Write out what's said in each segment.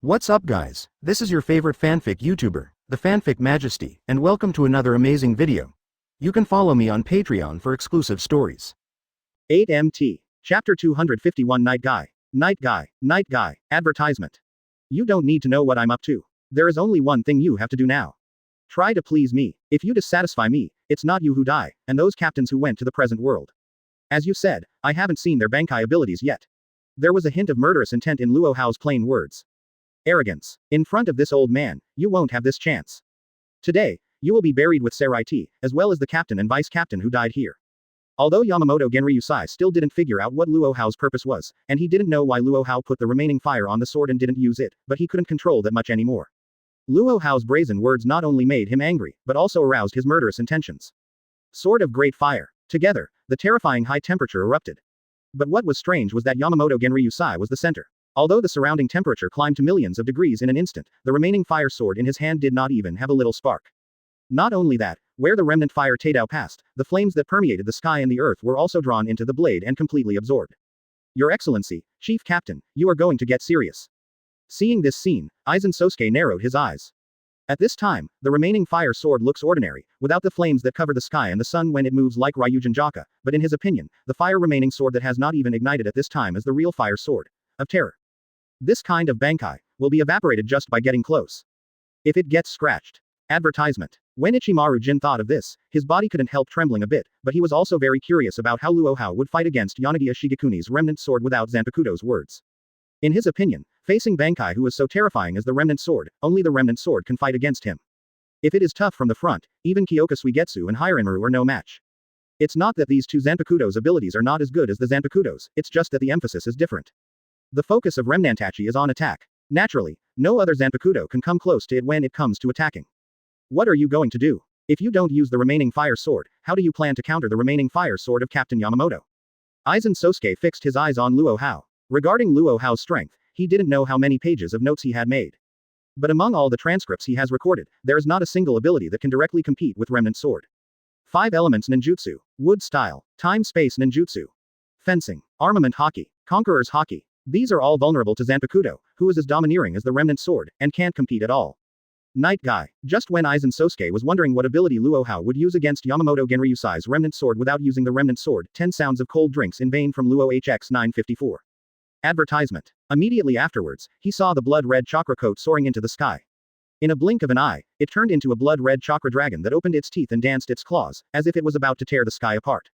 What's up guys, this is your favorite fanfic YouTuber, the Fanfic Majesty, and welcome to another amazing video. You can follow me on Patreon for exclusive stories. 8MT. Chapter 251 Night Guy. Night Guy, advertisement. You don't need to know what I'm up to. There is only one thing you have to do now. Try to please me. If you dissatisfy me, it's not you who die, and those captains who went to the present world. As you said, I haven't seen their Bankai abilities yet. There was a hint of murderous intent in Luo Hao's plain words. Arrogance. In front of this old man, you won't have this chance. Today, you will be buried with Sarai T, as well as the captain and vice captain who died here. Although Yamamoto Genryusai still didn't figure out what Luo Hao's purpose was, and he didn't know why Luo Hao put the remaining fire on the sword and didn't use it, but he couldn't control that much anymore. Luo Hao's brazen words not only made him angry, but also aroused his murderous intentions. Sword of Great Fire. Together, the terrifying high temperature erupted. But what was strange was that Yamamoto Genryusai was the center. Although the surrounding temperature climbed to millions of degrees in an instant, the remaining fire sword in his hand did not even have a little spark. Not only that, where the remnant fire Tadao passed, the flames that permeated the sky and the earth were also drawn into the blade and completely absorbed. Your Excellency, Chief Captain, you are going to get serious. Seeing this scene, Aizen Sosuke narrowed his eyes. At this time, the remaining fire sword looks ordinary, without the flames that cover the sky and the sun when it moves like Ryujin Jaka, but in his opinion, the fire remaining sword that has not even ignited at this time is the real fire sword of terror. This kind of Bankai will be evaporated just by getting close. If it gets scratched. Advertisement. When Ichimaru Jin thought of this, his body couldn't help trembling a bit, but he was also very curious about how Luo Hao would fight against Yanagiya Shigekuni's remnant sword without Zanpakuto's words. In his opinion, facing Bankai who is so terrifying as the remnant sword, only the remnant sword can fight against him. If it is tough from the front, even Kyoka Suigetsu and Hiranmaru are no match. It's not that these two Zanpakuto's abilities are not as good as the Zanpakuto's, it's just that the emphasis is different. The focus of Remnantachi is on attack. Naturally, no other Zanpakuto can come close to it when it comes to attacking. What are you going to do? If you don't use the remaining fire sword, how do you plan to counter the remaining fire sword of Captain Yamamoto? Aizen Sosuke fixed his eyes on Luo Hao. Regarding Luo Hao's strength, he didn't know how many pages of notes he had made. But among all the transcripts he has recorded, there is not a single ability that can directly compete with Remnant Sword. 5 elements ninjutsu, wood style, time-space ninjutsu, fencing, armament hockey, conqueror's hockey. These are all vulnerable to Zanpakuto, who is as domineering as the Remnant Sword, and can't compete at all. Night Guy. Just when Aizen Sosuke was wondering what ability Luo Hao would use against Yamamoto Genryusai's Remnant Sword without using the Remnant Sword, 10 sounds of cold drinks in vain from Luo HX 954. Advertisement. Immediately afterwards, he saw the blood-red chakra coat soaring into the sky. In a blink of an eye, it turned into a blood-red chakra dragon that opened its teeth and danced its claws, as if it was about to tear the sky apart.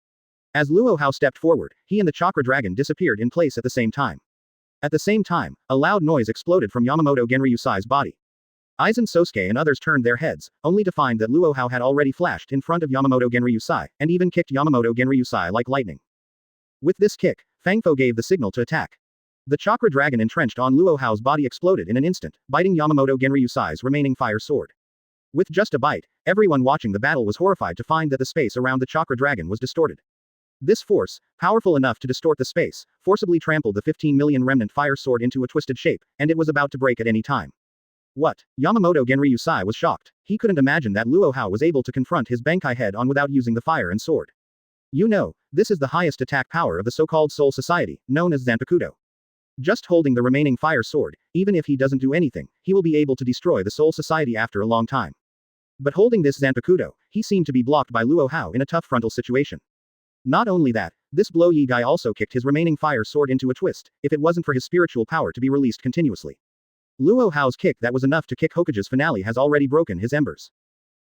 As Luo Hao stepped forward, he and the chakra dragon disappeared in place at the same time. At the same time, a loud noise exploded from Yamamoto Genryusai's body. Aizen Sosuke and others turned their heads, only to find that Luo Hao had already flashed in front of Yamamoto Genryusai, and even kicked Yamamoto Genryusai like lightning. With this kick, Fangfo gave the signal to attack. The chakra dragon entrenched on Luo Hao's body exploded in an instant, biting Yamamoto Genryusai's remaining fire sword. With just a bite, everyone watching the battle was horrified to find that the space around the chakra dragon was distorted. This force, powerful enough to distort the space, forcibly trampled the 15 million remnant fire sword into a twisted shape, and it was about to break at any time. What? Yamamoto Genryusai was shocked. He couldn't imagine that Luo Hao was able to confront his Bankai head-on without using the fire and sword. You know, this is the highest attack power of the so-called Soul Society, known as Zanpakuto. Just holding the remaining fire sword, even if he doesn't do anything, he will be able to destroy the Soul Society after a long time. But holding this Zanpakuto, he seemed to be blocked by Luo Hao in a tough frontal situation. Not only that, this blow Yi guy also kicked his remaining fire sword into a twist, if it wasn't for his spiritual power to be released continuously. Luo Hao's kick that was enough to kick Hokage's finale has already broken his embers.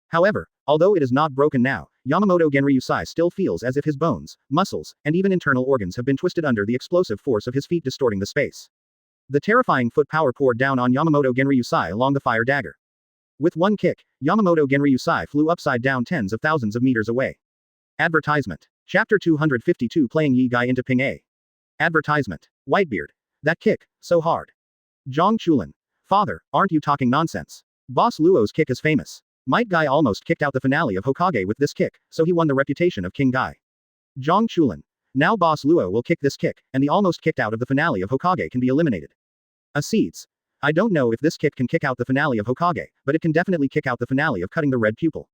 However, although it is not broken now, Yamamoto Genryusai still feels as if his bones, muscles, and even internal organs have been twisted under the explosive force of his feet distorting the space. The terrifying foot power poured down on Yamamoto Genryusai along the fire dagger. With one kick, Yamamoto Genryusai flew upside down tens of thousands of meters away. Advertisement. Chapter 252 Playing Yi Guy into Ping A. Advertisement. Whitebeard. That kick, so hard. Zhang Chulin. Father, aren't you talking nonsense? Boss Luo's kick is famous. Might Guy almost kicked out the finale of Hokage with this kick, so he won the reputation of King Guy. Zhang Chulin. Now Boss Luo will kick this kick, and the almost kicked out of the finale of Hokage can be eliminated. Seeds. I don't know if this kick can kick out the finale of Hokage, but it can definitely kick out the finale of cutting the red pupil.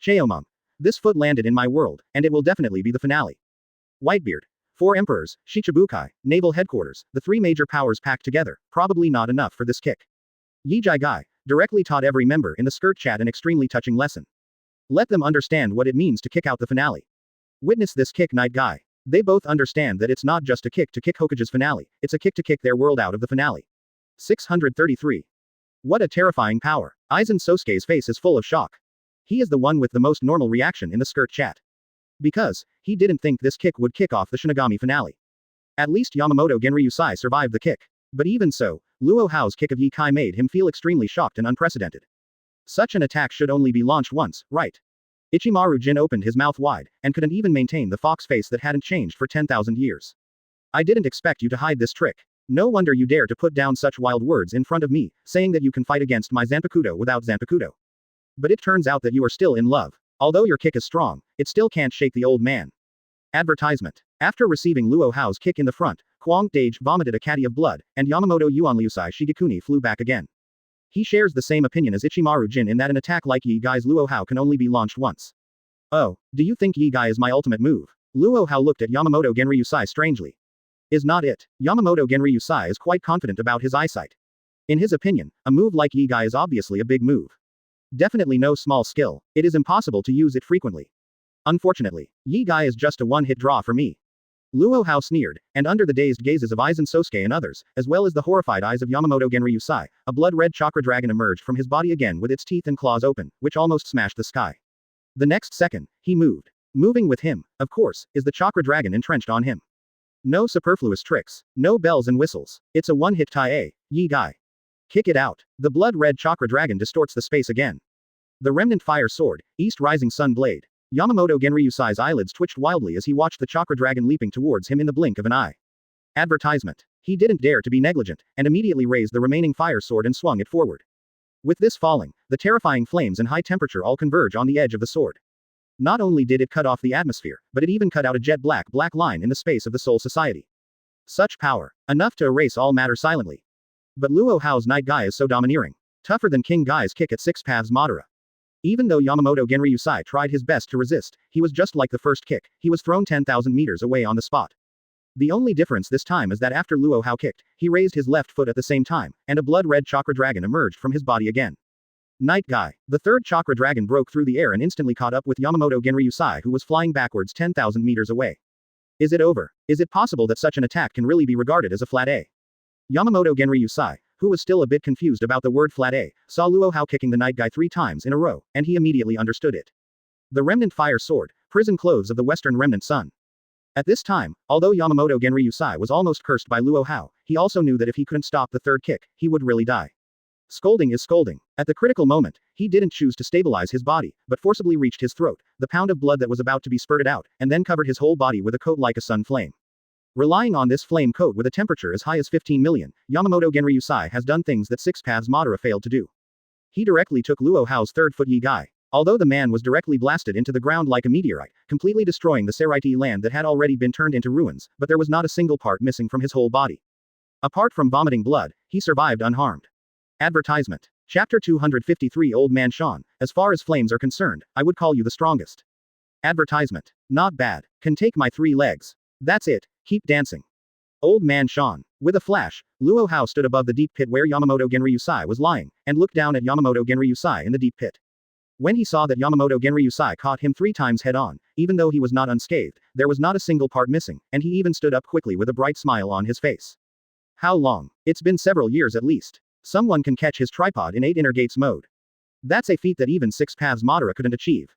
Cheomong. This foot landed in my world, and it will definitely be the finale. Whitebeard. 4 emperors, Shichibukai, Naval Headquarters, the 3 major powers packed together, probably not enough for this kick. Yi Jai Gai directly taught every member in the skirt chat an extremely touching lesson. Let them understand what it means to kick out the finale. Witness this kick, Night Guy. They both understand that it's not just a kick to kick Hokage's finale, it's a kick to kick their world out of the finale. 633. What a terrifying power. Aizen Sosuke's face is full of shock. He is the one with the most normal reaction in the skirt chat. Because, he didn't think this kick would kick off the Shinigami finale. At least Yamamoto Genryusai survived the kick. But even so, Luo Hao's kick of Yi Kai made him feel extremely shocked and unprecedented. Such an attack should only be launched once, right? Ichimaru Jin opened his mouth wide, and couldn't even maintain the fox face that hadn't changed for 10,000 years. I didn't expect you to hide this trick. No wonder you dare to put down such wild words in front of me, saying that you can fight against my Zanpakuto without Zanpakuto. But it turns out that you are still in love. Although your kick is strong, it still can't shake the old man. Advertisement. After receiving Luo Hao's kick in the front, Huang Dage vomited a caddy of blood, and Yamamoto Yuanliusai Shigekuni flew back again. He shares the same opinion as Ichimaru Jin in that an attack like Yi Gai's Luo Hao can only be launched once. Oh, do you think Yi Gai is my ultimate move? Luo Hao looked at Yamamoto Genryusai strangely. Is not it? Yamamoto Genryusai is quite confident about his eyesight. In his opinion, a move like Yi Gai is obviously a big move. Definitely no small skill, it is impossible to use it frequently. Unfortunately, Yi Gai is just a one-hit draw for me. Luo Hao sneered, and under the dazed gazes of Aizen Sosuke and others, as well as the horrified eyes of Yamamoto Genryusai, a blood-red chakra dragon emerged from his body again with its teeth and claws open, which almost smashed the sky. The next second, he moved. Moving with him, of course, is the chakra dragon entrenched on him. No superfluous tricks, no bells and whistles. It's a one-hit tie, Yi Gai. Kick it out. The blood-red chakra dragon distorts the space again. The remnant fire sword, East Rising Sun Blade. Yamamoto Genryusai's eyelids twitched wildly as he watched the chakra dragon leaping towards him in the blink of an eye. Advertisement. He didn't dare to be negligent, and immediately raised the remaining fire sword and swung it forward. With this falling, the terrifying flames and high temperature all converge on the edge of the sword. Not only did it cut off the atmosphere, but it even cut out a jet black line in the space of the Soul Society. Such power. Enough to erase all matter silently. But Luo Hao's Night Guy is so domineering. Tougher than King Gai's kick at 6 paths Madara. Even though Yamamoto Genryusai tried his best to resist, he was just like the first kick, he was thrown 10,000 meters away on the spot. The only difference this time is that after Luo Hao kicked, he raised his left foot at the same time, and a blood-red chakra dragon emerged from his body again. Night Guy. The third chakra dragon broke through the air and instantly caught up with Yamamoto Genryusai, who was flying backwards 10,000 meters away. Is it over? Is it possible that such an attack can really be regarded as a flat A? Yamamoto Genryusai, who was still a bit confused about the word flat A, saw Luo Hao kicking the Night Guy 3 times in a row, and he immediately understood it. The Remnant Fire Sword, prison clothes of the Western Remnant Sun. At this time, although Yamamoto Genryusai was almost cursed by Luo Hao, he also knew that if he couldn't stop the third kick, he would really die. Scolding is scolding. At the critical moment, he didn't choose to stabilize his body, but forcibly reached his throat, the pound of blood that was about to be spurted out, and then covered his whole body with a coat like a sun flame. Relying on this flame coat with a temperature as high as 15 million, Yamamoto Genryusai has done things that 6 paths Madara failed to do. He directly took Luo Hao's third foot Yi Gai. Although the man was directly blasted into the ground like a meteorite, completely destroying the Seraiti land that had already been turned into ruins, but there was not a single part missing from his whole body. Apart from vomiting blood, he survived unharmed. Advertisement. Chapter 253 Old Man Sean, as far as flames are concerned, I would call you the strongest. Advertisement. Not bad. Can take my 3 legs. That's it. Keep dancing. Old Man Sean. With a flash, Luo Hao stood above the deep pit where Yamamoto Genryusai was lying, and looked down at Yamamoto Genryusai in the deep pit. When he saw that Yamamoto Genryusai caught him 3 times head-on, even though he was not unscathed, there was not a single part missing, and he even stood up quickly with a bright smile on his face. How long? It's been several years at least. Someone can catch his tripod in 8 inner gates mode. That's a feat that even 6 paths Madara couldn't achieve.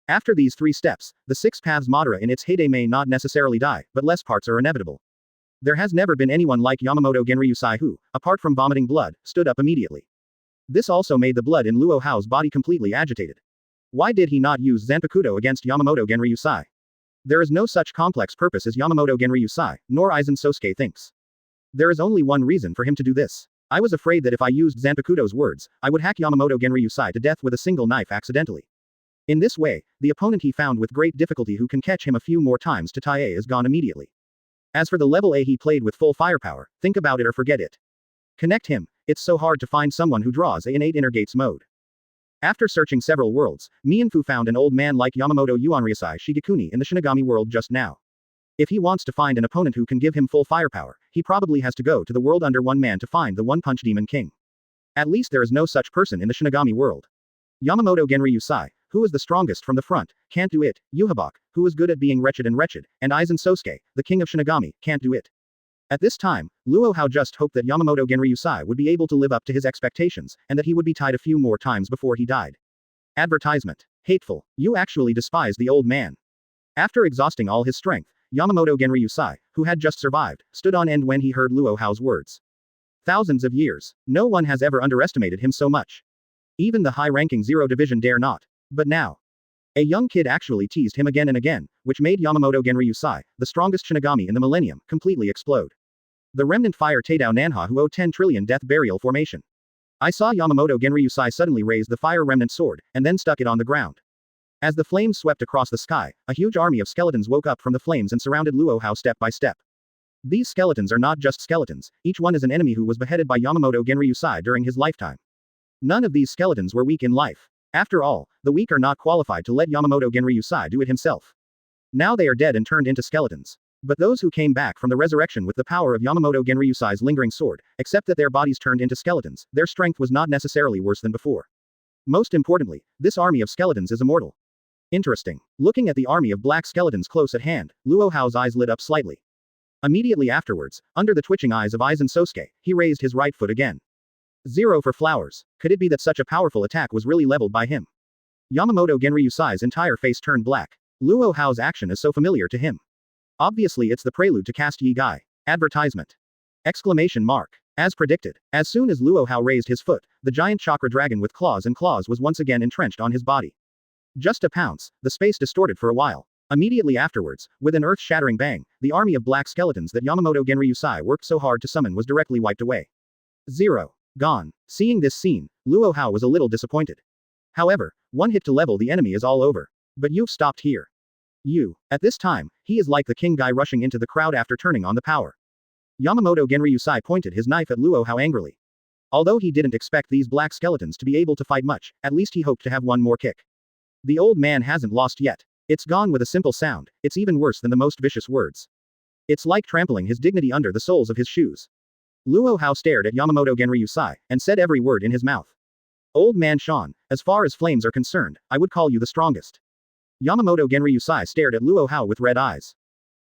After these 3 steps, the 6 paths Madara in its heyday may not necessarily die, but less parts are inevitable. There has never been anyone like Yamamoto Genryusai who, apart from vomiting blood, stood up immediately. This also made the blood in Luo Hao's body completely agitated. Why did he not use Zanpakuto against Yamamoto Genryusai? There is no such complex purpose as Yamamoto Genryusai, nor Aizen Sosuke thinks. There is only one reason for him to do this. I was afraid that if I used Zanpakuto's words, I would hack Yamamoto Genryusai to death with a single knife accidentally. In this way, the opponent he found with great difficulty who can catch him a few more times to tie A is gone immediately. As for the level A he played with full firepower, think about it or forget it. Connect him. It's so hard to find someone who draws A in 8 inner gates mode. After searching several worlds, Mianfu found an old man like Yamamoto Yuanryusai Shigekuni in the Shinigami world just now. If he wants to find an opponent who can give him full firepower, he probably has to go to the world under one man to find the One-Punch Demon King. At least there is no such person in the Shinigami world. Yamamoto Genryusai, who is the strongest from the front, can't do it. Yuhabak, who is good at being wretched, and Aizen Sosuke, the king of Shinigami, can't do it. At this time, Luo Hao just hoped that Yamamoto Genryusai would be able to live up to his expectations, and that he would be tied a few more times before he died. Advertisement. Hateful. You actually despise the old man. After exhausting all his strength, Yamamoto Genryusai, who had just survived, stood on end when he heard Luo Hao's words. Thousands of years. No one has ever underestimated him so much. Even the high-ranking Zero Division dare not. But now, a young kid actually teased him again and again, which made Yamamoto Genryusai, the strongest Shinigami in the millennium, completely explode. The remnant fire Teidao Nanha Huo 10 trillion death burial formation. I saw Yamamoto Genryusai suddenly raise the fire remnant sword, and then stuck it on the ground. As the flames swept across the sky, a huge army of skeletons woke up from the flames and surrounded Luo Hao step by step. These skeletons are not just skeletons, each one is an enemy who was beheaded by Yamamoto Genryusai during his lifetime. None of these skeletons were weak in life. After all, the weak are not qualified to let Yamamoto Genryusai do it himself. Now they are dead and turned into skeletons. But those who came back from the resurrection with the power of Yamamoto Genryusai's lingering sword, except that their bodies turned into skeletons, their strength was not necessarily worse than before. Most importantly, this army of skeletons is immortal. Interesting. Looking at the army of black skeletons close at hand, Luo Hao's eyes lit up slightly. Immediately afterwards, under the twitching eyes of Aizen Sosuke, he raised his right foot again. 0 for flowers. Could it be that such a powerful attack was really leveled by him? Yamamoto Genryusai's entire face turned black. Luo Hao's action is so familiar to him. Obviously it's the prelude to Cast Ye Gai. Advertisement. Exclamation mark. As predicted, as soon as Luo Hao raised his foot, the giant chakra dragon with claws was once again entrenched on his body. Just a pounce, the space distorted for a while. Immediately afterwards, with an earth-shattering bang, the army of black skeletons that Yamamoto Genryusai worked so hard to summon was directly wiped away. 0. Gone. Seeing this scene, Luo Hao was a little disappointed. However, one hit to level the enemy is all over. But you've stopped here. At this time, he is like the king guy rushing into the crowd after turning on the power. Yamamoto Genryusai pointed his knife at Luo Hao angrily. Although he didn't expect these black skeletons to be able to fight much, at least he hoped to have one more kick. The old man hasn't lost yet. It's gone with a simple sound, it's even worse than the most vicious words. It's like trampling his dignity under the soles of his shoes. Luo Hao stared at Yamamoto Genryusai, and said every word in his mouth. Old man Sean, as far as flames are concerned, I would call you the strongest. Yamamoto Genryusai stared at Luo Hao with red eyes.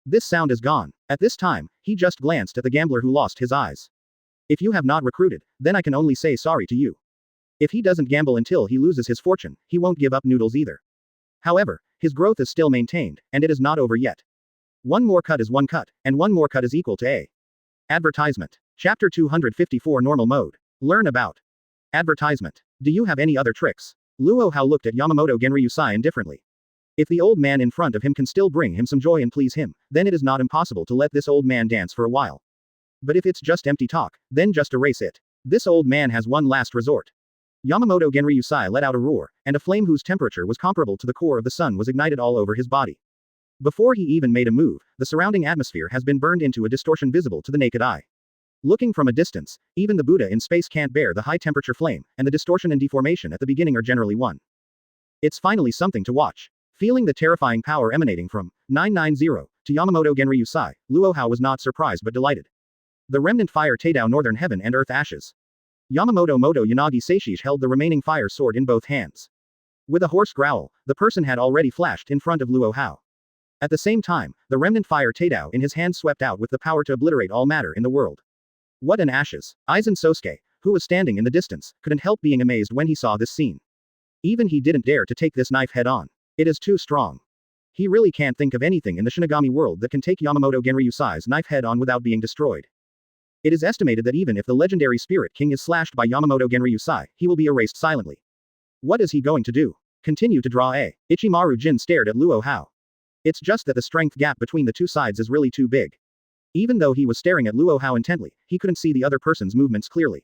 This sound is gone. At this time, he just glanced at the gambler who lost his eyes. If you have not recruited, then I can only say sorry to you. If he doesn't gamble until he loses his fortune, he won't give up noodles either. However, his growth is still maintained, and it is not over yet. One more cut is one cut, and one more cut is equal to A. Advertisement. Chapter 254 Normal Mode. Learn about. Advertisement. Do you have any other tricks? Luo Hao looked at Yamamoto Genryusai indifferently. If the old man in front of him can still bring him some joy and please him, then it is not impossible to let this old man dance for a while. But if it's just empty talk, then just erase it. This old man has one last resort. Yamamoto Genryusai let out a roar, and a flame whose temperature was comparable to the core of the sun was ignited all over his body. Before he even made a move, the surrounding atmosphere has been burned into a distortion visible to the naked eye. Looking from a distance, even the Buddha in space can't bear the high temperature flame, and the distortion and deformation at the beginning are generally one. It's finally something to watch. Feeling the terrifying power emanating from 990 to Yamamoto Genryusai, Luo Hao was not surprised but delighted. The remnant fire Teidao Northern Heaven and Earth Ashes. Yamamoto Moto Yanagi Seishish held the remaining fire sword in both hands. With a hoarse growl, the person had already flashed in front of Luo Hao. At the same time, the remnant fire Teidao in his hand swept out with the power to obliterate all matter in the world. What an ashes! Aizen Sosuke, who was standing in the distance, couldn't help being amazed when he saw this scene. Even he didn't dare to take this knife head on. It is too strong. He really can't think of anything in the Shinigami world that can take Yamamoto Genryusai's knife head on without being destroyed. It is estimated that even if the legendary Spirit King is slashed by Yamamoto Genryusai, he will be erased silently. What is he going to do? Continue to draw A. Ichimaru Jin stared at Luo Hao. It's just that the strength gap between the two sides is really too big. Even though he was staring at Luo Hao intently, he couldn't see the other person's movements clearly.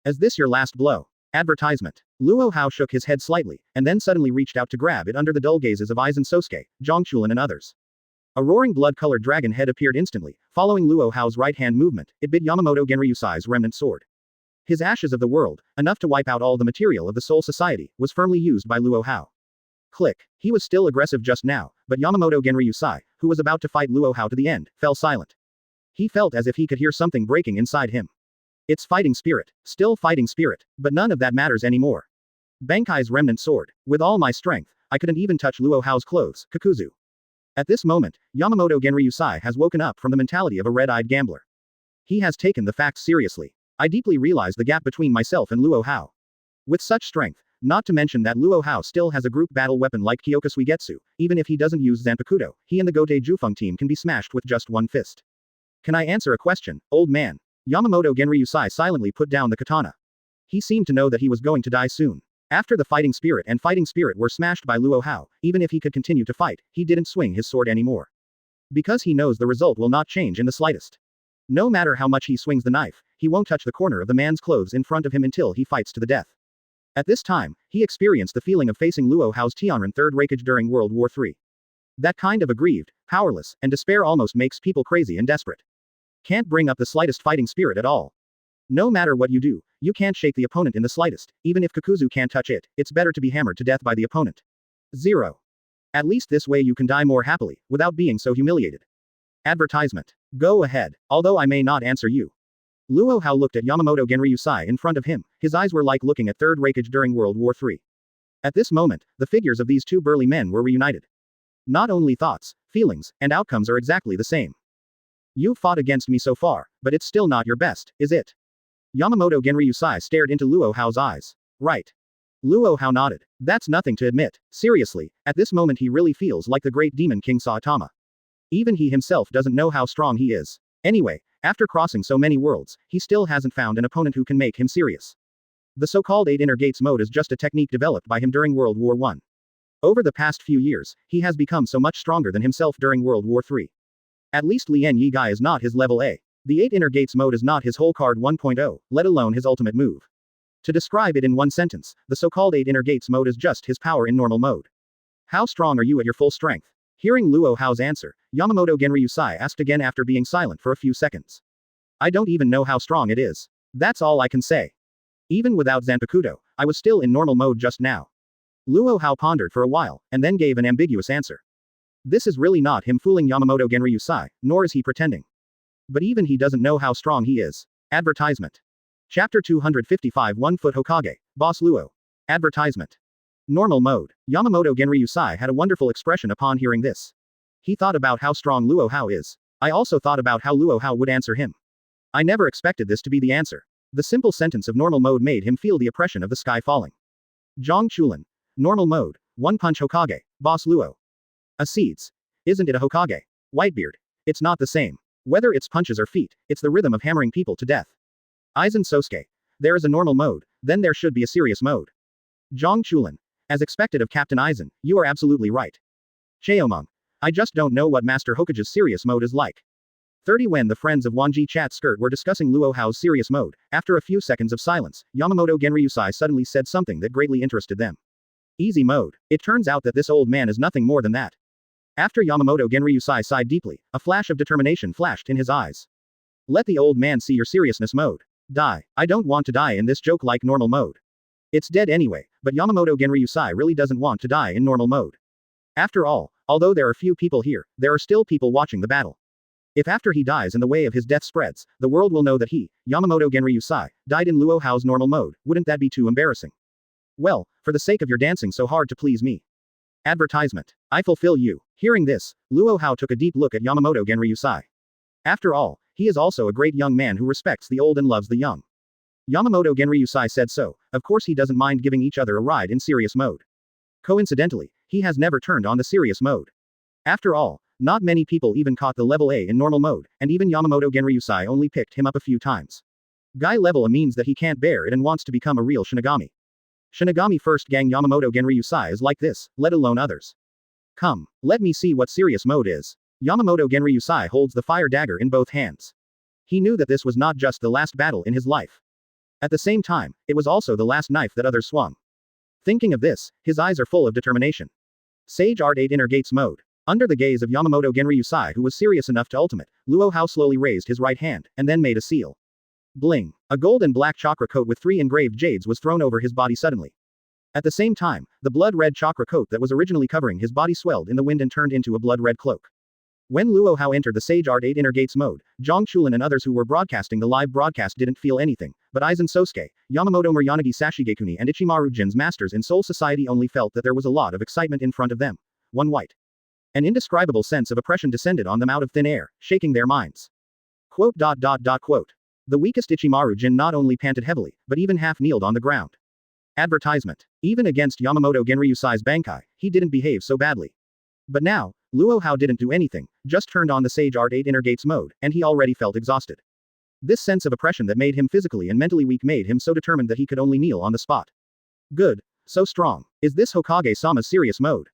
Is this your last blow? Advertisement. Luo Hao shook his head slightly, and then suddenly reached out to grab it under the dull gazes of Aizen Sosuke, Zhongchulin and others. A roaring blood-colored dragon head appeared instantly, following Luo Hao's right-hand movement, it bit Yamamoto Genryusai's remnant sword. His ashes of the world, enough to wipe out all the material of the Soul Society, was firmly used by Luo Hao. Click. He was still aggressive just now, but Yamamoto Genryusai, who was about to fight Luo Hao to the end, fell silent. He felt as if he could hear something breaking inside him. It's fighting spirit, still fighting spirit, but none of that matters anymore. Bankai's remnant sword. With all my strength, I couldn't even touch Luo Hao's clothes, Kakuzu. At this moment, Yamamoto Genryusai has woken up from the mentality of a red-eyed gambler. He has taken the facts seriously. I deeply realize the gap between myself and Luo Hao. With such strength, not to mention that Luo Hao still has a group battle weapon like Kyoka Suigetsu, even if he doesn't use Zanpakuto, he and the Gote Jufeng team can be smashed with just one fist. Can I answer a question, old man? Yamamoto Genryusai silently put down the katana. He seemed to know that he was going to die soon. After the fighting spirit were smashed by Luo Hao, even if he could continue to fight, he didn't swing his sword anymore. Because he knows the result will not change in the slightest. No matter how much he swings the knife, he won't touch the corner of the man's clothes in front of him until he fights to the death. At this time, he experienced the feeling of facing Luo Hao's Tianren Third Raikage during World War III. That kind of aggrieved, powerless, and despair almost makes people crazy and desperate. Can't bring up the slightest fighting spirit at all. No matter what you do, you can't shake the opponent in the slightest, even if Kakuzu can't touch it, it's better to be hammered to death by the opponent. 0. At least this way you can die more happily, without being so humiliated. Advertisement. Go ahead, although I may not answer you. Luo Hao looked at Yamamoto Genryusai in front of him, his eyes were like looking at Third Raikage during World War III. At this moment, the figures of these two burly men were reunited. Not only thoughts, feelings, and outcomes are exactly the same. You've fought against me so far, but it's still not your best, is it? Yamamoto Genryusai stared into Luo Hao's eyes. Right. Luo Hao nodded. That's nothing to admit. Seriously, at this moment he really feels like the great demon King Saitama. Even he himself doesn't know how strong he is. Anyway, after crossing so many worlds, he still hasn't found an opponent who can make him serious. The so-called 8 Inner Gates mode is just a technique developed by him during World War I. Over the past few years, he has become so much stronger than himself during World War III. At least Lien Yi Gai is not his level A. The 8 Inner Gates mode is not his whole card 1.0, let alone his ultimate move. To describe it in one sentence, the so-called 8 Inner Gates mode is just his power in normal mode. How strong are you at your full strength? Hearing Luo Hao's answer, Yamamoto Genryusai asked again after being silent for a few seconds. I don't even know how strong it is. That's all I can say. Even without Zanpakuto, I was still in normal mode just now. Luo Hao pondered for a while, and then gave an ambiguous answer. This is really not him fooling Yamamoto Genryusai, nor is he pretending. But even he doesn't know how strong he is. Advertisement. Chapter 255 1-Foot Hokage, Boss Luo. Advertisement. Normal mode. Yamamoto Genryusai had a wonderful expression upon hearing this. He thought about how strong Luo Hao is. I also thought about how Luo Hao would answer him. I never expected this to be the answer. The simple sentence of normal mode made him feel the oppression of the sky falling. Zhang Chulin. Normal mode. One Punch Hokage, Boss Luo. Seeds. Isn't it a Hokage? Whitebeard. It's not the same. Whether it's punches or feet, it's the rhythm of hammering people to death. Aizen Sosuke. There is a normal mode, then there should be a serious mode. Zhang Chulin. As expected of Captain Aizen, you are absolutely right. Cheomeng. I just don't know what Master Hokage's serious mode is like. 30 When the friends of Wanjie chat skirt were discussing Luo Hao's serious mode, after a few seconds of silence, Yamamoto Genryusai suddenly said something that greatly interested them. Easy mode. It turns out that this old man is nothing more than that. After Yamamoto Genryusai sighed deeply, a flash of determination flashed in his eyes. Let the old man see your seriousness mode. Die. I don't want to die in this joke-like normal mode. It's dead anyway, but Yamamoto Genryusai really doesn't want to die in normal mode. After all, although there are few people here, there are still people watching the battle. If after he dies and the way of his death spreads, the world will know that he, Yamamoto Genryusai, died in Luo Hao's normal mode, wouldn't that be too embarrassing? Well, for the sake of your dancing so hard to please me. Advertisement. I fulfill you. Hearing this, Luo Hao took a deep look at Yamamoto Genryusai. After all, he is also a great young man who respects the old and loves the young. Yamamoto Genryusai said so, of course he doesn't mind giving each other a ride in serious mode. Coincidentally, he has never turned on the serious mode. After all, not many people even caught the level A in normal mode, and even Yamamoto Genryusai only picked him up a few times. Guy level A means that he can't bear it and wants to become a real Shinigami. Shinigami first gang Yamamoto Genryusai is like this, let alone others. Come, let me see what serious mode is. Yamamoto Genryusai holds the fire dagger in both hands. He knew that this was not just the last battle in his life. At the same time, it was also the last knife that others swung. Thinking of this, his eyes are full of determination. Sage Art 8 Inner Gates mode. Under the gaze of Yamamoto Genryusai, who was serious enough to ultimate, Luo Hao slowly raised his right hand, and then made a seal. Bling. A gold and black chakra coat with 3 engraved jades was thrown over his body suddenly. At the same time, the blood-red chakra coat that was originally covering his body swelled in the wind and turned into a blood-red cloak. When Luo Hao entered the Sage Art 8 Inner Gates mode, Zhang Chulin and others who were broadcasting the live broadcast didn't feel anything, but Aizen Sosuke, Yamamoto Muryanagi Sashigekuni and Ichimaru Jin's masters in Soul Society only felt that there was a lot of excitement in front of them. One white. An indescribable sense of oppression descended on them out of thin air, shaking their minds. Quote. The weakest Ichimaru Jin not only panted heavily, but even half-kneeled on the ground. Advertisement. Even against Yamamoto Genryusai's Bankai, he didn't behave so badly. But now, Luo Hao didn't do anything, just turned on the Sage Art 8 Inner Gates mode, and he already felt exhausted. This sense of oppression that made him physically and mentally weak made him so determined that he could only kneel on the spot. Good. So strong. Is this Hokage-sama's serious mode?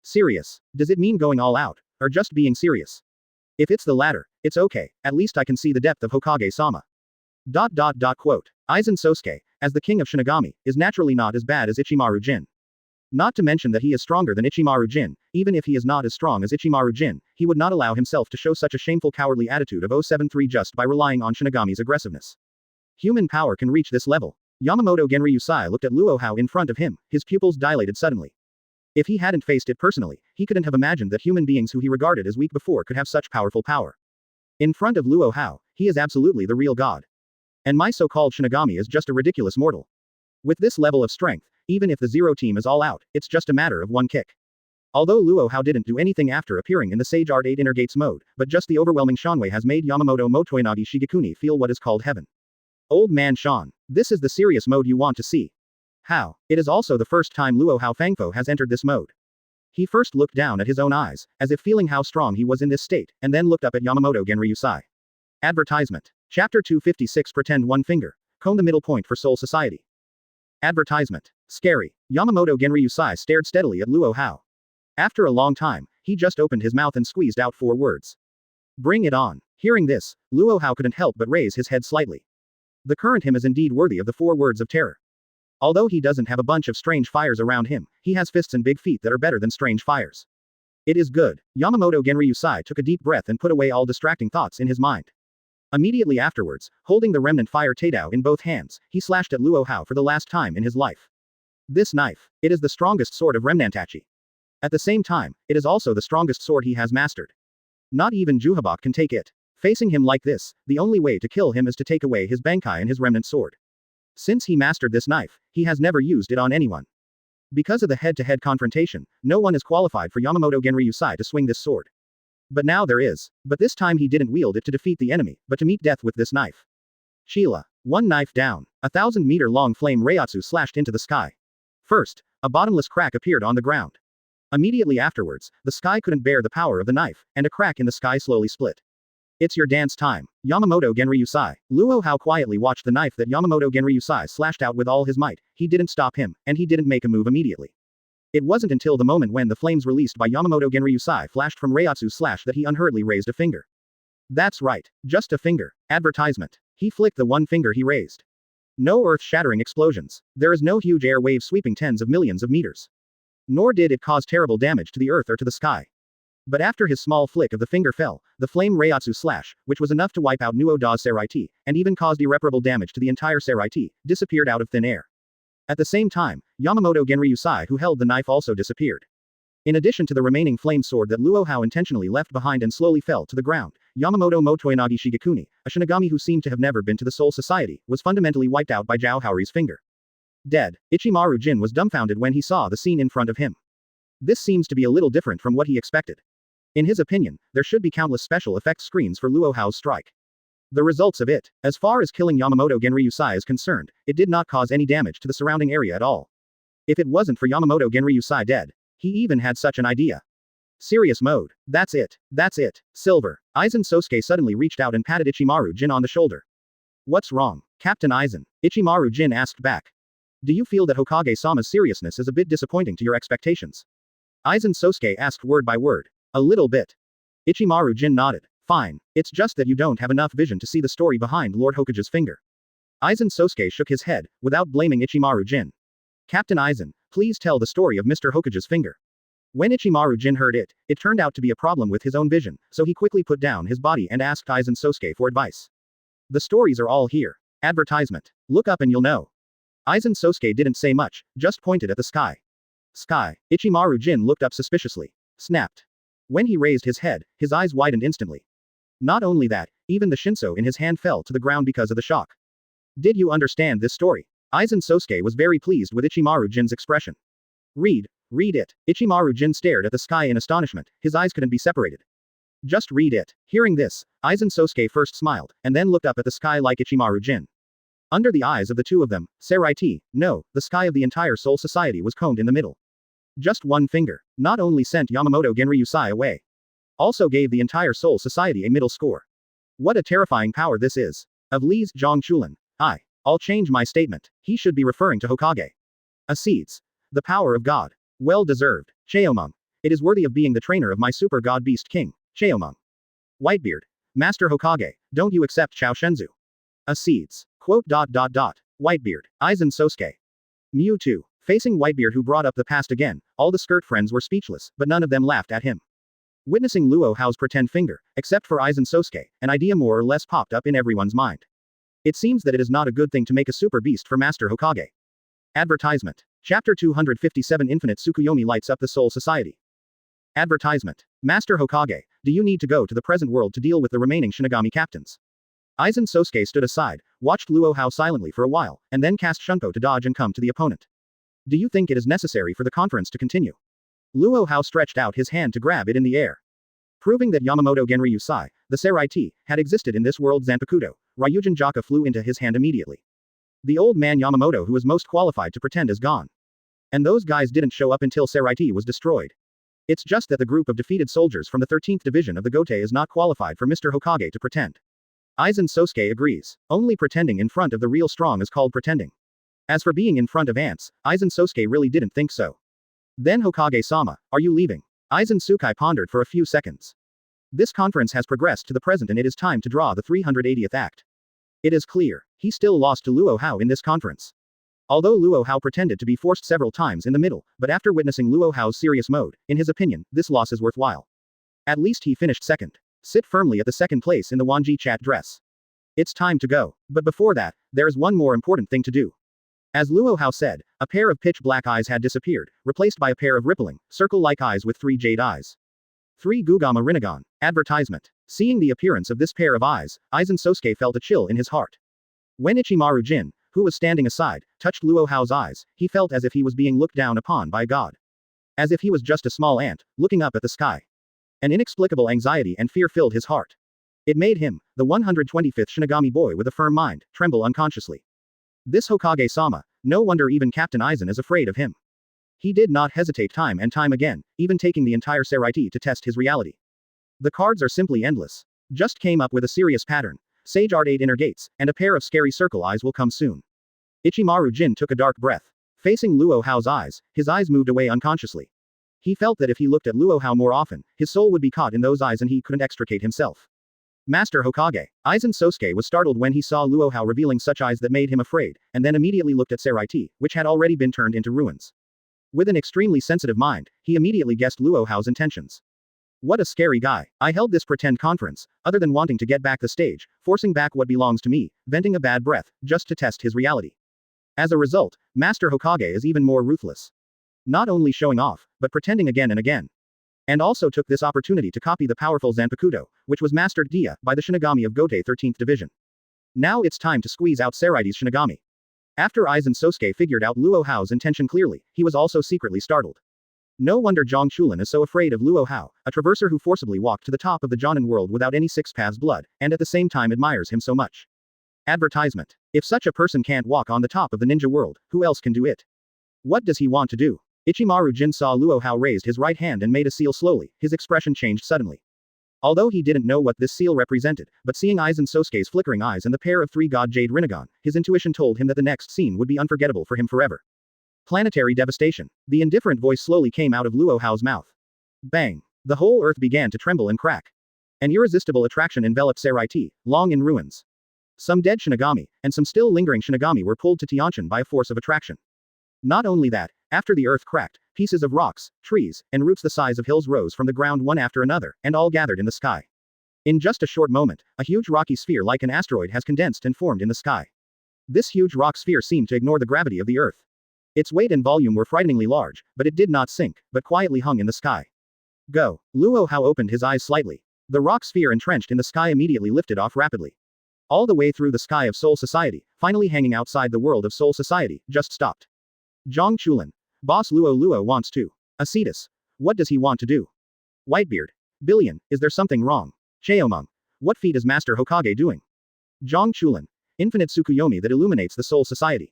Serious. Does it mean going all out, or just being serious? If it's the latter, it's okay, at least I can see the depth of Hokage-sama. Quote. Aizen Sosuke, as the king of Shinigami, is naturally not as bad as Ichimaru Jin. Not to mention that he is stronger than Ichimaru Jin, even if he is not as strong as Ichimaru Jin, he would not allow himself to show such a shameful cowardly attitude of 073 just by relying on Shinigami's aggressiveness. Human power can reach this level. Yamamoto Genryusai looked at Luo Hao in front of him, his pupils dilated suddenly. If he hadn't faced it personally, he couldn't have imagined that human beings who he regarded as weak before could have such powerful power. In front of Luo Hao, he is absolutely the real god. And my so-called Shinigami is just a ridiculous mortal. With this level of strength, even if the Zero team is all out, it's just a matter of one kick. Although Luo Hao didn't do anything after appearing in the Sage Art 8 Inner Gates mode, but just the overwhelming Shanwei has made Yamamoto Motoinagi Shigekuni feel what is called heaven. Old man Shan. This is the serious mode you want to see. How? It is also the first time Luo Hao Fangfo has entered this mode. He first looked down at his own eyes, as if feeling how strong he was in this state, and then looked up at Yamamoto Genryusai. Advertisement. Chapter 256 Pretend One Finger. Comb the middle point for Soul Society. Advertisement. Scary. Yamamoto Genryusai stared steadily at Luo Hao. After a long time, he just opened his mouth and squeezed out 4 words. Bring it on. Hearing this, Luo Hao couldn't help but raise his head slightly. The current him is indeed worthy of the 4 words of terror. Although he doesn't have a bunch of strange fires around him, he has fists and big feet that are better than strange fires. It is good. Yamamoto Genryusai took a deep breath and put away all distracting thoughts in his mind. Immediately afterwards, holding the remnant fire Teidao in both hands, he slashed at Luo Hao for the last time in his life. This knife. It is the strongest sword of Remnantachi. At the same time, it is also the strongest sword he has mastered. Not even Juhabok can take it. Facing him like this, the only way to kill him is to take away his Bankai and his remnant sword. Since he mastered this knife, he has never used it on anyone. Because of the head-to-head confrontation, no one is qualified for Yamamoto Genryusai to swing this sword. But now there is. But this time he didn't wield it to defeat the enemy, but to meet death with this knife. Sheila. One knife down. 1,000-meter-long flame Reiatsu slashed into the sky. First, a bottomless crack appeared on the ground. Immediately afterwards, the sky couldn't bear the power of the knife, and a crack in the sky slowly split. It's your dance time. Yamamoto Genryusai. Luo Hao quietly watched the knife that Yamamoto Genryusai slashed out with all his might. He didn't stop him, and he didn't make a move immediately. It wasn't until the moment when the flames released by Yamamoto Genryusai flashed from Reiatsu's slash that he unhurriedly raised a finger. That's right. Just a finger. Advertisement. He flicked the one finger he raised. No earth-shattering explosions. There is no huge air wave sweeping tens of millions of meters. Nor did it cause terrible damage to the earth or to the sky. But after his small flick of the finger fell, the flame Reiatsu slash, which was enough to wipe out Nuo Da's Seraiti, and even caused irreparable damage to the entire Seraiti, disappeared out of thin air. At the same time, Yamamoto Genryusai who held the knife also disappeared. In addition to the remaining flame sword that Luo Hao intentionally left behind and slowly fell to the ground, Yamamoto Motoinagi Shigekuni, a Shinigami who seemed to have never been to the Soul Society, was fundamentally wiped out by Zhao Haori's finger. Dead. Ichimaru Jin was dumbfounded when he saw the scene in front of him. This seems to be a little different from what he expected. In his opinion, there should be countless special effects screens for Luo Hao's strike. The results of it, as far as killing Yamamoto Genryusai is concerned, it did not cause any damage to the surrounding area at all. If it wasn't for Yamamoto Genryusai dead, he even had such an idea. Serious mode. That's it. That's it. Silver. Aizen Sosuke suddenly reached out and patted Ichimaru Jin on the shoulder. What's wrong, Captain Aizen? Ichimaru Jin asked back. Do you feel that Hokage-sama's seriousness is a bit disappointing to your expectations? Aizen Sosuke asked word by word. A little bit. Ichimaru Jin nodded. Fine. It's just that you don't have enough vision to see the story behind Lord Hokage's finger. Aizen Sosuke shook his head, without blaming Ichimaru Jin. Captain Aizen, please tell the story of Mr. Hokage's finger. When Ichimaru Jin heard it, it turned out to be a problem with his own vision, so he quickly put down his body and asked Aizen Sosuke for advice. The stories are all here. Advertisement. Look up and you'll know. Aizen Sosuke didn't say much, just pointed at the sky. Sky. Ichimaru Jin looked up suspiciously. Snapped. When he raised his head, his eyes widened instantly. Not only that, even the Shinso in his hand fell to the ground because of the shock. Did you understand this story? Aizen Sosuke was very pleased with Ichimaru Jin's expression. Read it. Ichimaru Jin stared at the sky in astonishment, his eyes couldn't be separated. Just read it. Hearing this, Aizen Sosuke first smiled, and then looked up at the sky like Ichimaru Jin. Under the eyes of the two of them, Seraiti, no, the sky of the entire Soul Society was coned in the middle. Just one finger, not only sent Yamamoto Genryusai away, also gave the entire Soul Society a middle score. What a terrifying power this is. Of Li's Zhongchulin. I'll change my statement. He should be referring to Hokage. Acedes. The power of God. Well deserved. Cheomung. It is worthy of being the trainer of my super god beast king. Cheomung. Whitebeard. Master Hokage, don't you accept Chao Shenzu? Acedes. Whitebeard. Aizen Sosuke. Mewtwo. Facing Whitebeard, who brought up the past again, all the skirt friends were speechless, but none of them laughed at him. Witnessing Luo Hao's pretend finger, except for Aizen Sosuke, an idea more or less popped up in everyone's mind. It seems that it is not a good thing to make a super beast for Master Hokage. Advertisement. Chapter 257 Infinite Tsukuyomi lights up the Soul Society. Advertisement. Master Hokage, do you need to go to the present world to deal with the remaining Shinigami captains? Aizen Sosuke stood aside, watched Luo Hao silently for a while, and then cast Shunko to dodge and come to the opponent. Do you think it is necessary for the conference to continue? Luo Hao stretched out his hand to grab it in the air. Proving that Yamamoto Genryusai, the Seraiti, had existed in this world. Zanpakuto, Ryujin Jaka flew into his hand immediately. The old man Yamamoto who was most qualified to pretend is gone. And those guys didn't show up until Seraiti was destroyed. It's just that the group of defeated soldiers from the 13th division of the Gote is not qualified for Mr. Hokage to pretend. Aizen Sosuke agrees. Only pretending in front of the real strong is called pretending. As for being in front of ants, Aizen Sosuke really didn't think so. Then Hokage-sama, are you leaving? Aizen Tsukai pondered for a few seconds. This conference has progressed to the present and it is time to draw the 380th act. It is clear, he still lost to Luo Hao in this conference. Although Luo Hao pretended to be forced several times in the middle, but after witnessing Luo Hao's serious mode, in his opinion, this loss is worthwhile. At least he finished second. Sit firmly at the second place in the Wanjie chat dress. It's time to go. But before that, there is one more important thing to do. As Luo Hao said, a pair of pitch black eyes had disappeared, replaced by a pair of rippling, circle-like eyes with 3 jade eyes. 3 Gugama Rinnegan. Advertisement. Seeing the appearance of this pair of eyes, Aizen Sosuke felt a chill in his heart. When Ichimaru Jin, who was standing aside, touched Luo Hao's eyes, he felt as if he was being looked down upon by God. As if he was just a small ant, looking up at the sky. An inexplicable anxiety and fear filled his heart. It made him, the 125th Shinigami boy with a firm mind, tremble unconsciously. This Hokage-sama, no wonder even Captain Aizen is afraid of him. He did not hesitate time and time again, even taking the entire Seraiti to test his reality. The cards are simply endless. Just came up with a serious pattern. Sage Art 8 inner gates, and a pair of scary circle eyes will come soon. Ichimaru Jin took a dark breath. Facing Luo Hao's eyes, his eyes moved away unconsciously. He felt that if he looked at Luo Hao more often, his soul would be caught in those eyes and he couldn't extricate himself. Master Hokage. Aizen Sosuke was startled when he saw Luo Hao revealing such eyes that made him afraid, and then immediately looked at Seraiti, which had already been turned into ruins. With an extremely sensitive mind, he immediately guessed Luo Hao's intentions. What a scary guy. I held this pretend conference, other than wanting to get back the stage, forcing back what belongs to me, venting a bad breath, just to test his reality. As a result, Master Hokage is even more ruthless. Not only showing off, but pretending again and again. And also took this opportunity to copy the powerful Zanpakuto, which was mastered by the Shinigami of Gote 13th Division. Now it's time to squeeze out Seraiti's Shinigami. After Aizen Sosuke figured out Luo Hao's intention clearly, he was also secretly startled. No wonder Zhongchulin is so afraid of Luo Hao, a traverser who forcibly walked to the top of the Jonin world without any 6 paths blood, and at the same time admires him so much. Advertisement. If such a person can't walk on the top of the ninja world, who else can do it? What does he want to do? Ichimaru Jin saw Luo Hao raised his right hand and made a seal slowly, his expression changed suddenly. Although he didn't know what this seal represented, but seeing Aizen Sosuke's flickering eyes and the pair of 3 God Jade Rinnegan, his intuition told him that the next scene would be unforgettable for him forever. Planetary devastation. The indifferent voice slowly came out of Luo Hao's mouth. Bang. The whole earth began to tremble and crack. An irresistible attraction enveloped Seraiti, long in ruins. Some dead Shinigami, and some still lingering Shinigami were pulled to Tiantian by a force of attraction. Not only that, after the earth cracked, pieces of rocks, trees, and roots the size of hills rose from the ground one after another, and all gathered in the sky. In just a short moment, a huge rocky sphere like an asteroid has condensed and formed in the sky. This huge rock sphere seemed to ignore the gravity of the earth. Its weight and volume were frighteningly large, but it did not sink, but quietly hung in the sky. Go. Luo Hao opened his eyes slightly. The rock sphere entrenched in the sky immediately lifted off rapidly. All the way through the sky of Soul Society, finally hanging outside the world of Soul Society, just stopped. Zhang Chulin. Boss Luo wants to. Acetus. What does he want to do? Whitebeard. Billion, is there something wrong? Cheomeng. What feat is Master Hokage doing? Zhang Chulin. Infinite Tsukuyomi that illuminates the Soul Society.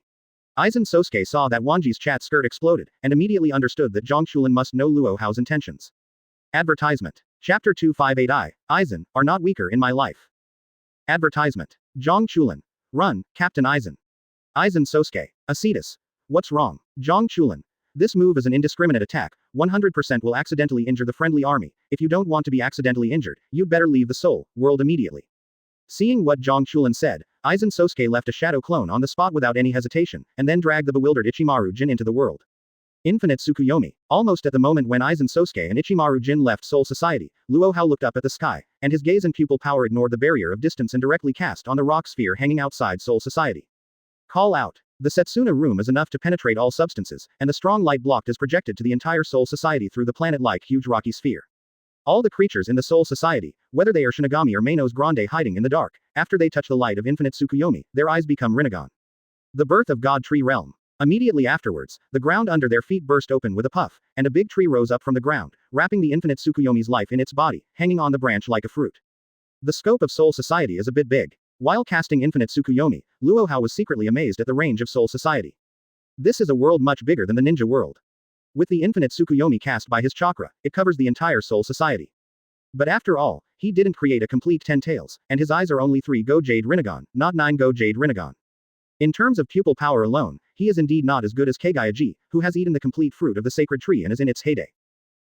Aizen Sosuke saw that Wanjie's chat skirt exploded, and immediately understood that Zhang Chulin must know Luo Hao's intentions. Advertisement. Chapter 258 Aizen, are not weaker in my life. Advertisement. Zhang Chulin. Run, Captain Aizen. Aizen Sosuke. Acetus. What's wrong? Zhang Chulin. This move is an indiscriminate attack, 100% will accidentally injure the friendly army. If you don't want to be accidentally injured, you'd better leave the Soul world immediately. Seeing what Zhang Chulin said, Aizen Sosuke left a shadow clone on the spot without any hesitation, and then dragged the bewildered Ichimaru Jin into the world. Infinite Tsukuyomi. Almost at the moment when Aizen Sosuke and Ichimaru Jin left Soul Society, Luo Hao looked up at the sky, and his gaze and pupil power ignored the barrier of distance and directly cast on the rock sphere hanging outside Soul Society. Call out. The Setsuna room is enough to penetrate all substances, and the strong light blocked is projected to the entire Soul Society through the planet-like huge rocky sphere. All the creatures in the Soul Society, whether they are Shinigami or Manos Grande hiding in the dark, after they touch the light of infinite Tsukuyomi, their eyes become Rinnegan. The birth of God Tree Realm. Immediately afterwards, the ground under their feet burst open with a puff, and a big tree rose up from the ground, wrapping the infinite Tsukuyomi's life in its body, hanging on the branch like a fruit. The scope of Soul Society is a bit big. While casting infinite Tsukuyomi, Luo Hao was secretly amazed at the range of Soul Society. This is a world much bigger than the ninja world. With the infinite Tsukuyomi cast by his chakra, it covers the entire Soul Society. But after all, he didn't create a complete 10 tails, and his eyes are only 3 Go Jade Rinnegan, not 9 Go Jade Rinnegan. In terms of pupil power alone, he is indeed not as good as Kagayaji, who has eaten the complete fruit of the sacred tree and is in its heyday.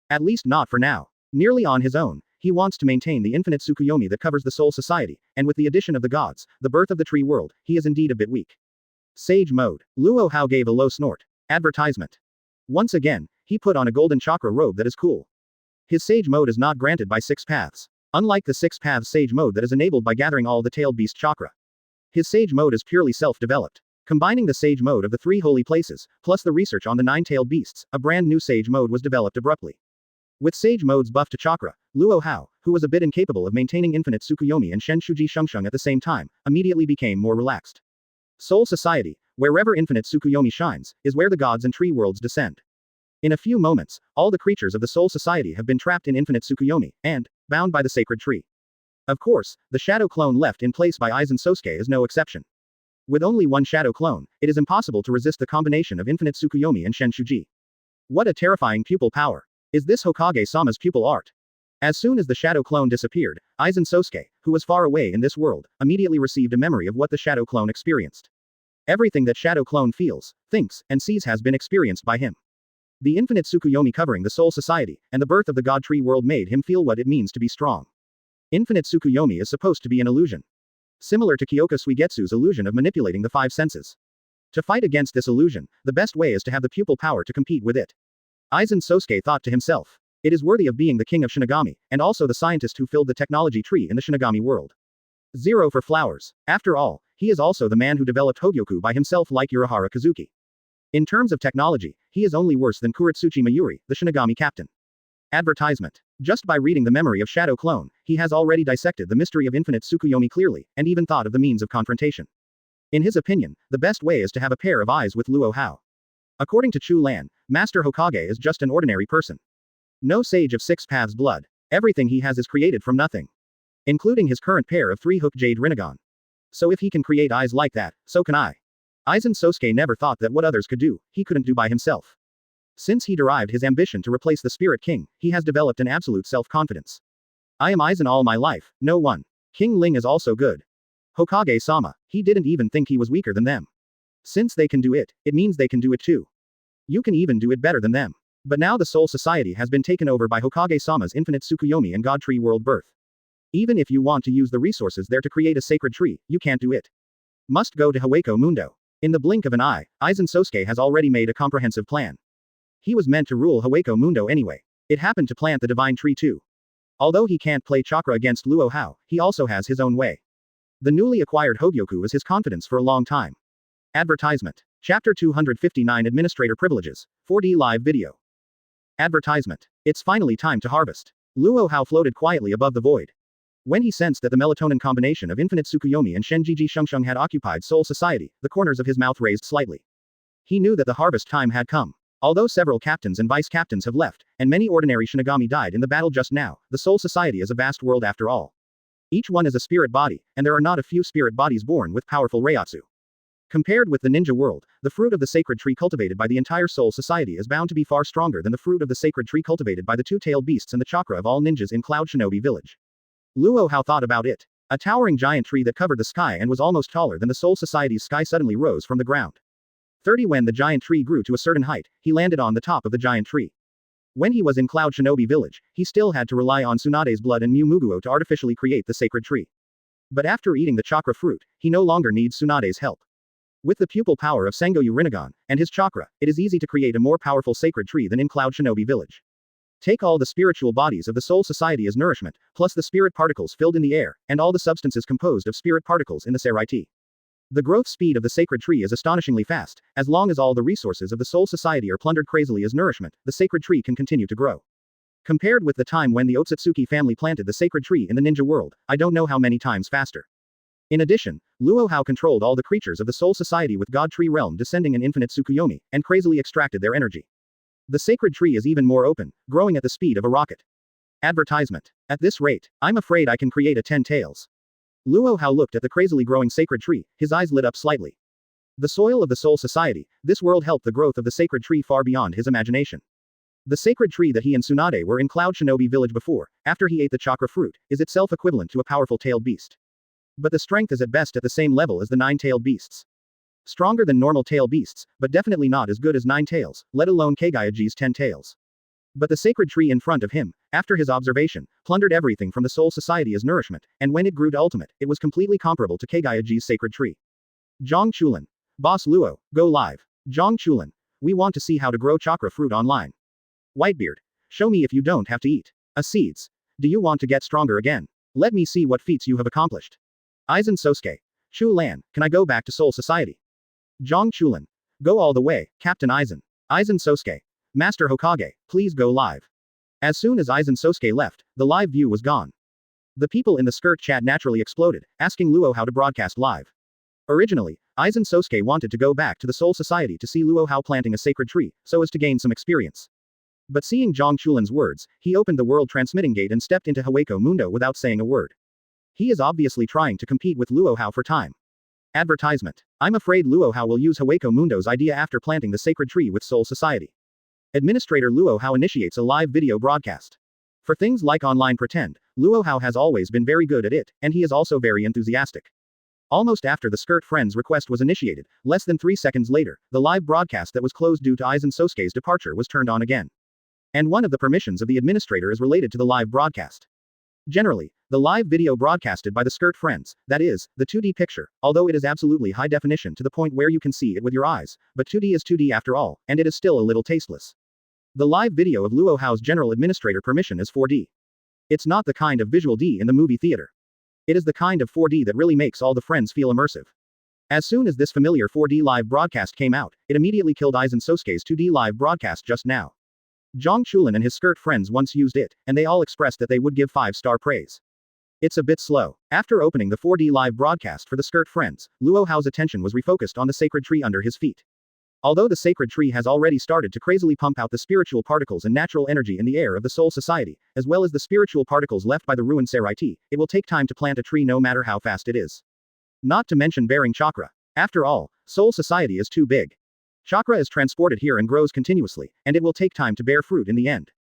At least not for now. Nearly on his own, he wants to maintain the infinite Tsukuyomi that covers the Soul Society, and with the addition of the gods, the birth of the tree world, he is indeed a bit weak. Sage Mode. Luo Hao gave a low snort. Advertisement. Once again, he put on a golden chakra robe that is cool. His Sage Mode is not granted by 6 paths. Unlike the 6 paths Sage Mode that is enabled by gathering all the tailed beast chakra. His Sage Mode is purely self-developed. Combining the Sage Mode of the 3 holy places, plus the research on the 9-tailed beasts, a brand new Sage Mode was developed abruptly. With Sage Mode's buff to chakra, Luo Hao, who was a bit incapable of maintaining infinite Tsukuyomi and Shenshuji Shengsheng at the same time, immediately became more relaxed. Soul Society, wherever infinite Tsukuyomi shines, is where the gods and tree worlds descend. In a few moments, all the creatures of the Soul Society have been trapped in infinite Tsukuyomi, and bound by the sacred tree. Of course, the shadow clone left in place by Aizen Sosuke is no exception. With only one shadow clone, it is impossible to resist the combination of infinite Tsukuyomi and Shenshuji. What a terrifying pupil power. Is this Hokage-sama's pupil art? As soon as the shadow clone disappeared, Aizen Sosuke, who was far away in this world, immediately received a memory of what the shadow clone experienced. Everything that shadow clone feels, thinks, and sees has been experienced by him. The infinite Tsukuyomi covering the Soul Society, and the birth of the God Tree world made him feel what it means to be strong. Infinite Tsukuyomi is supposed to be an illusion. Similar to Kyoka Suigetsu's illusion of manipulating the 5 senses. To fight against this illusion, the best way is to have the pupil power to compete with it. Aizen Sosuke thought to himself. It is worthy of being the king of Shinigami, and also the scientist who filled the technology tree in the Shinigami world. 0 for flowers. After all, he is also the man who developed Hogyoku by himself like Urahara Kazuki. In terms of technology, he is only worse than Kuretsuchi Mayuri, the Shinigami captain. Advertisement. Just by reading the memory of Shadow Clone, he has already dissected the mystery of infinite Tsukuyomi clearly, and even thought of the means of confrontation. In his opinion, the best way is to have a pair of eyes with Luo Hao. According to Chu Lan, Master Hokage is just an ordinary person. No sage of 6 paths blood. Everything he has is created from nothing. Including his current pair of 3 Hook Jade Rinnegan. So if he can create eyes like that, so can I. Aizen Sosuke never thought that what others could do, he couldn't do by himself. Since he derived his ambition to replace the Spirit King, he has developed an absolute self-confidence. I am Aizen all my life, no one. King Ling is also good. Hokage-sama, he didn't even think he was weaker than them. Since they can do it, it means they can do it too. You can even do it better than them. But now the Soul Society has been taken over by Hokage-sama's infinite Tsukuyomi and God Tree world birth. Even if you want to use the resources there to create a sacred tree, you can't do it. Must go to Hueco Mundo. In the blink of an eye, Aizen Sosuke has already made a comprehensive plan. He was meant to rule Hueco Mundo anyway. It happened to plant the divine tree too. Although he can't play chakra against Luo Hao, he also has his own way. The newly acquired Hogyoku is his confidence for a long time. Advertisement. Chapter 259 Administrator Privileges. 4D Live Video. Advertisement. It's finally time to harvest. Luo Hao floated quietly above the void. When he sensed that the melatonin combination of Infinite Tsukuyomi and Shenjiji Shengsheng had occupied Soul Society, the corners of his mouth raised slightly. He knew that the harvest time had come. Although several captains and vice-captains have left, and many ordinary Shinigami died in the battle just now, the Soul Society is a vast world after all. Each one is a spirit body, and there are not a few spirit bodies born with powerful Reiatsu. Compared with the ninja world, the fruit of the sacred tree cultivated by the entire Soul Society is bound to be far stronger than the fruit of the sacred tree cultivated by the two-tailed beasts and the chakra of all ninjas in Cloud Shinobi Village. Luo Hao thought about it. A towering giant tree that covered the sky and was almost taller than the Soul Society's sky suddenly rose from the ground. 30 When the giant tree grew to a certain height, he landed on the top of the giant tree. When he was in Cloud Shinobi Village, he still had to rely on Tsunade's blood and Mu Muguo to artificially create the sacred tree. But after eating the chakra fruit, he no longer needs Tsunade's help. With the pupil power of Sengoyu Rinnegan, and his chakra, it is easy to create a more powerful sacred tree than in Cloud Shinobi Village. Take all the spiritual bodies of the Soul Society as nourishment, plus the spirit particles filled in the air, and all the substances composed of spirit particles in the Seraiti. The growth speed of the sacred tree is astonishingly fast. As long as all the resources of the Soul Society are plundered crazily as nourishment, the sacred tree can continue to grow. Compared with the time when the Otsutsuki family planted the sacred tree in the ninja world, I don't know how many times faster. In addition, Luo Hao controlled all the creatures of the Soul Society with God Tree Realm descending in infinite Tsukuyomi, and crazily extracted their energy. The sacred tree is even more open, growing at the speed of a rocket. Advertisement. At this rate, I'm afraid I can create a 10 tails. Luo Hao looked at the crazily growing sacred tree, his eyes lit up slightly. The soil of the Soul Society, this world helped the growth of the sacred tree far beyond his imagination. The sacred tree that he and Tsunade were in Cloud Shinobi Village before, after he ate the chakra fruit, is itself equivalent to a powerful tailed beast. But the strength is at best at the same level as the 9-tailed beasts. Stronger than normal tail beasts, but definitely not as good as 9 tails, let alone Kagayaji's 10 tails. But the sacred tree in front of him, after his observation, plundered everything from the Soul Society as nourishment, and when it grew to ultimate, it was completely comparable to Kagayaji's sacred tree. Zhang Chulin. Boss Luo, go live. Zhang Chulin. We want to see how to grow chakra fruit online. Whitebeard. Show me if you don't have to eat seeds. Do you want to get stronger again? Let me see what feats you have accomplished. Aizen Sosuke. Chu Lan, can I go back to Soul Society? Zhang Chulin. Go all the way, Captain Aizen. Aizen Sosuke. Master Hokage, please go live. As soon as Aizen Sosuke left, the live view was gone. The people in the skirt chat naturally exploded, asking Luo Hao to broadcast live. Originally, Aizen Sosuke wanted to go back to the Soul Society to see Luo Hao planting a sacred tree, so as to gain some experience. But seeing Zhang Chulin's words, he opened the world transmitting gate and stepped into Hueco Mundo without saying a word. He is obviously trying to compete with Luo Hao for time. Advertisement. I'm afraid Luo Hao will use Hueco Mundo's idea after planting the sacred tree with Soul Society. Administrator Luo Hao initiates a live video broadcast. For things like online pretend, Luo Hao has always been very good at it, and he is also very enthusiastic. Almost after the Skirt Friends request was initiated, less than 3 seconds later, the live broadcast that was closed due to Aizen Sosuke's departure was turned on again. And one of the permissions of the administrator is related to the live broadcast. Generally, the live video broadcasted by the Skirt Friends, that is, the 2D picture, although it is absolutely high definition to the point where you can see it with your eyes, but 2D is 2D after all, and it is still a little tasteless. The live video of Luo Hao's general administrator permission is 4D. It's not the kind of visual D in the movie theater. It is the kind of 4D that really makes all the friends feel immersive. As soon as this familiar 4D live broadcast came out, it immediately killed Aizen Sosuke's 2D live broadcast just now. Zhang Chulin and his Skirt Friends once used it, and they all expressed that they would give 5-star praise. It's a bit slow. After opening the 4D live broadcast for the Skirt Friends, Luo Hao's attention was refocused on the sacred tree under his feet. Although the sacred tree has already started to crazily pump out the spiritual particles and natural energy in the air of the Soul Society, as well as the spiritual particles left by the ruined Seraiti, it will take time to plant a tree no matter how fast it is. Not to mention bearing chakra. After all, Soul Society is too big. Chakra is transported here and grows continuously, and it will take time to bear fruit in the end.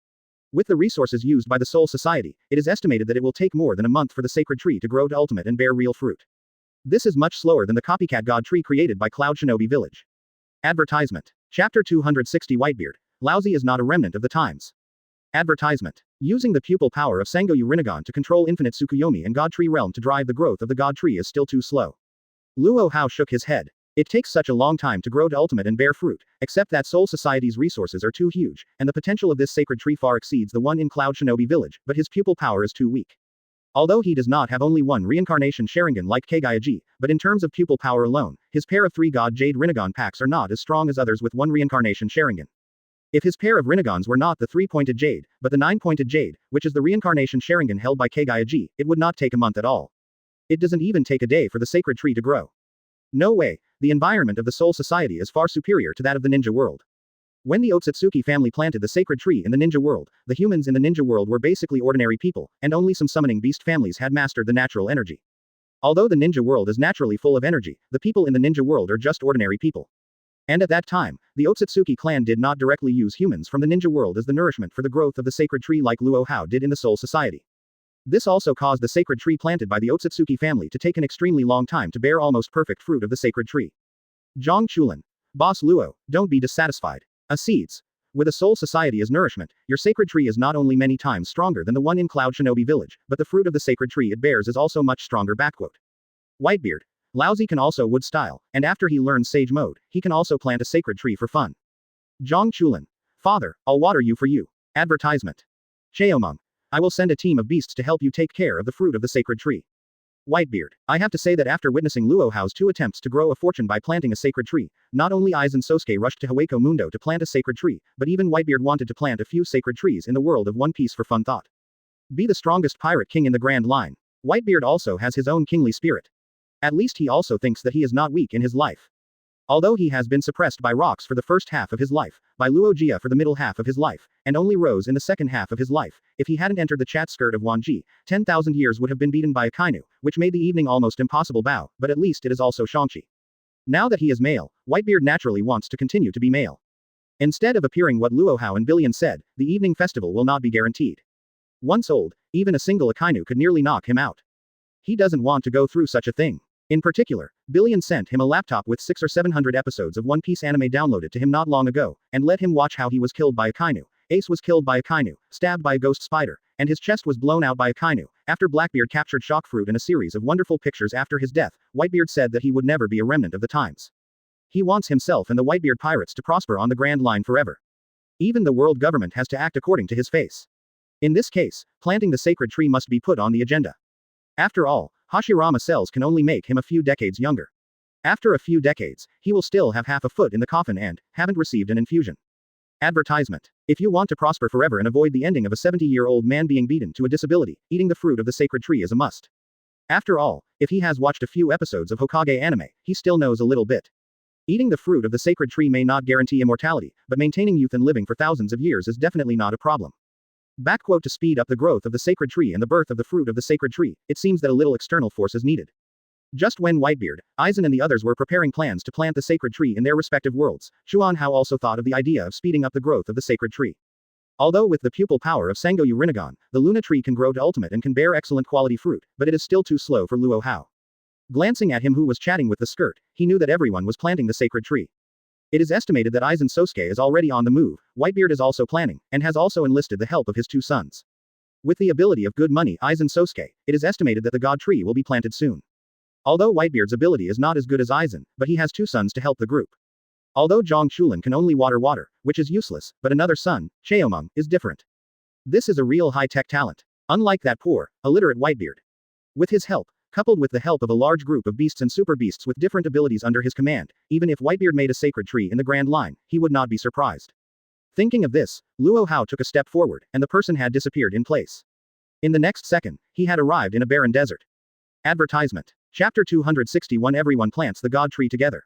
With the resources used by the Soul Society, it is estimated that it will take more than a month for the sacred tree to grow to ultimate and bear real fruit. This is much slower than the copycat god tree created by Cloud Shinobi Village. Advertisement. Chapter 260 Whitebeard. Laozi is not a remnant of the times. Advertisement. Using the pupil power of Sengoyu Rinnegan to control infinite Tsukuyomi and God Tree Realm to drive the growth of the God Tree is still too slow. Luo Hao shook his head. It takes such a long time to grow to ultimate and bear fruit, except that Soul Society's resources are too huge, and the potential of this sacred tree far exceeds the one in Cloud Shinobi Village, but his pupil power is too weak. Although he does not have only one reincarnation Sharingan like Kagayaji, but in terms of pupil power alone, his pair of 3 God Jade Rinnegan packs are not as strong as others with one reincarnation Sharingan. If his pair of Rinnegan's were not the 3-pointed jade, but the 9-pointed jade, which is the reincarnation Sharingan held by Kagayaji, it would not take a month at all. It doesn't even take a day for the sacred tree to grow. No way, the environment of the Soul Society is far superior to that of the ninja world. When the Otsutsuki family planted the sacred tree in the ninja world, the humans in the ninja world were basically ordinary people, and only some summoning beast families had mastered the natural energy. Although the ninja world is naturally full of energy, the people in the ninja world are just ordinary people. And at that time, the Otsutsuki clan did not directly use humans from the ninja world as the nourishment for the growth of the sacred tree like Luo Hao did in the Soul Society. This also caused the sacred tree planted by the Otsutsuki family to take an extremely long time to bear almost perfect fruit of the sacred tree. Zhang Chulin. Boss Luo, don't be dissatisfied. Seeds. With a Soul Society as nourishment, your sacred tree is not only many times stronger than the one in Cloud Shinobi Village, but the fruit of the sacred tree it bears is also much stronger. Whitebeard. Laozi can also wood style, and after he learns Sage Mode, he can also plant a sacred tree for fun. Zhang Chulin. Father, I'll water you for you. Advertisement. Cheomeng. I will send a team of beasts to help you take care of the fruit of the sacred tree. Whitebeard. I have to say that after witnessing Luo Hao's 2 attempts to grow a fortune by planting a sacred tree, not only Aizen Sosuke rushed to Hueco Mundo to plant a sacred tree, but even Whitebeard wanted to plant a few sacred trees in the world of One Piece for fun thought. Be the strongest pirate king in the Grand Line. Whitebeard also has his own kingly spirit. At least he also thinks that he is not weak in his life. Although he has been suppressed by rocks for the first half of his life, by Luo Jia for the middle half of his life, and only rose in the second half of his life, if he hadn't entered the chat skirt of Wanjie, 10,000 years would have been beaten by Akainu, which made the evening almost impossible. But at least it is also Shangchi. Now that he is male, Whitebeard naturally wants to continue to be male. Instead of appearing what Luo Hao and Billion said, the evening festival will not be guaranteed. Once old, even a single Akainu could nearly knock him out. He doesn't want to go through such a thing. In particular, Billion sent him a laptop with 600 or 700 episodes of One Piece anime downloaded to him not long ago, and let him watch how he was killed by Akainu. Ace was killed by Akainu, stabbed by a ghost spider, and his chest was blown out by Akainu. After Blackbeard captured Shockfruit in a series of wonderful pictures after his death, Whitebeard said that he would never be a remnant of the times. He wants himself and the Whitebeard pirates to prosper on the Grand Line forever. Even the world government has to act according to his face. In this case, planting the sacred tree must be put on the agenda. After all, Hashirama cells can only make him a few decades younger. After a few decades, he will still have half a foot in the coffin and haven't received an infusion. Advertisement. If you want to prosper forever and avoid the ending of a 70-year-old man being beaten to a disability, eating the fruit of the sacred tree is a must. After all, if he has watched a few episodes of Hokage anime, he still knows a little bit. Eating the fruit of the sacred tree may not guarantee immortality, but maintaining youth and living for thousands of years is definitely not a problem. To speed up the growth of the sacred tree and the birth of the fruit of the sacred tree, it seems that a little external force is needed. Just when Whitebeard, Aizen and the others were preparing plans to plant the sacred tree in their respective worlds, Chuan Hao also thought of the idea of speeding up the growth of the sacred tree. Although with the pupil power of Sangoyu Rinnegan, the Luna tree can grow to ultimate and can bear excellent quality fruit, but it is still too slow for Luo Hao. Glancing at him who was chatting with the skirt, he knew that everyone was planting the sacred tree. It is estimated that Aizen Sosuke is already on the move, Whitebeard is also planning, and has also enlisted the help of his 2 sons. With the ability of good money Aizen Sosuke, it is estimated that the god tree will be planted soon. Although Whitebeard's ability is not as good as Aizen, but he has 2 sons to help the group. Although Zhang Chulin can only water, which is useless, but another son, Cheomeng, is different. This is a real high-tech talent. Unlike that poor, illiterate Whitebeard. With his help, coupled with the help of a large group of beasts and super beasts with different abilities under his command, even if Whitebeard made a sacred tree in the Grand Line, he would not be surprised. Thinking of this, Luo Hao took a step forward, and the person had disappeared in place. In the next second, he had arrived in a barren desert. Advertisement. Chapter 261 Everyone plants the god tree together.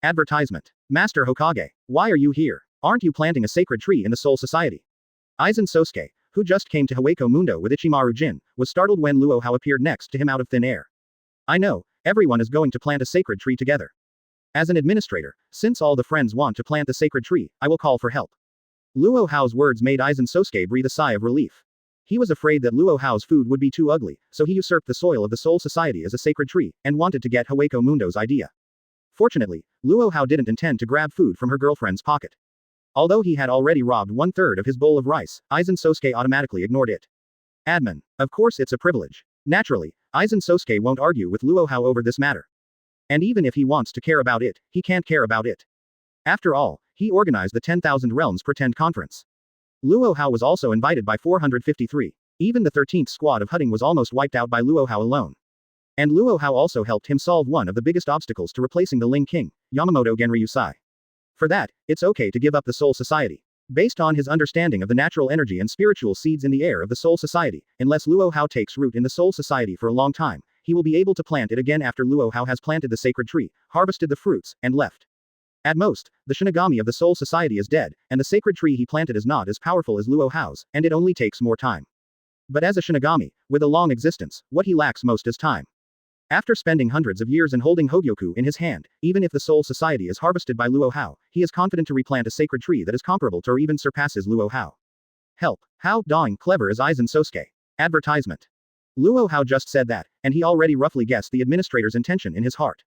Advertisement. Master Hokage, why are you here? Aren't you planting a sacred tree in the Soul Society? Aizen Sosuke, who just came to Hueco Mundo with Ichimaru Jin, was startled when Luo Hao appeared next to him out of thin air. I know, everyone is going to plant a sacred tree together. As an administrator, since all the friends want to plant the sacred tree, I will call for help. Luo Hao's words made Aizen Sosuke breathe a sigh of relief. He was afraid that Luo Hao's food would be too ugly, so he usurped the soil of the Soul Society as a sacred tree, and wanted to get Hueco Mundo's idea. Fortunately, Luo Hao didn't intend to grab food from her girlfriend's pocket. Although he had already robbed 1/3 of his bowl of rice, Aizen Sosuke automatically ignored it. Admin. Of course it's a privilege. Naturally, Aizen Sosuke won't argue with Luo Hao over this matter. And even if he wants to care about it, he can't care about it. After all, he organized the 10,000 Realms Pretend Conference. Luo Hao was also invited by 453. Even the 13th squad of Hutting was almost wiped out by Luo Hao alone. And Luo Hao also helped him solve one of the biggest obstacles to replacing the Ling King, Yamamoto Genryusai. For that, it's okay to give up the Soul Society. Based on his understanding of the natural energy and spiritual seeds in the air of the Soul Society, unless Luo Hao takes root in the Soul Society for a long time, he will be able to plant it again after Luo Hao has planted the sacred tree, harvested the fruits, and left. At most, the Shinigami of the Soul Society is dead, and the sacred tree he planted is not as powerful as Luo Hao's, and it only takes more time. But as a Shinigami, with a long existence, what he lacks most is time. After spending hundreds of years and holding Hogyoku in his hand, even if the Soul Society is harvested by Luo Hao, he is confident to replant a sacred tree that is comparable to or even surpasses Luo Hao. Help. How dang clever is Aizen Sosuke? Advertisement. Luo Hao just said that, and he already roughly guessed the administrator's intention in his heart.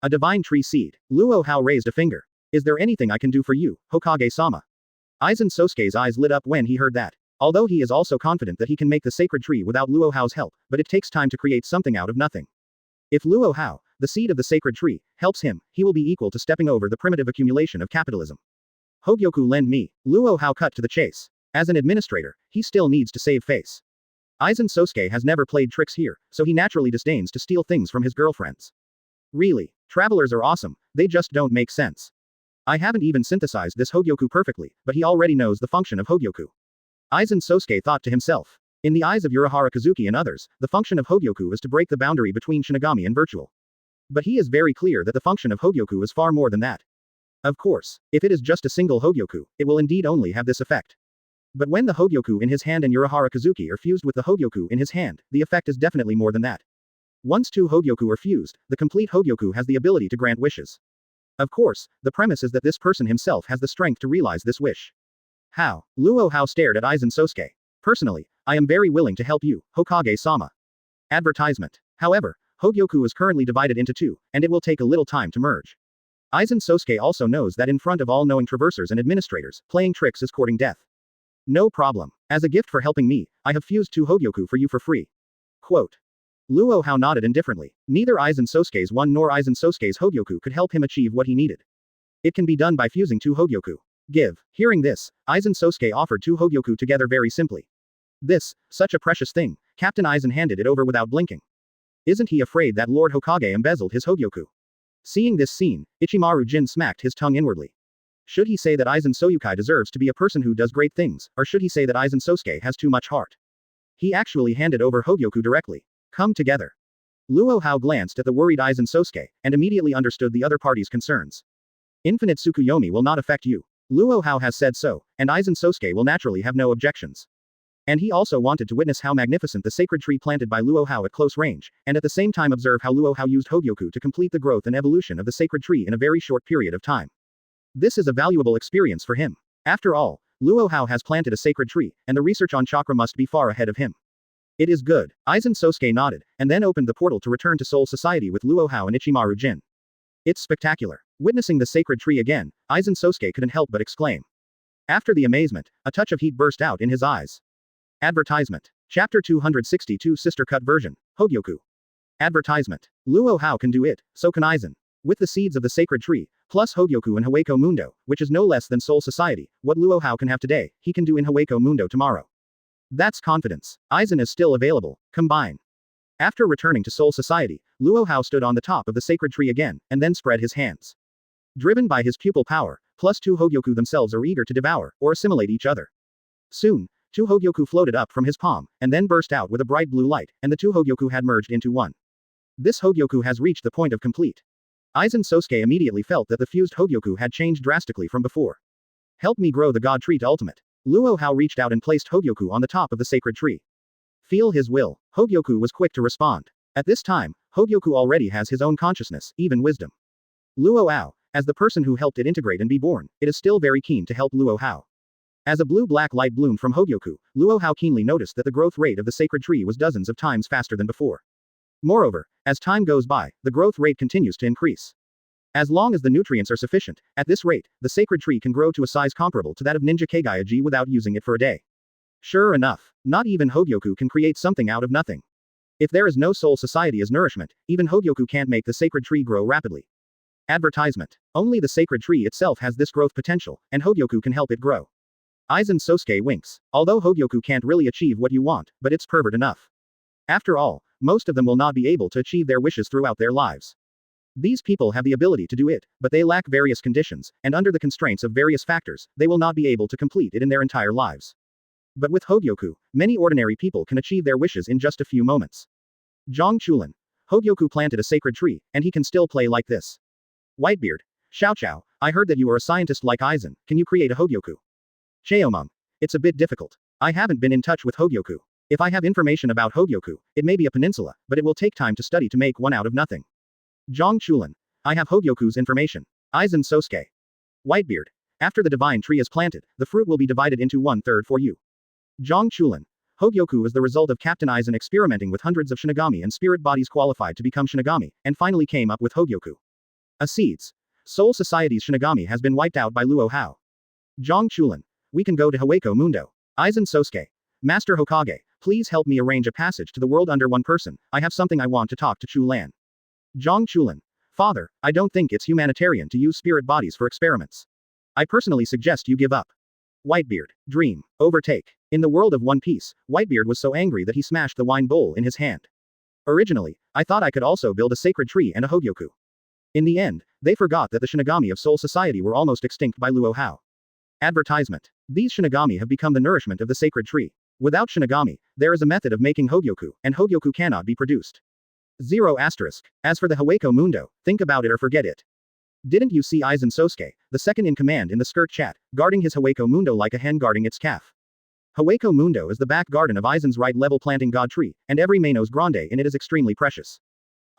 A divine tree seed. Luo Hao raised a finger. Is there anything I can do for you, Hokage-sama? Aizen Sosuke's eyes lit up when he heard that. Although he is also confident that he can make the sacred tree without Luo Hao's help, but it takes time to create something out of nothing. If Luo Hao, the seed of the sacred tree, helps him, he will be equal to stepping over the primitive accumulation of capitalism. Hogyoku lend me. Luo Hao cut to the chase. As an administrator, he still needs to save face. Aizen Sosuke has never played tricks here, so he naturally disdains to steal things from his girlfriends. Really, travelers are awesome, they just don't make sense. I haven't even synthesized this Hogyoku perfectly, but he already knows the function of Hogyoku. Aizen Sosuke thought to himself. In the eyes of Urahara Kazuki and others, the function of Hogyoku is to break the boundary between Shinigami and virtual. But he is very clear that the function of Hogyoku is far more than that. Of course, if it is just a single Hogyoku, it will indeed only have this effect. But when the Hogyoku in his hand and Urahara Kazuki are fused with the Hogyoku in his hand, the effect is definitely more than that. Once two Hogyoku are fused, the complete Hogyoku has the ability to grant wishes. Of course, the premise is that this person himself has the strength to realize this wish. How? Luo Hao stared at Aizen Sosuke. Personally, I am very willing to help you, Hokage-sama. Advertisement. However, Hogyoku is currently divided into two, and it will take a little time to merge. Aizen Sosuke also knows that in front of all knowing traversers and administrators, playing tricks is courting death. No problem. As a gift for helping me, I have fused two Hogyoku for you for free. Quote. Luo Hao nodded indifferently. Neither Aizen Sosuke's one nor Aizen Sosuke's Hogyoku could help him achieve what he needed. It can be done by fusing two Hogyoku. Give. Hearing this, Aizen Sosuke offered two Hogyoku together very simply. This, such a precious thing, Captain Aizen handed it over without blinking. Isn't he afraid that Lord Hokage embezzled his Hogyoku? Seeing this scene, Ichimaru Jin smacked his tongue inwardly. Should he say that Aizen Soyukai deserves to be a person who does great things, or should he say that Aizen Sosuke has too much heart? He actually handed over Hogyoku directly. Come together. Luo Hao glanced at the worried Aizen Sosuke, and immediately understood the other party's concerns. Infinite Tsukuyomi will not affect you. Luo Hao has said so, and Aizen Sosuke will naturally have no objections. And he also wanted to witness how magnificent the sacred tree planted by Luo Hao at close range, and at the same time observe how Luo Hao used Hogyoku to complete the growth and evolution of the sacred tree in a very short period of time. This is a valuable experience for him. After all, Luo Hao has planted a sacred tree, and the research on chakra must be far ahead of him. It is good. Aizen Sosuke nodded, and then opened the portal to return to Soul Society with Luo Hao and Ichimaru Jin. It's spectacular. Witnessing the sacred tree again, Aizen Sosuke couldn't help but exclaim. After the amazement, a touch of heat burst out in his eyes. Advertisement. Chapter 262 Sister Cut Version, Hogyoku. Advertisement. Luo Hao can do it, so can Aizen. With the seeds of the sacred tree, plus Hogyoku and Hueco Mundo, which is no less than Soul Society, what Luo Hao can have today, he can do in Hueco Mundo tomorrow. That's confidence. Aizen is still available. Combine. After returning to Soul Society, Luo Hao stood on the top of the sacred tree again, and then spread his hands. Driven by his pupil power, plus two Hogyoku themselves are eager to devour, or assimilate each other. Soon, two Hogyoku floated up from his palm, and then burst out with a bright blue light, and the two Hogyoku had merged into one. This Hogyoku has reached the point of complete. Aizen Sosuke immediately felt that the fused Hogyoku had changed drastically from before. Help me grow the God Tree to ultimate. Luo Hao reached out and placed Hogyoku on the top of the sacred tree. Feel his will. Hogyoku was quick to respond. At this time, Hogyoku already has his own consciousness, even wisdom. Luo Hao, as the person who helped it integrate and be born, it is still very keen to help Luo Hao. As a blue-black light bloomed from Hogyoku, Luo Hao keenly noticed that the growth rate of the sacred tree was dozens of times faster than before. Moreover, as time goes by, the growth rate continues to increase. As long as the nutrients are sufficient, at this rate, the sacred tree can grow to a size comparable to that of Ninja Kagayaji without using it for a day. Sure enough, not even Hogyoku can create something out of nothing. If there is no Soul Society as nourishment, even Hogyoku can't make the sacred tree grow rapidly. Advertisement. Only the sacred tree itself has this growth potential, and Hogyoku can help it grow. Aizen Sosuke winks. Although Hogyoku can't really achieve what you want, but it's pervert enough. After all, most of them will not be able to achieve their wishes throughout their lives. These people have the ability to do it, but they lack various conditions, and under the constraints of various factors, they will not be able to complete it in their entire lives. But with Hogyoku, many ordinary people can achieve their wishes in just a few moments. Zhang Chulin. Hogyoku planted a sacred tree, and he can still play like this. Whitebeard. Xiao Xiao, I heard that you are a scientist like Aizen, can you create a Hogyoku? Cheomung. It's a bit difficult. I haven't been in touch with Hogyoku. If I have information about Hogyoku, it may be a peninsula, but it will take time to study to make one out of nothing. Zhang Chulin. I have Hogyoku's information. Aizen Sosuke. Whitebeard. After the divine tree is planted, the fruit will be divided into 1/3 for you. Zhang Chulin. Hogyoku is the result of Captain Aizen experimenting with hundreds of Shinigami and spirit bodies qualified to become Shinigami, and finally came up with Hogyoku. Seeds. Soul Society's Shinigami has been wiped out by Luo Hao. Zhang Chulin. We can go to Hueco Mundo. Aizen Sosuke. Master Hokage, please help me arrange a passage to the world under one person, I have something I want to talk to Chu Lan. Zhang Chulin. Father, I don't think it's humanitarian to use spirit bodies for experiments. I personally suggest you give up. Whitebeard. Dream. Overtake. In the world of One Piece, Whitebeard was so angry that he smashed the wine bowl in his hand. Originally, I thought I could also build a sacred tree and a Hogyoku. In the end, they forgot that the Shinigami of Soul Society were almost extinct by Luo Hao. Advertisement. These Shinigami have become the nourishment of the sacred tree. Without Shinigami, there is a method of making Hogyoku, and Hogyoku cannot be produced. 0 asterisk. As for the Hueco Mundo, think about it or forget it. Didn't you see Aizen Sosuke, the second in command in the skirt chat, guarding his Hueco Mundo like a hen guarding its calf? Hueco Mundo is the back garden of Aizen's right-level planting god tree, and every Manos Grande in it is extremely precious.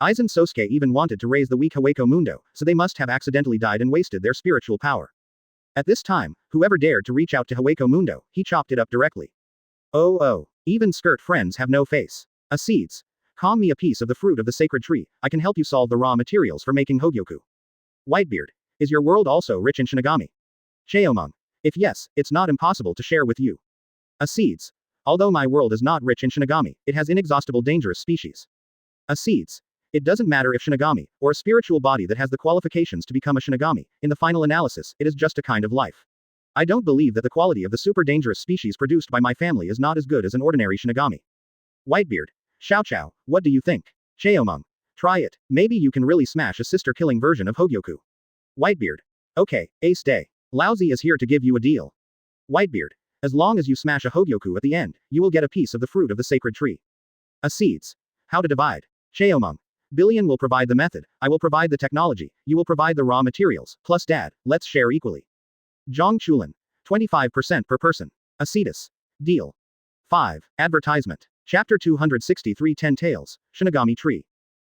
Aizen Sosuke even wanted to raise the weak Hueco Mundo, so they must have accidentally died and wasted their spiritual power. At this time, whoever dared to reach out to Hueco Mundo, he chopped it up directly. Oh, even skirt friends have no face. Seeds. Calm me a piece of the fruit of the sacred tree, I can help you solve the raw materials for making Hogyoku. Whitebeard. Is your world also rich in Shinigami? Cheomung. If yes, it's not impossible to share with you. Seeds. Although my world is not rich in Shinigami, it has inexhaustible dangerous species. Seeds. It doesn't matter if Shinigami, or a spiritual body that has the qualifications to become a Shinigami, in the final analysis, it is just a kind of life. I don't believe that the quality of the super dangerous species produced by my family is not as good as an ordinary Shinigami. Whitebeard. Xiao Xiao, what do you think? Cheomung. Try it, maybe you can really smash a sister-killing version of Hogyoku. Whitebeard. Okay, ace day. Laozi is here to give you a deal. Whitebeard. As long as you smash a Hogyoku at the end, you will get a piece of the fruit of the sacred tree. Seeds. How to divide. Cheomung. Billion will provide the method, I will provide the technology, you will provide the raw materials, plus dad, let's share equally. Zhang Chulin. 25% per person. Acetus. Deal. 5. Advertisement. Chapter 263 10 Tails, Shinigami Tree.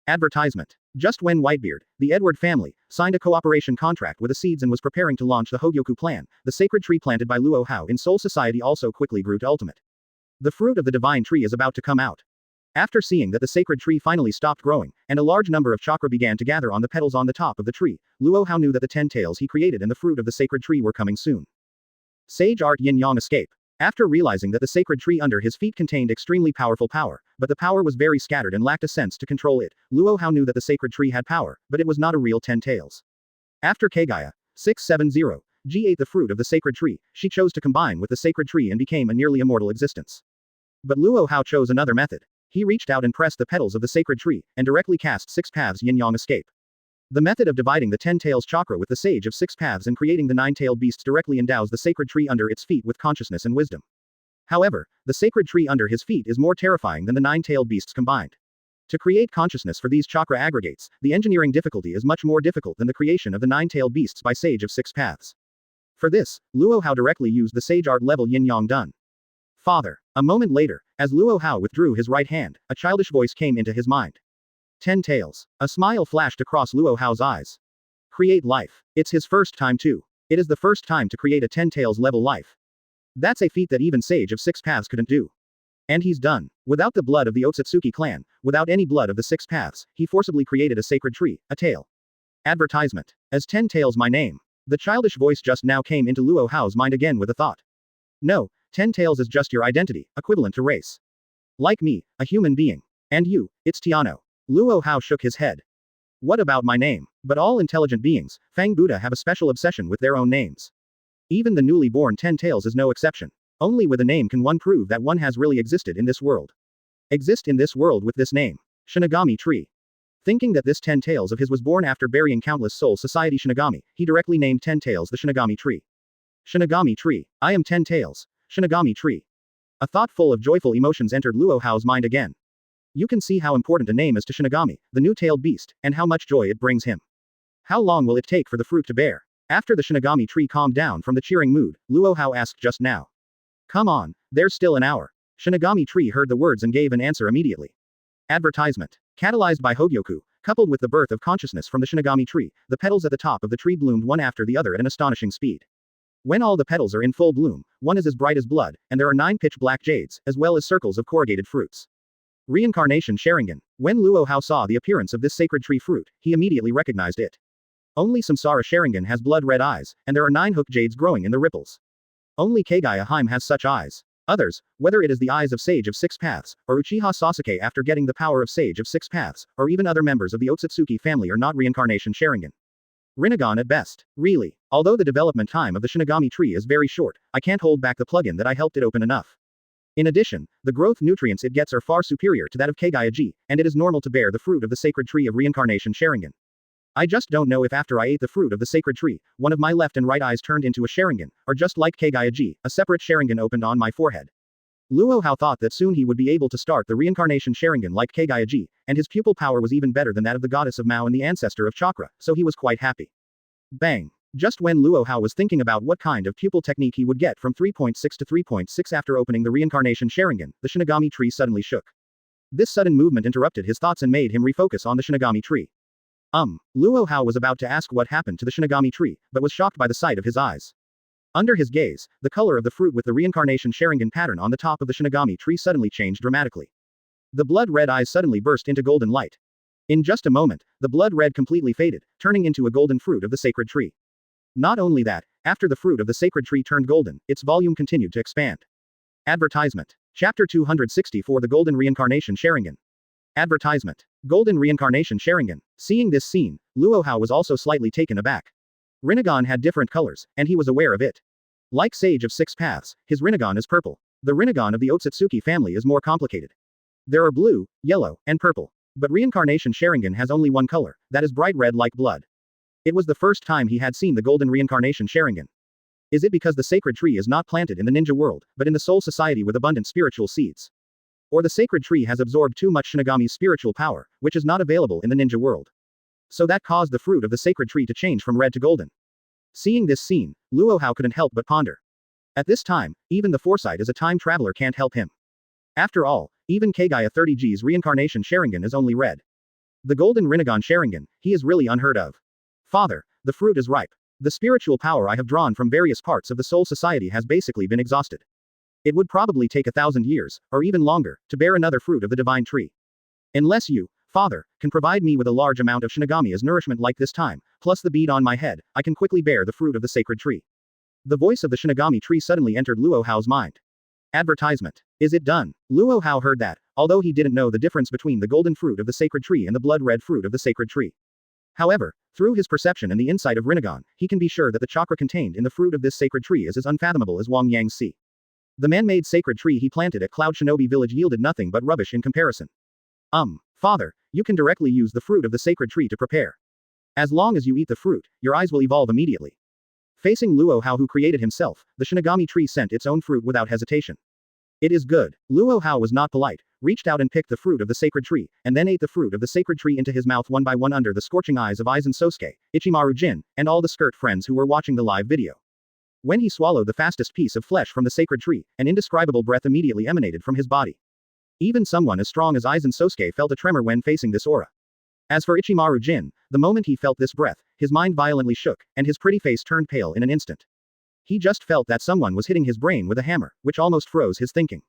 Advertisement. Just when Whitebeard, the Edward family, signed a cooperation contract with the Seeds and was preparing to launch the Hogyoku plan, the sacred tree planted by Luo Hao in Soul Society also quickly grew to ultimate. The fruit of the divine tree is about to come out. After seeing that the sacred tree finally stopped growing, and a large number of chakra began to gather on the petals on the top of the tree, Luo Hao knew that the 10 tails he created and the fruit of the sacred tree were coming soon. Sage Art Yin Yang Escape. After realizing that the sacred tree under his feet contained extremely powerful power, but the power was very scattered and lacked a sense to control it, Luo Hao knew that the sacred tree had power, but it was not a real 10 tails. After Kagaya 670, G ate the fruit of the sacred tree, she chose to combine with the sacred tree and became a nearly immortal existence. But Luo Hao chose another method. He reached out and pressed the petals of the sacred tree, and directly cast 6 paths yin-yang escape. The method of dividing the 10 tails chakra with the sage of 6 paths and creating the 9-tailed beasts directly endows the sacred tree under its feet with consciousness and wisdom. However, the sacred tree under his feet is more terrifying than the 9-tailed beasts combined. To create consciousness for these chakra aggregates, the engineering difficulty is much more difficult than the creation of the 9-tailed beasts by sage of 6 paths. For this, Luo Hao directly used the sage art level yin-yang done. Father. A moment later, as Luo Hao withdrew his right hand, a childish voice came into his mind. 10 tails. A smile flashed across Luo Hao's eyes. Create life. It's his first time too. It is the first time to create a 10 tails level life. That's a feat that even Sage of 6 Paths couldn't do. And he's done. Without the blood of the Otsutsuki clan, without any blood of the 6 Paths, he forcibly created a sacred tree, a tail. Advertisement. As 10 tails my name. The childish voice just now came into Luo Hao's mind again with a thought. No, 10 tails is just your identity, equivalent to race. Like me, a human being. And you, it's Tiano. Luo Hao shook his head. What about my name? But all intelligent beings, Fang Buddha have a special obsession with their own names. Even the newly born 10 tails is no exception. Only with a name can one prove that one has really existed in this world. Exist in this world with this name. Shinigami Tree. Thinking that this 10 Tails of his was born after burying countless Soul Society Shinigami, he directly named 10 Tails the Shinigami Tree. Shinigami Tree. I am 10 Tails. Shinigami Tree. A thought full of joyful emotions entered Luo Hao's mind again. You can see how important a name is to Shinigami, the new-tailed beast, and how much joy it brings him. How long will it take for the fruit to bear? After the Shinigami Tree calmed down from the cheering mood, Luo Hao asked just now. Come on, there's still an hour. Shinigami Tree heard the words and gave an answer immediately. Advertisement. Catalyzed by Hogyoku, coupled with the birth of consciousness from the Shinigami Tree, the petals at the top of the tree bloomed one after the other at an astonishing speed. When all the petals are in full bloom, one is as bright as blood, and there are 9 pitch-black jades, as well as circles of corrugated fruits. Reincarnation Sharingan. When Luo Hao saw the appearance of this sacred tree fruit, he immediately recognized it. Only Samsara Sharingan has blood-red eyes, and there are 9 hook jades growing in the ripples. Only Kage Ahime has such eyes. Others, whether it is the eyes of Sage of Six Paths, or Uchiha Sasuke after getting the power of Sage of Six Paths, or even other members of the Otsutsuki family are not reincarnation Sharingan. Rinnegan at best. Really. Although the development time of the Shinigami tree is very short, I can't hold back the plugin that I helped it open enough. In addition, the growth nutrients it gets are far superior to that of Kage, and it is normal to bear the fruit of the sacred tree of reincarnation Sharingan. I just don't know if after I ate the fruit of the sacred tree, one of my left and right eyes turned into a Sharingan, or just like Kage, a separate Sharingan opened on my forehead. Luo Hao thought that soon he would be able to start the reincarnation Sharingan like Kage, and his pupil power was even better than that of the goddess of Mao and the ancestor of chakra, so he was quite happy. Bang! Just when Luo Hao was thinking about what kind of pupil technique he would get from 3.6 to 3.6 after opening the reincarnation Sharingan, the Shinigami tree suddenly shook. This sudden movement interrupted his thoughts and made him refocus on the Shinigami tree. Luo Hao was about to ask what happened to the Shinigami tree, but was shocked by the sight of his eyes. Under his gaze, the color of the fruit with the reincarnation Sharingan pattern on the top of the Shinigami tree suddenly changed dramatically. The blood-red eyes suddenly burst into golden light. In just a moment, the blood red completely faded, turning into a golden fruit of the sacred tree. Not only that, after the fruit of the sacred tree turned golden, its volume continued to expand. Advertisement. Chapter 264 The Golden Reincarnation Sharingan. Advertisement. Golden Reincarnation Sharingan. Seeing this scene, Luo Hao was also slightly taken aback. Rinnegan had different colors, and he was aware of it. Like Sage of Six Paths, his Rinnegan is purple. The Rinnegan of the Otsutsuki family is more complicated. There are blue, yellow, and purple. But reincarnation Sharingan has only one color, that is bright red like blood. It was the first time he had seen the golden reincarnation Sharingan. Is it because the sacred tree is not planted in the ninja world, but in the soul society with abundant spiritual seeds? Or the sacred tree has absorbed too much Shinigami's spiritual power, which is not available in the ninja world? So that caused the fruit of the sacred tree to change from red to golden. Seeing this scene, Luo Hao couldn't help but ponder. At this time, even the foresight as a time traveler can't help him. After all, even Kage 30G's reincarnation Sharingan is only red. The golden Rinnegan Sharingan, he is really unheard of. Father, the fruit is ripe. The spiritual power I have drawn from various parts of the soul society has basically been exhausted. It would probably take 1,000 years, or even longer, to bear another fruit of the divine tree. Unless you, Father, can provide me with a large amount of Shinigami as nourishment like this time, plus the bead on my head, I can quickly bear the fruit of the sacred tree. The voice of the Shinigami tree suddenly entered Luo Hao's mind. Advertisement. Is it done? Luo Hao heard that, although he didn't know the difference between the golden fruit of the sacred tree and the blood-red fruit of the sacred tree. However, through his perception and the insight of Rinnegan, he can be sure that the chakra contained in the fruit of this sacred tree is as unfathomable as Wang Yang's sea. The man-made sacred tree he planted at Cloud Shinobi Village yielded nothing but rubbish in comparison. Father, you can directly use the fruit of the sacred tree to prepare. As long as you eat the fruit, your eyes will evolve immediately. Facing Luo Hao who created himself, the Shinigami tree sent its own fruit without hesitation. It is good. Luo Hao was not polite, reached out and picked the fruit of the sacred tree, and then ate the fruit of the sacred tree into his mouth one by one under the scorching eyes of Aizen Sosuke, Ichimaru Jin, and all the skirt friends who were watching the live video. When he swallowed the fastest piece of flesh from the sacred tree, an indescribable breath immediately emanated from his body. Even someone as strong as Aizen Sosuke felt a tremor when facing this aura. As for Ichimaru Jin, the moment he felt this breath, his mind violently shook, and his pretty face turned pale in an instant. He just felt that someone was hitting his brain with a hammer, which almost froze his thinking.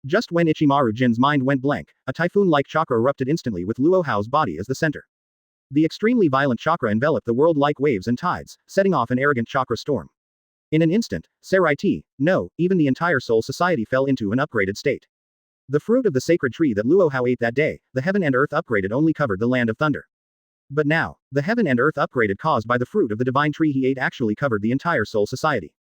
Just when Ichimaru Jin's mind went blank, a typhoon-like chakra erupted instantly with Luo Hao's body as the center. The extremely violent chakra enveloped the world like waves and tides, setting off an arrogant chakra storm. In an instant, Seraiti, no, even the entire soul society fell into an upgraded state. The fruit of the sacred tree that Luo Hao ate that day, the heaven and earth upgraded only covered the land of thunder. But now, the heaven and earth upgraded caused by the fruit of the divine tree he ate actually covered the entire soul society.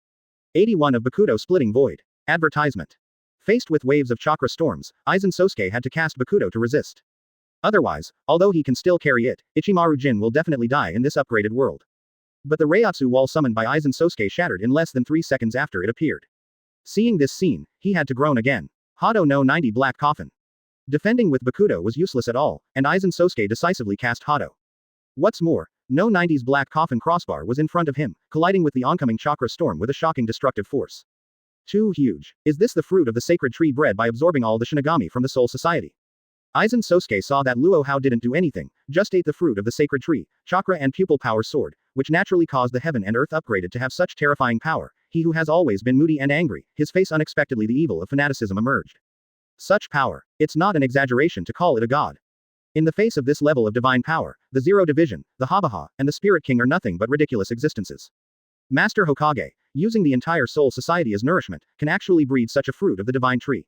81 of Bakudo Splitting Void. Advertisement. Faced with waves of chakra storms, Aizen Sosuke had to cast Bakudo to resist. Otherwise, although he can still carry it, Ichimaru Jin will definitely die in this upgraded world. But the Reiatsu wall summoned by Aizen Sosuke shattered in less than 3 seconds after it appeared. Seeing this scene, he had to groan again. Hado no 90 Black Coffin. Defending with Bakudo was useless at all, and Aizen Sosuke decisively cast Hado. What's more, no 90's Black Coffin crossbar was in front of him, colliding with the oncoming chakra storm with a shocking destructive force. Too huge. Is this the fruit of the sacred tree bred by absorbing all the Shinigami from the Soul Society? Aizen Sosuke saw that Luo Hao didn't do anything, just ate the fruit of the sacred tree, chakra and pupil power sword, which naturally caused the heaven and earth upgraded to have such terrifying power. He who has always been moody and angry, his face unexpectedly the evil of fanaticism emerged. Such power. It's not an exaggeration to call it a god. In the face of this level of divine power, the Zero Division, the Habaha, and the Spirit King are nothing but ridiculous existences. Master Hokage, using the entire Soul Society as nourishment, can actually breed such a fruit of the divine tree.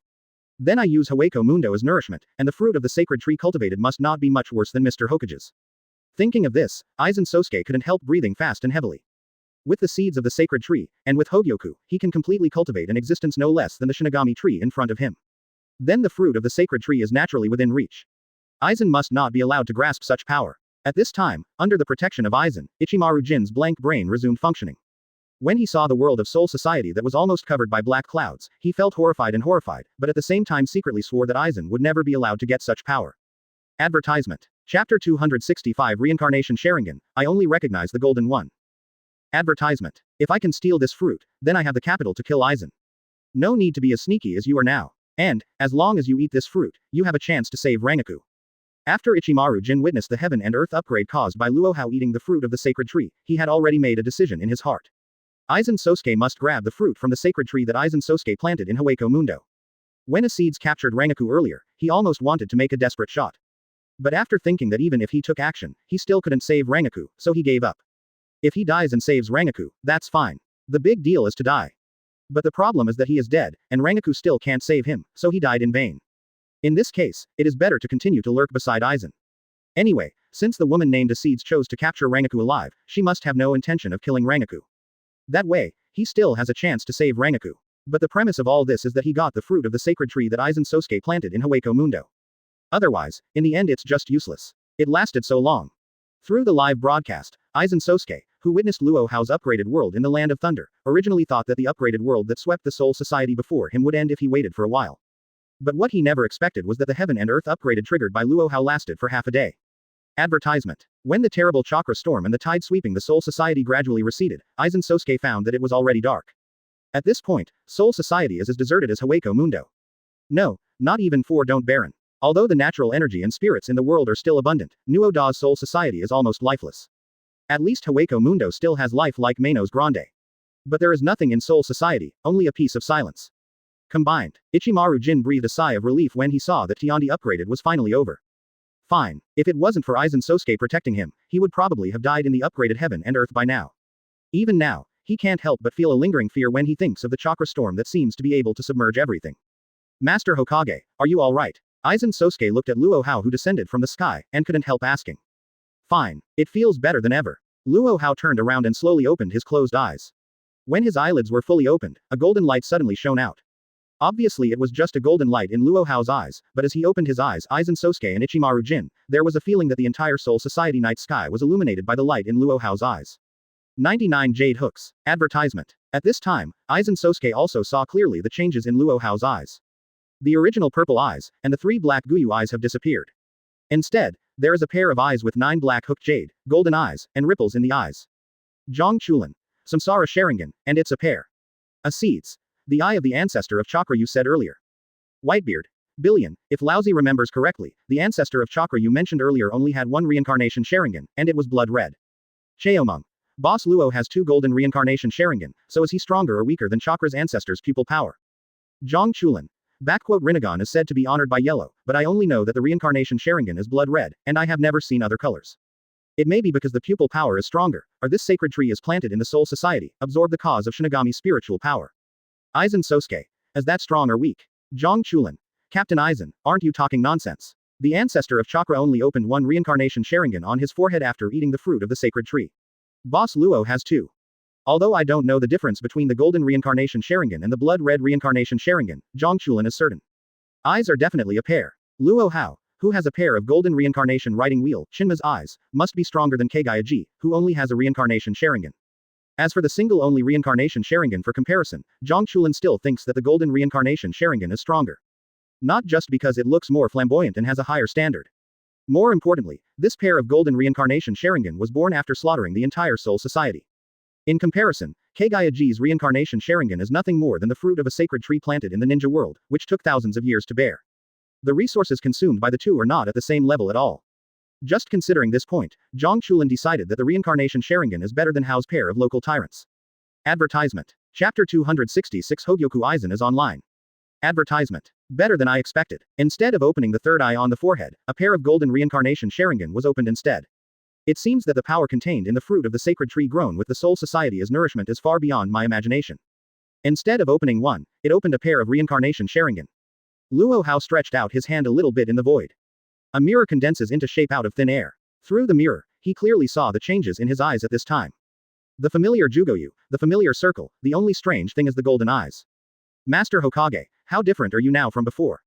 Then I use Hueco Mundo as nourishment, and the fruit of the sacred tree cultivated must not be much worse than Mr. Hokage's. Thinking of this, Aizen Sosuke couldn't help breathing fast and heavily. With the seeds of the sacred tree, and with Hogyoku, he can completely cultivate an existence no less than the Shinigami tree in front of him. Then the fruit of the sacred tree is naturally within reach. Aizen must not be allowed to grasp such power. At this time, under the protection of Aizen, Ichimaru Jin's blank brain resumed functioning. When he saw the world of Soul Society that was almost covered by black clouds, he felt horrified, but at the same time secretly swore that Aizen would never be allowed to get such power. Advertisement. Chapter 265 Reincarnation Sharingan, I only recognize the golden one. Advertisement. If I can steal this fruit, then I have the capital to kill Aizen. No need to be as sneaky as you are now. And, as long as you eat this fruit, you have a chance to save Rangaku. After Ichimaru Jin witnessed the heaven and earth upgrade caused by Luo Hao eating the fruit of the sacred tree, he had already made a decision in his heart. Aizen Sosuke must grab the fruit from the sacred tree that Aizen Sosuke planted in Hueco Mundo. When Seeds captured Rangaku earlier, he almost wanted to make a desperate shot. But after thinking that even if he took action, he still couldn't save Rangaku, so he gave up. If he dies and saves Rangaku, that's fine. The big deal is to die. But the problem is that he is dead, and Rangaku still can't save him, so he died in vain. In this case, it is better to continue to lurk beside Aizen. Anyway, since the woman named Seeds chose to capture Rangaku alive, she must have no intention of killing Rangaku. That way, he still has a chance to save Rangaku. But the premise of all this is that he got the fruit of the sacred tree that Aizen Sosuke planted in Hueco Mundo. Otherwise, in the end it's just useless. It lasted so long. Through the live broadcast, Aizen Sosuke, who witnessed Luo Hao's upgraded world in the Land of Thunder, originally thought that the upgraded world that swept the Soul Society before him would end if he waited for a while. But what he never expected was that the heaven and earth upgraded triggered by Luo Hao lasted for half a day. Advertisement. When the terrible chakra storm and the tide sweeping the Soul Society gradually receded, Aizen Sosuke found that it was already dark. At this point, Soul Society is as deserted as Hueco Mundo. No, not even for Don't Baron. Although the natural energy and spirits in the world are still abundant, Nuo Da's Soul Society is almost lifeless. At least Hueco Mundo still has life like Manos Grande. But there is nothing in Soul Society, only a piece of silence. Combined, Ichimaru Jin breathed a sigh of relief when he saw that Tiandi upgraded was finally over. Fine. If it wasn't for Aizen Sosuke protecting him, he would probably have died in the upgraded heaven and earth by now. Even now, he can't help but feel a lingering fear when he thinks of the chakra storm that seems to be able to submerge everything. Master Hokage, are you alright? Aizen Sosuke looked at Luo Hao who descended from the sky, and couldn't help asking. Fine. It feels better than ever. Luo Hao turned around and slowly opened his closed eyes. When his eyelids were fully opened, a golden light suddenly shone out. Obviously it was just a golden light in Luo Hao's eyes, but as he opened his eyes, Aizen Sosuke and Ichimaru Jin, there was a feeling that the entire Soul Society night sky was illuminated by the light in Luo Hao's eyes. 99 Jade Hooks. Advertisement. At this time, Aizen Sosuke also saw clearly the changes in Luo Hao's eyes. The original purple eyes, and the 3 black Guyu eyes have disappeared. Instead, there is a pair of eyes with 9 black hooked jade, golden eyes, and ripples in the eyes. Zhang Chulin. Samsara Sharingan, and it's a pair. Seeds. The eye of the ancestor of chakra you said earlier. Whitebeard. Billion, if Laozi remembers correctly, the ancestor of chakra you mentioned earlier only had 1 reincarnation Sharingan, and it was blood red. Cheomung. Boss Luo has 2 golden reincarnation Sharingan, so is he stronger or weaker than chakra's ancestor's pupil power? Zhang Chulin. Rinnegan is said to be honored by yellow, but I only know that the reincarnation Sharingan is blood red, and I have never seen other colors. It may be because the pupil power is stronger, or this sacred tree is planted in the Soul Society, absorb the cause of Shinigami's spiritual power. Aizen Sosuke. Is that strong or weak? Zhang Chulin. Captain Aizen, aren't you talking nonsense? The ancestor of chakra only opened 1 reincarnation Sharingan on his forehead after eating the fruit of the sacred tree. Boss Luo has 2. Although I don't know the difference between the golden reincarnation Sharingan and the blood red reincarnation Sharingan, Zhang Chulin is certain. Eyes are definitely a pair. Luo Hao, who has a pair of golden reincarnation riding wheel, Shinma's eyes, must be stronger than Kagayaji, who only has a reincarnation Sharingan. As for the single-only reincarnation Sharingan for comparison, Zhang Chulin still thinks that the golden reincarnation Sharingan is stronger. Not just because it looks more flamboyant and has a higher standard. More importantly, this pair of golden reincarnation Sharingan was born after slaughtering the entire Soul Society. In comparison, Kagayaji's reincarnation Sharingan is nothing more than the fruit of a sacred tree planted in the ninja world, which took thousands of years to bear. The resources consumed by the two are not at the same level at all. Just considering this point, Zhang Chulin decided that the reincarnation Sharingan is better than Hao's pair of local tyrants. Advertisement. Chapter 266 Hogyoku Aizen is online. Advertisement. Better than I expected. Instead of opening the third eye on the forehead, a pair of golden reincarnation Sharingan was opened instead. It seems that the power contained in the fruit of the sacred tree grown with the Soul Society as nourishment is far beyond my imagination. Instead of opening one, it opened a pair of reincarnation Sharingan. Luo Hao stretched out his hand a little bit in the void. A mirror condenses into shape out of thin air. Through the mirror, he clearly saw the changes in his eyes at this time. The familiar Jugoyu, the familiar circle, the only strange thing is the golden eyes. Master Hokage, how different are you now from before?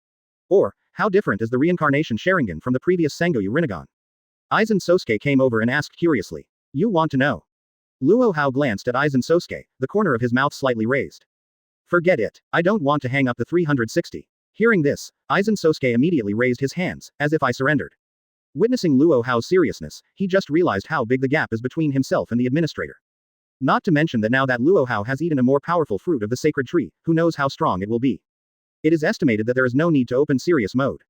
Or, how different is the reincarnation Sharingan from the previous Sengoyu Rinnegan? Aizen Sosuke came over and asked curiously. You want to know? Luo Hao glanced at Aizen Sosuke, the corner of his mouth slightly raised. Forget it, I don't want to hang up the 360. Hearing this, Aizen Sosuke immediately raised his hands, as if I surrendered. Witnessing Luo Hao's seriousness, he just realized how big the gap is between himself and the administrator. Not to mention that now that Luo Hao has eaten a more powerful fruit of the sacred tree, who knows how strong it will be. It is estimated that there is no need to open serious mode.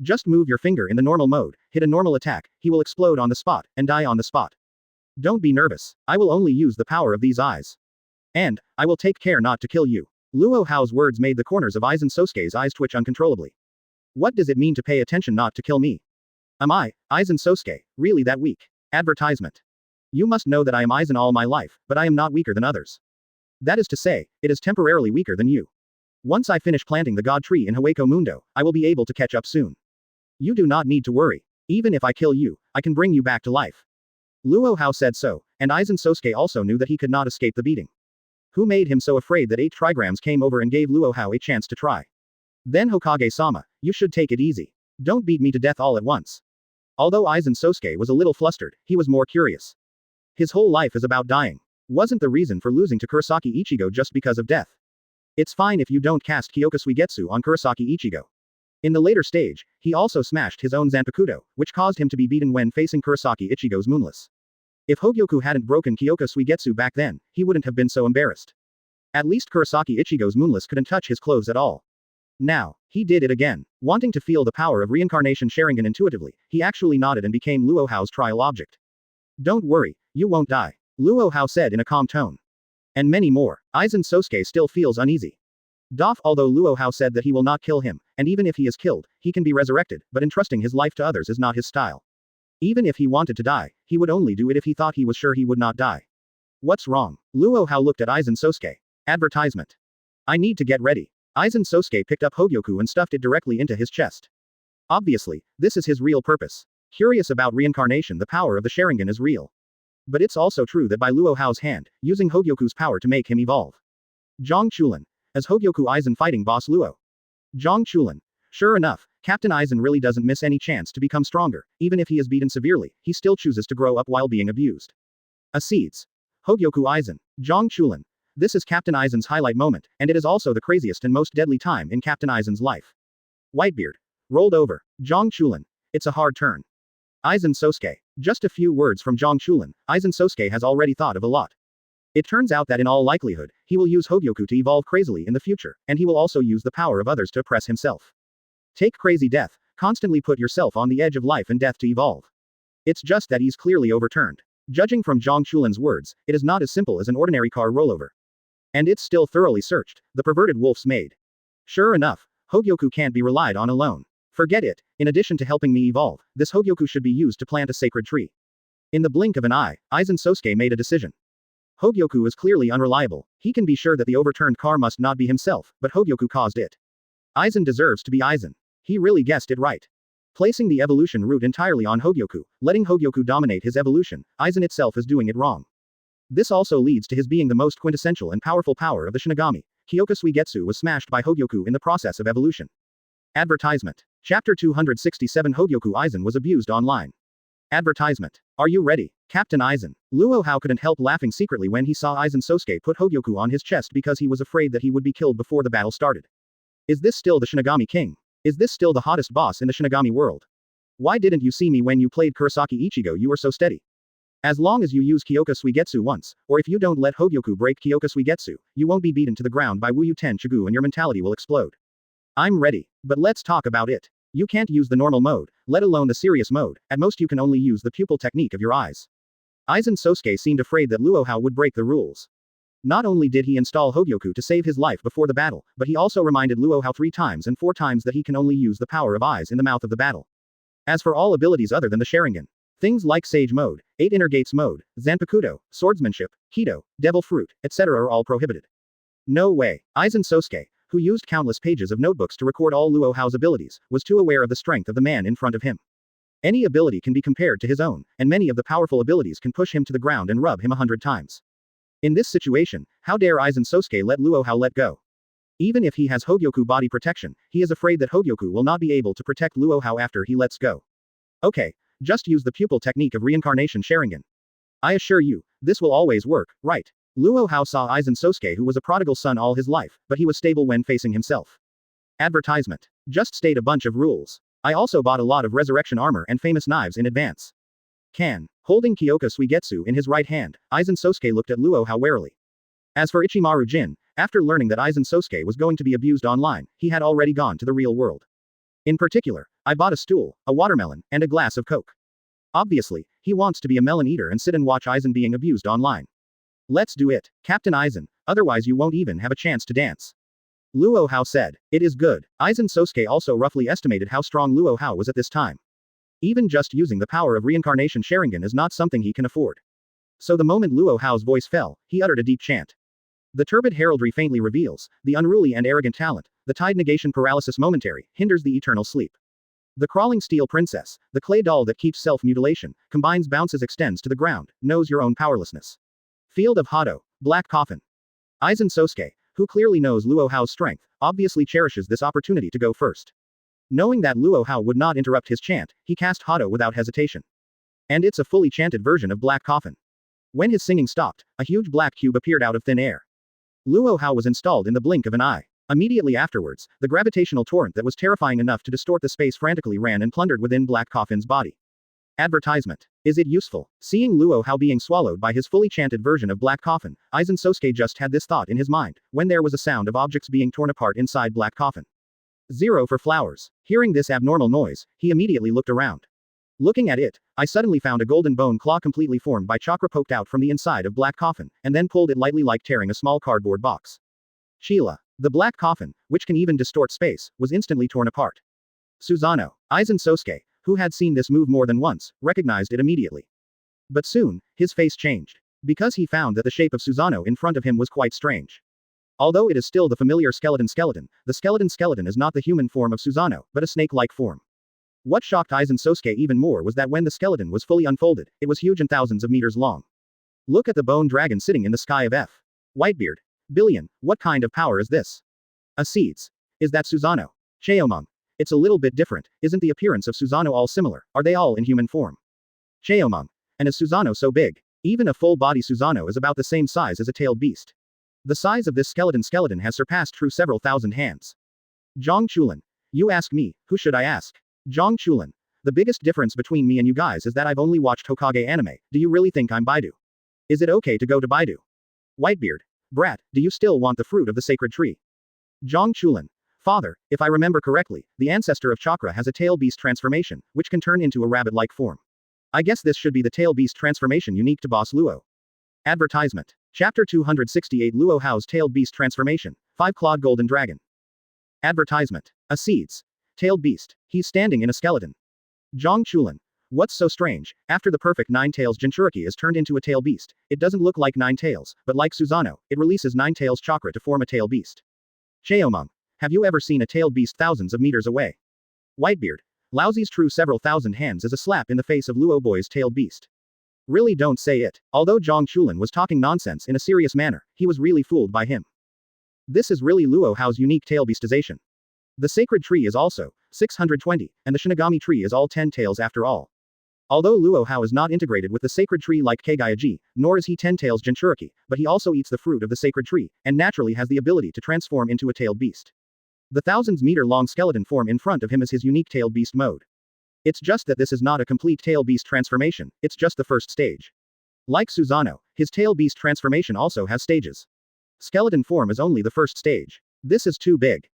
Just move your finger in the normal mode, hit a normal attack, he will explode on the spot, and die on the spot. Don't be nervous, I will only use the power of these eyes. And, I will take care not to kill you. Luo Hao's words made the corners of Aizen Sosuke's eyes twitch uncontrollably. What does it mean to pay attention not to kill me? Am I, Aizen Sosuke, really that weak? Advertisement. You must know that I am Aizen all my life, but I am not weaker than others. That is to say, it is temporarily weaker than you. Once I finish planting the god tree in Hueco Mundo, I will be able to catch up soon. You do not need to worry. Even if I kill you, I can bring you back to life. Luo Hao said so, and Aizen Sosuke also knew that he could not escape the beating. Who made him so afraid that 8 trigrams came over and gave Luo Hao a chance to try? Then Hokage-sama, you should take it easy. Don't beat me to death all at once. Although Aizen Sosuke was a little flustered, he was more curious. His whole life is about dying. Wasn't the reason for losing to Kurosaki Ichigo just because of death? It's fine if you don't cast Kyoka Suigetsu on Kurosaki Ichigo. In the later stage, he also smashed his own Zanpakuto, which caused him to be beaten when facing Kurosaki Ichigo's Moonless. If Hogyoku hadn't broken Kyoka Suigetsu back then, he wouldn't have been so embarrassed. At least Kurosaki Ichigo's Moonless couldn't touch his clothes at all. Now, he did it again. Wanting to feel the power of reincarnation Sharingan intuitively, he actually nodded and became Luo Hao's trial object. Don't worry, you won't die, Luo Hao said in a calm tone. And many more. Aizen Sosuke still feels uneasy. Although Luo Hao said that he will not kill him, and even if he is killed, he can be resurrected, but entrusting his life to others is not his style. Even if he wanted to die, he would only do it if he thought he was sure he would not die. What's wrong? Luo Hao looked at Aizen Sosuke. Advertisement. I need to get ready. Aizen Sosuke picked up Hogyoku and stuffed it directly into his chest. Obviously, this is his real purpose. Curious about reincarnation, the power of the Sharingan is real. But it's also true that by Luo Hao's hand, using Hogyoku's power to make him evolve. Zhang Chulin. As Hogyoku Aizen fighting boss Luo. Zhang Chulin. Sure enough, Captain Aizen really doesn't miss any chance to become stronger. Even if he is beaten severely, he still chooses to grow up while being abused. Acedes. Hogyoku Aizen. Zhang Chulin. This is Captain Aizen's highlight moment, and it is also the craziest and most deadly time in Captain Aizen's life. Whitebeard. Rolled over. Zhang Chulin. It's a hard turn. Aizen Sosuke. Just a few words from Zhang Chulin, Aizen Sosuke has already thought of a lot. It turns out that in all likelihood, he will use Hogyoku to evolve crazily in the future, and he will also use the power of others to oppress himself. Take crazy death, constantly put yourself on the edge of life and death to evolve. It's just that he's clearly overturned. Judging from Zhang Chulin's words, it is not as simple as an ordinary car rollover. And it's still thoroughly searched, the perverted wolf's maid. Sure enough, Hogyoku can't be relied on alone. Forget it, in addition to helping me evolve, this Hogyoku should be used to plant a sacred tree. In the blink of an eye, Aizen Sosuke made a decision. Hogyoku is clearly unreliable, he can be sure that the overturned car must not be himself, but Hogyoku caused it. Aizen deserves to be Aizen. He really guessed it right. Placing the evolution route entirely on Hogyoku, letting Hogyoku dominate his evolution, Aizen itself is doing it wrong. This also leads to his being the most quintessential and powerful power of the Shinigami. Kyoka Suigetsu was smashed by Hogyoku in the process of evolution. Advertisement. Chapter 267 Hogyoku Aizen was abused online. Advertisement. Are you ready, Captain Aizen? Luo Hao couldn't help laughing secretly when he saw Aizen Sosuke put Hogyoku on his chest because he was afraid that he would be killed before the battle started. Is this still the Shinigami King? Is this still the hottest boss in the Shinigami world? Why didn't you see me when you played Kurosaki Ichigo? You were so steady. As long as you use Kyoka Suigetsu once, or if you don't let Hogyoku break Kyoka Suigetsu, you won't be beaten to the ground by Wuyu Ten Chigu and your mentality will explode. I'm ready, but let's talk about it. You can't use the normal mode, let alone the serious mode, at most you can only use the pupil technique of your eyes. Aizen Sosuke seemed afraid that Luo Hao would break the rules. Not only did he install Hogyoku to save his life before the battle, but he also reminded Luo Hao 3 times and 4 times that he can only use the power of eyes in the mouth of the battle. As for all abilities other than the Sharingan, things like Sage Mode, 8 Inner Gates Mode, Zanpakuto, Swordsmanship, Kido, Devil Fruit, etc. are all prohibited. No way. Aizen Sosuke, who used countless pages of notebooks to record all Luo Hao's abilities, was too aware of the strength of the man in front of him. Any ability can be compared to his own, and many of the powerful abilities can push him to the ground and rub him 100 times. In this situation, how dare Aizen Sosuke let Luo Hao let go? Even if he has Hogyoku body protection, he is afraid that Hogyoku will not be able to protect Luo Hao after he lets go. Okay, just use the pupil technique of reincarnation Sharingan. I assure you, this will always work, right? Luo Hao saw Aizen Sosuke, who was a prodigal son all his life, but he was stable when facing himself. Advertisement. Just state a bunch of rules. I also bought a lot of resurrection armor and famous knives in advance. Holding Kyoka Suigetsu in his right hand, Aizen Sosuke looked at Luo Hao warily. As for Ichimaru Jin, after learning that Aizen Sosuke was going to be abused online, he had already gone to the real world. In particular, I bought a stool, a watermelon, and a glass of Coke. Obviously, he wants to be a melon eater and sit and watch Aizen being abused online. Let's do it, Captain Aizen, otherwise you won't even have a chance to dance. Luo Hao said. It is good. Aizen Sosuke also roughly estimated how strong Luo Hao was at this time. Even just using the power of reincarnation Sharingan is not something he can afford. So the moment Luo Hao's voice fell, he uttered a deep chant. The turbid heraldry faintly reveals, the unruly and arrogant talent, the tide negation paralysis momentary, hinders the eternal sleep. The crawling steel princess, the clay doll that keeps self-mutilation, combines bounces extends to the ground, knows your own powerlessness. Field of Hado, Black Coffin. Aizen Sosuke, who clearly knows Luo Hao's strength, obviously cherishes this opportunity to go first. Knowing that Luo Hao would not interrupt his chant, he cast Hado without hesitation. And it's a fully chanted version of Black Coffin. When his singing stopped, a huge black cube appeared out of thin air. Luo Hao was installed in the blink of an eye. Immediately afterwards, the gravitational torrent that was terrifying enough to distort the space frantically ran and plundered within Black Coffin's body. Advertisement. Is it useful? Seeing Luo Hao being swallowed by his fully chanted version of Black Coffin, Aizen Sosuke just had this thought in his mind, when there was a sound of objects being torn apart inside Black Coffin. 0 for flowers. Hearing this abnormal noise, he immediately looked around. Looking at it, I suddenly found a golden bone claw completely formed by chakra poked out from the inside of Black Coffin, and then pulled it lightly like tearing a small cardboard box. Sheila. The Black Coffin, which can even distort space, was instantly torn apart. Susanoo. Aizen Sosuke, who had seen this move more than once, recognized it immediately. But soon, his face changed. Because he found that the shape of Susanoo in front of him was quite strange. Although it is still the familiar skeleton, the skeleton is not the human form of Susanoo, but a snake-like form. What shocked Aizen Sosuke even more was that when the skeleton was fully unfolded, it was huge and thousands of meters long. Look at the bone dragon sitting in the sky of F. Whitebeard. Billion, what kind of power is this? A seeds. Is that Susanoo? Cheomong. It's a little bit different, isn't the appearance of Susanoo all similar, are they all in human form? Cheomong. And is Susanoo so big? Even a full-body Susanoo is about the same size as a tailed beast. The size of this skeleton has surpassed through several thousand hands. Zhang Chulin. You ask me, who should I ask? Zhang Chulin. The biggest difference between me and you guys is that I've only watched Hokage anime, do you really think I'm Baidu? Is it okay to go to Baidu? Whitebeard. Brat, do you still want the fruit of the sacred tree? Zhang Chulin. Father, if I remember correctly, the ancestor of chakra has a tail beast transformation, which can turn into a rabbit-like form. I guess this should be the tail beast transformation unique to Boss Luo. Advertisement. Chapter 268 Luo Hao's tailed beast transformation, 5-clawed golden dragon. Advertisement. A seeds. Tailed beast. He's standing in a skeleton. Zhang Chulin. What's so strange, after the perfect 9 tails Jinchuriki is turned into a tail beast, it doesn't look like 9 tails, but like Susanoo, it releases 9 tails chakra to form a tail beast. Cheomong. Have you ever seen a tailed beast thousands of meters away? Whitebeard. Laozi's true several thousand hands is a slap in the face of Luo Boy's tailed beast. Really don't say it. Although Zhang Chulin was talking nonsense in a serious manner, he was really fooled by him. This is really Luo Hao's unique tail beastization. The sacred tree is also 620, and the Shinigami tree is all 10 tails after all. Although Luo Hao is not integrated with the sacred tree like Kagayaji, nor is he 10 tails Jinchuriki, but he also eats the fruit of the sacred tree, and naturally has the ability to transform into a tailed beast. The thousands-meter-long skeleton form in front of him is his unique tailed beast mode. It's just that this is not a complete tail beast transformation, it's just the first stage. Like Susanoo, his tail beast transformation also has stages. Skeleton form is only the first stage. This is too big.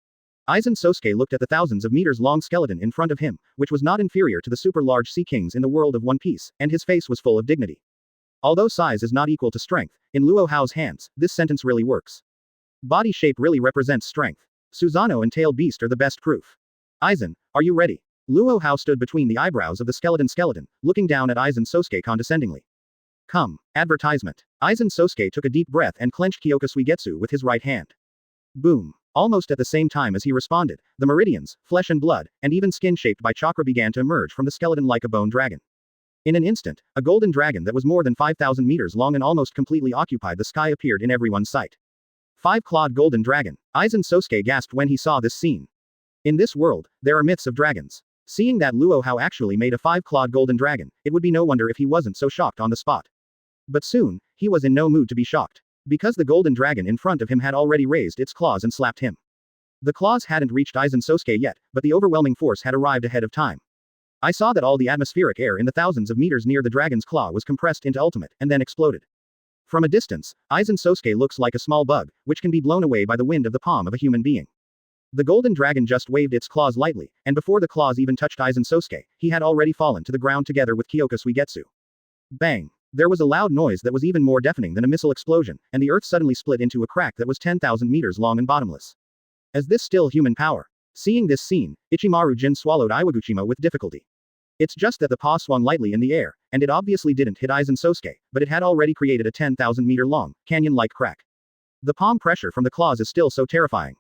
Aizen Sosuke looked at the thousands of meters long skeleton in front of him, which was not inferior to the super large sea kings in the world of One Piece, and his face was full of dignity. Although size is not equal to strength, in Luo Hao's hands, this sentence really works. Body shape really represents strength. Susanoo and tailed beast are the best proof. Aizen, are you ready? Luo Hao stood between the eyebrows of the skeleton, looking down at Aizen Sosuke condescendingly. Come. Advertisement. Aizen Sosuke took a deep breath and clenched Kyoka Suigetsu with his right hand. Boom. Almost at the same time as he responded, the meridians, flesh and blood, and even skin shaped by chakra began to emerge from the skeleton like a bone dragon. In an instant, a golden dragon that was more than 5,000 meters long and almost completely occupied the sky appeared in everyone's sight. Five-clawed golden dragon. Aizen Sosuke gasped when he saw this scene. In this world, there are myths of dragons. Seeing that Luo Hao actually made a five-clawed golden dragon, it would be no wonder if he wasn't so shocked on the spot. But soon, he was in no mood to be shocked. Because the golden dragon in front of him had already raised its claws and slapped him. The claws hadn't reached Aizen Sosuke yet, but the overwhelming force had arrived ahead of time. I saw that all the atmospheric air in the thousands of meters near the dragon's claw was compressed into ultimate, and then exploded. From a distance, Aizen Sosuke looks like a small bug, which can be blown away by the wind of the palm of a human being. The golden dragon just waved its claws lightly, and before the claws even touched Aizen Sosuke, he had already fallen to the ground together with Kyoka Suigetsu. Bang! There was a loud noise that was even more deafening than a missile explosion, and the earth suddenly split into a crack that was 10,000 meters long and bottomless. As this still human power. Seeing this scene, Ichimaru Jin swallowed Iwaguchima with difficulty. It's just that the paw swung lightly in the air, and it obviously didn't hit Aizen Sosuke, but it had already created a 10,000 meter long, canyon-like crack. The palm pressure from the claws is still so terrifying.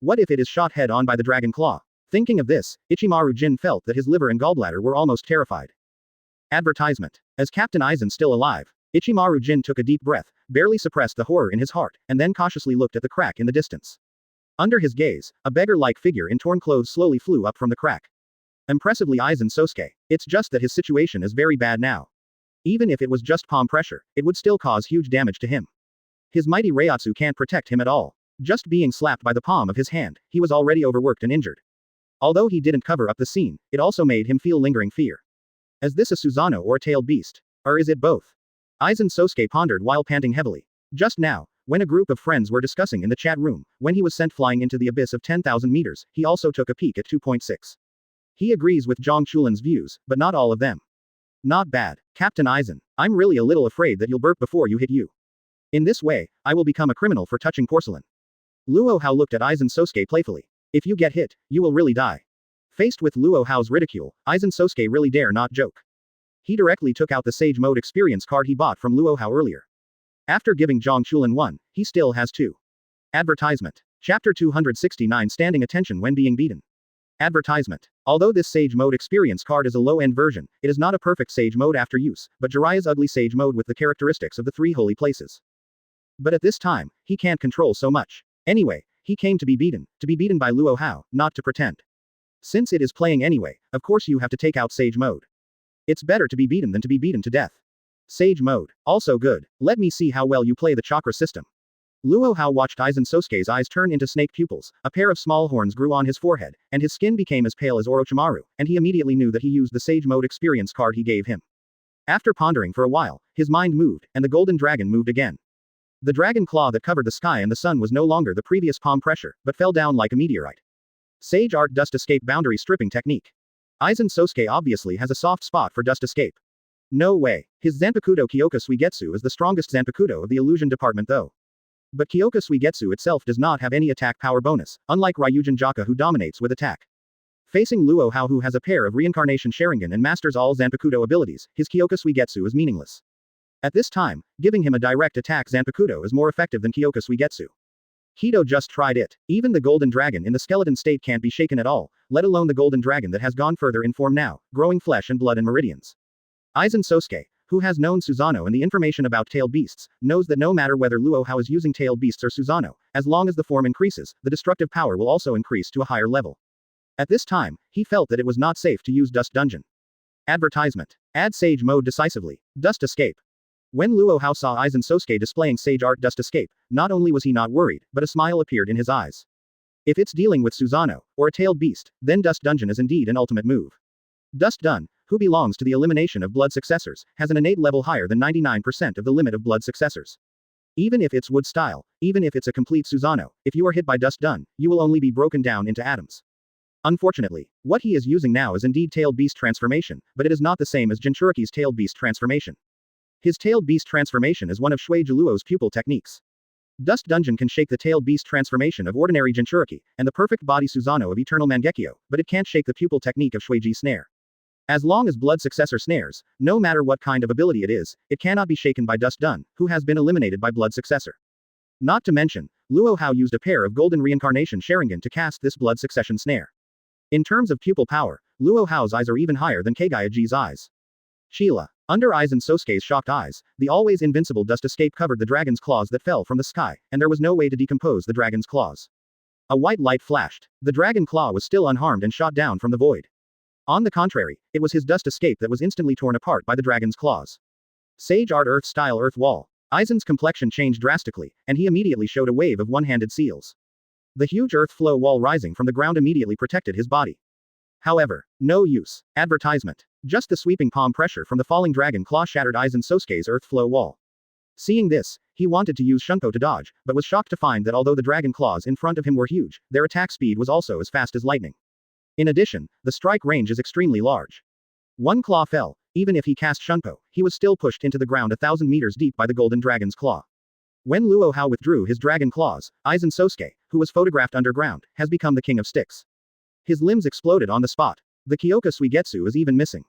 What if it is shot head on by the dragon claw? Thinking of this, Ichimaru Jin felt that his liver and gallbladder were almost terrified. Advertisement. As Captain Aizen still alive, Ichimaru Jin took a deep breath, barely suppressed the horror in his heart, and then cautiously looked at the crack in the distance. Under his gaze, a beggar-like figure in torn clothes slowly flew up from the crack. Impressively Aizen Sosuke. It's just that his situation is very bad now. Even if it was just palm pressure, it would still cause huge damage to him. His mighty Reiatsu can't protect him at all. Just being slapped by the palm of his hand, he was already overworked and injured. Although he didn't cover up the scene, it also made him feel lingering fear. Is this a Susanoo or a tailed beast? Or is it both? Aizen Sosuke pondered while panting heavily. Just now, when a group of friends were discussing in the chat room, when he was sent flying into the abyss of 10,000 meters, he also took a peek at 2.6. He agrees with Zhang Chulin's views, but not all of them. Not bad, Captain Aizen. I'm really a little afraid that you'll burp before you hit you. In this way, I will become a criminal for touching porcelain. Luo Hao looked at Aizen Sosuke playfully. If you get hit, you will really die. Faced with Luo Hao's ridicule, Aizen Sosuke really dare not joke. He directly took out the Sage Mode experience card he bought from Luo Hao earlier. After giving Zhang Chulin one, he still has two. Advertisement. Chapter 269 Standing Attention When Being Beaten. Advertisement. Although this Sage Mode experience card is a low-end version, it is not a perfect Sage Mode after use, but Jiraiya's ugly Sage Mode with the characteristics of the three holy places. But at this time, he can't control so much. Anyway, he came to be beaten by Luo Hao, not to pretend. Since it is playing anyway, of course you have to take out Sage Mode. It's better to be beaten than to be beaten to death. Sage Mode. Also good. Let me see how well you play the chakra system. Luo Hao watched Aizen Sosuke's eyes turn into snake pupils, a pair of small horns grew on his forehead, and his skin became as pale as Orochimaru, and he immediately knew that he used the Sage Mode experience card he gave him. After pondering for a while, his mind moved, and the golden dragon moved again. The dragon claw that covered the sky and the sun was no longer the previous palm pressure, but fell down like a meteorite. Sage Art Dust Escape Boundary Stripping Technique. Aizen Sosuke obviously has a soft spot for dust escape. No way. His Zanpakuto Kyoka Suigetsu is the strongest Zanpakuto of the illusion department though. But Kyoka Suigetsu itself does not have any attack power bonus, unlike Ryujin Jaka who dominates with attack. Facing Luo Hao who has a pair of reincarnation Sharingan and masters all Zanpakuto abilities, his Kyoka Suigetsu is meaningless. At this time, giving him a direct attack Zanpakuto is more effective than Kyoka Suigetsu. Kido just tried it. Even the golden dragon in the skeleton state can't be shaken at all, let alone the golden dragon that has gone further in form now, growing flesh and blood and meridians. Aizen Sosuke, who has known Susanoo and the information about tailed beasts, knows that no matter whether Luo Hao is using tailed beasts or Susanoo, as long as the form increases, the destructive power will also increase to a higher level. At this time, he felt that it was not safe to use Dust Dungeon. Advertisement. Add Sage Mode decisively. Dust Escape. When Luo Hao saw Aizen Sosuke displaying Sage Art Dust Escape, not only was he not worried, but a smile appeared in his eyes. If it's dealing with Susanoo, or a tailed beast, then Dust Dungeon is indeed an ultimate move. Dust Dun, who belongs to the elimination of blood successors, has an innate level higher than 99% of the limit of blood successors. Even if it's wood style, even if it's a complete Susanoo, if you are hit by Dust Dun, you will only be broken down into atoms. Unfortunately, what he is using now is indeed Tailed Beast transformation, but it is not the same as Jinchuriki's Tailed Beast transformation. His Tailed Beast transformation is one of Shui Jiluo's pupil techniques. Dust Dungeon can shake the Tailed Beast transformation of ordinary Jinchuriki, and the perfect body Susanoo of Eternal Mangekyo, but it can't shake the pupil technique of Shuiji Snare. As long as blood successor snares, no matter what kind of ability it is, it cannot be shaken by Dust Dun, who has been eliminated by blood successor. Not to mention, Luo Hao used a pair of golden reincarnation Sharingan to cast this blood succession snare. In terms of pupil power, Luo Hao's eyes are even higher than Kagayaji's eyes. Sheila. Under Aizen Sosuke's shocked eyes, the always invincible Dust Escape covered the dragon's claws that fell from the sky, and there was no way to decompose the dragon's claws. A white light flashed. The dragon claw was still unharmed and shot down from the void. On the contrary, it was his Dust Escape that was instantly torn apart by the dragon's claws. Sage Art Earth Style Earth Wall. Aizen's complexion changed drastically, and he immediately showed a wave of one-handed seals. The huge earth flow wall rising from the ground immediately protected his body. However, no use. Advertisement. Just the sweeping palm pressure from the falling dragon claw shattered Aizen Sosuke's earth flow wall. Seeing this, he wanted to use Shunko to dodge, but was shocked to find that although the dragon claws in front of him were huge, their attack speed was also as fast as lightning. In addition, the strike range is extremely large. One claw fell. Even if he cast Shunko, he was still pushed into the ground 1,000 meters deep by the golden dragon's claw. When Luo Hao withdrew his dragon claws, Aizen Sosuke, who was photographed underground, has become the king of sticks. His limbs exploded on the spot. The Kyoka Suigetsu is even missing.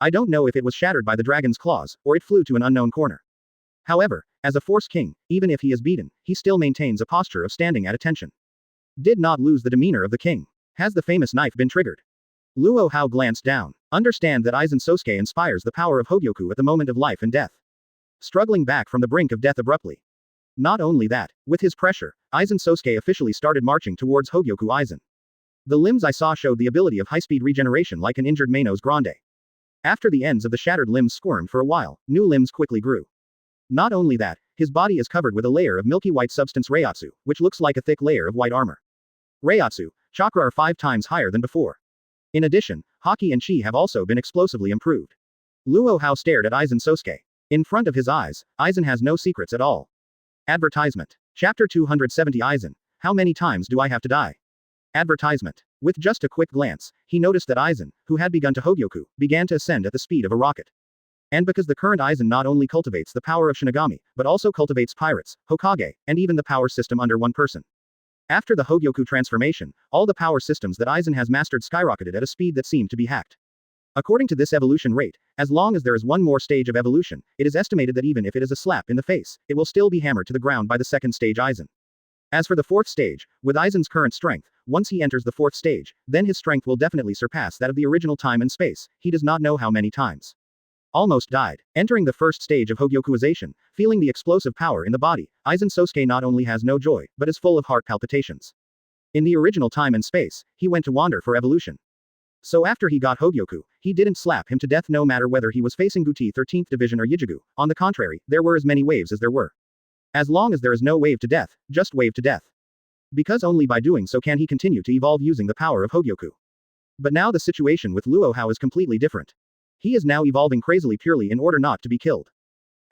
I don't know if it was shattered by the dragon's claws, or it flew to an unknown corner. However, as a Force King, even if he is beaten, he still maintains a posture of standing at attention. Did not lose the demeanor of the king. Has the famous knife been triggered? Luo Hao glanced down. Understand that Aizen Sosuke inspires the power of Hogyoku at the moment of life and death. Struggling back from the brink of death abruptly. Not only that, with his pressure, Aizen Sosuke officially started marching towards Hogyoku Aizen. The limbs I saw showed the ability of high-speed regeneration like an injured Manos Grande. After the ends of the shattered limbs squirmed for a while, new limbs quickly grew. Not only that, his body is covered with a layer of milky white substance Reiatsu, which looks like a thick layer of white armor. Reiatsu, chakra are 5 times higher than before. In addition, Haki and Chi have also been explosively improved. Luo Hao stared at Aizen Sosuke. In front of his eyes, Aizen has no secrets at all. Advertisement. Chapter 270 Aizen. How many times do I have to die? Advertisement. With just a quick glance, he noticed that Aizen, who had begun to Hogyoku, began to ascend at the speed of a rocket. And because the current Aizen not only cultivates the power of Shinigami, but also cultivates pirates, Hokage, and even the power system under one person. After the Hogyoku transformation, all the power systems that Aizen has mastered skyrocketed at a speed that seemed to be hacked. According to this evolution rate, as long as there is one more stage of evolution, it is estimated that even if it is a slap in the face, it will still be hammered to the ground by the second stage Aizen. As for the fourth stage, with Aizen's current strength, once he enters the fourth stage, then his strength will definitely surpass that of the original time and space, he does not know how many times. Almost died. Entering the first stage of Hogyokuization, feeling the explosive power in the body, Aizen Sosuke not only has no joy, but is full of heart palpitations. In the original time and space, he went to wander for evolution. So after he got Hogyoku, he didn't slap him to death no matter whether he was facing Guti 13th Division or Yijigu, on the contrary, there were as many waves as there were. As long as there is no wave to death, just wave to death. Because only by doing so can he continue to evolve using the power of Hogyoku. But now the situation with Luo Hao is completely different. He is now evolving crazily purely in order not to be killed.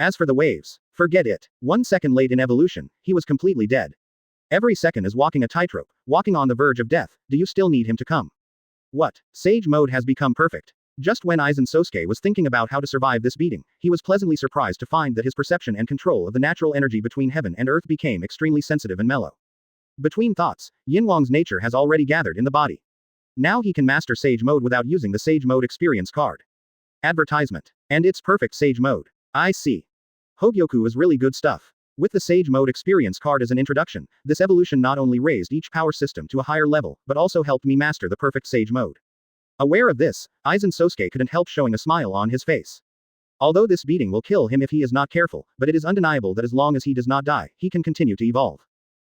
As for the waves, forget it. 1 second late in evolution, he was completely dead. Every second is walking a tightrope, walking on the verge of death. Do you still need him to come? What? Sage mode has become perfect. Just when Aizen Sosuke was thinking about how to survive this beating, he was pleasantly surprised to find that his perception and control of the natural energy between heaven and earth became extremely sensitive and mellow. Between thoughts, Yin Wang's nature has already gathered in the body. Now he can master Sage mode without using the Sage mode experience card. Advertisement. And it's perfect Sage mode. I see. Hogyoku is really good stuff. With the Sage mode experience card as an introduction, this evolution not only raised each power system to a higher level, but also helped me master the perfect Sage mode. Aware of this, Aizen Sosuke couldn't help showing a smile on his face. Although this beating will kill him if he is not careful, but it is undeniable that as long as he does not die, he can continue to evolve.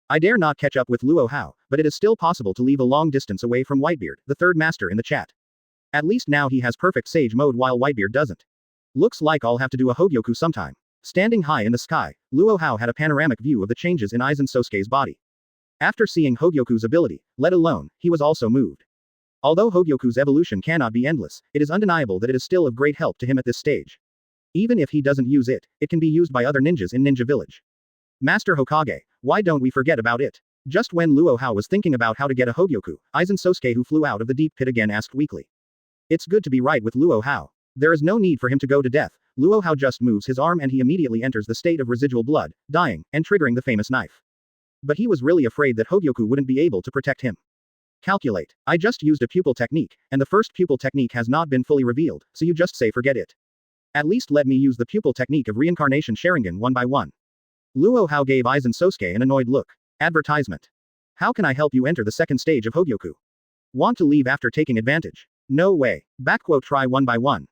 I dare not catch up with Luo Hao, but it is still possible to leave a long distance away from Whitebeard, the third master in the chat. At least now he has perfect sage mode while Whitebeard doesn't. Looks like I'll have to do a Hogyoku sometime. Standing high in the sky, Luo Hao had a panoramic view of the changes in Aizen Sosuke's body. After seeing Hogyoku's ability, let alone, he was also moved. Although Hogyoku's evolution cannot be endless, it is undeniable that it is still of great help to him at this stage. Even if he doesn't use it, it can be used by other ninjas in Ninja Village. Master Hokage, why don't we forget about it? Just when Luo Hao was thinking about how to get a Hogyoku, Aizen Sosuke, who flew out of the deep pit again, asked weakly. It's good to be right with Luo Hao. There is no need for him to go to death. Luo Hao just moves his arm and he immediately enters the state of residual blood, dying, and triggering the famous knife. But he was really afraid that Hogyoku wouldn't be able to protect him. Calculate. I just used a pupil technique, and the first pupil technique has not been fully revealed, so you just say forget it. At least let me use the pupil technique of reincarnation Sharingan one by one. Luo Hao gave Aizen Sosuke an annoyed look. Advertisement. How can I help you enter the second stage of Hogyoku? Want to leave after taking advantage? No way. Backquote, try one by one.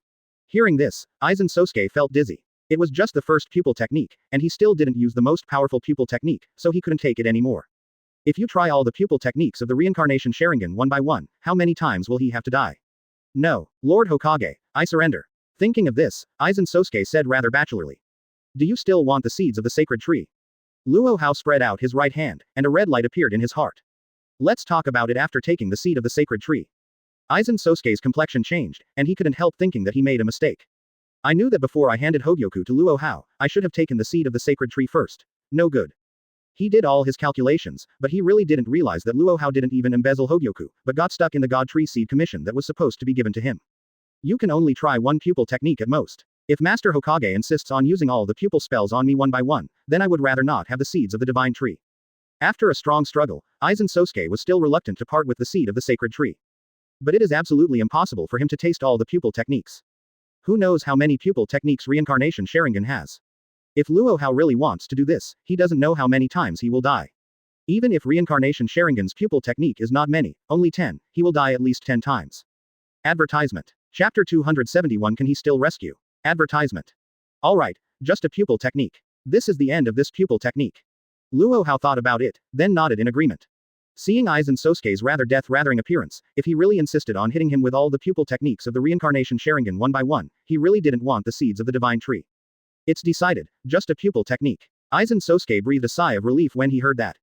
Hearing this, Aizen Sosuke felt dizzy. It was just the first pupil technique, and he still didn't use the most powerful pupil technique, so he couldn't take it anymore. If you try all the pupil techniques of the reincarnation Sharingan one by one, how many times will he have to die? No, Lord Hokage, I surrender. Thinking of this, Aizen Sosuke said rather bachelorly. Do you still want the seeds of the sacred tree? Luo Hao spread out his right hand, and a red light appeared in his heart. Let's talk about it after taking the seed of the sacred tree. Aizen Sosuke's complexion changed, and he couldn't help thinking that he made a mistake. I knew that before I handed Hogyoku to Luo Hao, I should have taken the seed of the sacred tree first. No good. He did all his calculations, but he really didn't realize that Luo Hao didn't even embezzle Hogyoku, but got stuck in the God Tree seed commission that was supposed to be given to him. You can only try one pupil technique at most. If Master Hokage insists on using all the pupil spells on me one by one, then I would rather not have the seeds of the divine tree. After a strong struggle, Aizen Sosuke was still reluctant to part with the seed of the sacred tree. But it is absolutely impossible for him to taste all the pupil techniques. Who knows how many pupil techniques reincarnation Sharingan has? If Luo Hao really wants to do this, he doesn't know how many times he will die. Even if reincarnation Sharingan's pupil technique is not many, only 10, he will die at least 10 times. Advertisement. Chapter 271. Can he still rescue? Advertisement. Alright, just a pupil technique. This is the end of this pupil technique. Luo Hao thought about it, then nodded in agreement. Seeing Aizen Sosuke's rather death-rathering appearance, if he really insisted on hitting him with all the pupil techniques of the reincarnation Sharingan one by one, he really didn't want the seeds of the divine tree. It's decided, just a pupil technique. Aizen Sosuke breathed a sigh of relief when he heard that.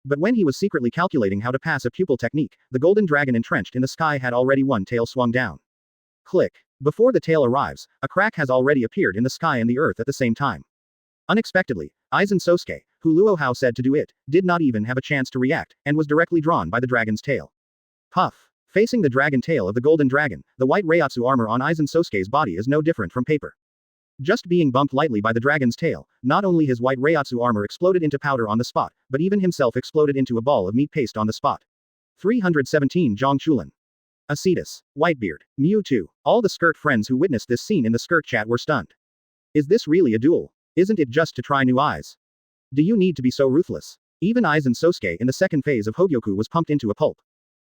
But when he was secretly calculating how to pass a pupil technique, the golden dragon entrenched in the sky had already one tail swung down. Click. Before the tail arrives, a crack has already appeared in the sky and the earth at the same time. Unexpectedly, Aizen Sosuke, who Luo Hao said to do it, did not even have a chance to react, and was directly drawn by the dragon's tail. Puff. Facing the dragon tail of the golden dragon, the white Reiatsu armor on Aizen Sosuke's body is no different from paper. Just being bumped lightly by the dragon's tail, not only his white Reiatsu armor exploded into powder on the spot, but even himself exploded into a ball of meat paste on the spot. 317 Zhongchulin. Acetus, Whitebeard, Mewtwo, all the skirt friends who witnessed this scene in the skirt chat were stunned. Is this really a duel? Isn't it just to try new eyes? Do you need to be so ruthless? Even Aizen Sosuke in the second phase of Hogyoku was pumped into a pulp.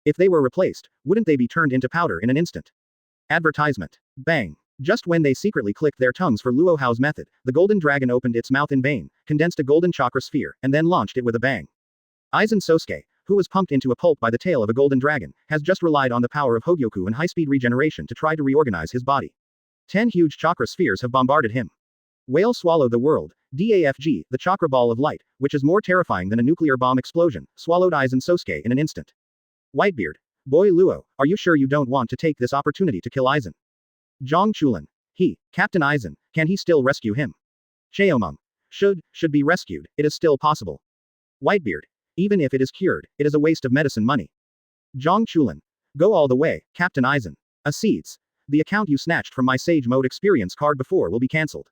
If they were replaced, wouldn't they be turned into powder in an instant? Advertisement. Bang. Just when they secretly clicked their tongues for Luo Hao's method, the golden dragon opened its mouth in vain, condensed a golden chakra sphere, and then launched it with a bang. Aizen Sosuke, who was pumped into a pulp by the tail of a golden dragon, has just relied on the power of Hogyoku and high-speed regeneration to try to reorganize his body. 10 huge chakra spheres have bombarded him. Whale swallow the world. DAFG, the chakra ball of light, which is more terrifying than a nuclear bomb explosion, swallowed Aizen Sosuke in an instant. Whitebeard. Boy Luo, are you sure you don't want to take this opportunity to kill Aizen? Zhongchulin. Captain Aizen, can he still rescue him? Cheomum. Should be rescued, it is still possible. Whitebeard. Even if it is cured, it is a waste of medicine money. Zhongchulin. Go all the way, Captain Aizen. Acedes. The account you snatched from my Sage Mode experience card before will be cancelled.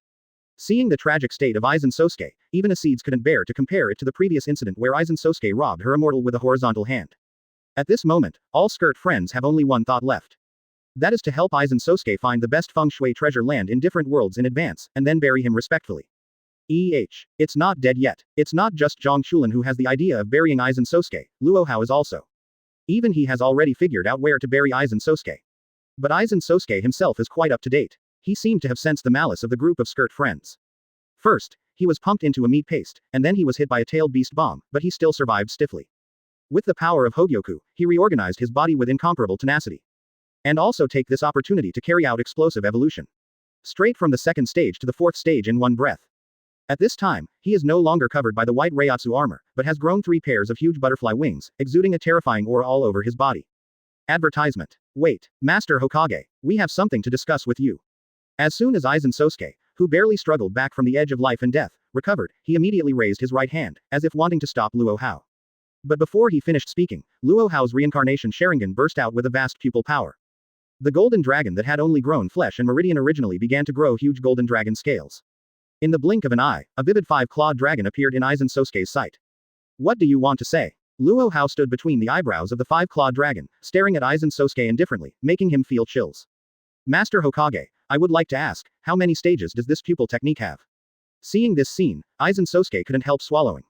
Seeing the tragic state of Aizen Sosuke, even Acedes couldn't bear to compare it to the previous incident where Aizen Sosuke robbed her immortal with a horizontal hand. At this moment, all skirt friends have only one thought left. That is to help Aizen Sosuke find the best feng shui treasure land in different worlds in advance, and then bury him respectfully. It's not dead yet. It's not just Zhongchulin who has the idea of burying Aizen Sosuke, Luo Hao is also. Even he has already figured out where to bury Aizen Sosuke. But Aizen Sosuke himself is quite up to date. He seemed to have sensed the malice of the group of skirt friends. First, he was pumped into a meat paste, and then he was hit by a tailed beast bomb, but he still survived stiffly. With the power of Hogyoku, he reorganized his body with incomparable tenacity. And also take this opportunity to carry out explosive evolution. Straight from the second stage to the fourth stage in one breath. At this time, he is no longer covered by the white Reiatsu armor, but has grown 3 pairs of huge butterfly wings, exuding a terrifying aura all over his body. Advertisement. Wait, Master Hokage, we have something to discuss with you. As soon as Aizen Sosuke, who barely struggled back from the edge of life and death, recovered, he immediately raised his right hand, as if wanting to stop Luo Hao. But before he finished speaking, Luo Hao's reincarnation Sharingan burst out with a vast pupil power. The golden dragon that had only grown flesh and meridian originally began to grow huge golden dragon scales. In the blink of an eye, a vivid 5-clawed dragon appeared in Aizen Sosuke's sight. What do you want to say? Luo Hao stood between the eyebrows of the 5-clawed dragon, staring at Aizen Sosuke indifferently, making him feel chills. Master Hokage, I would like to ask, how many stages does this pupil technique have? Seeing this scene, Aizen Sosuke couldn't help swallowing.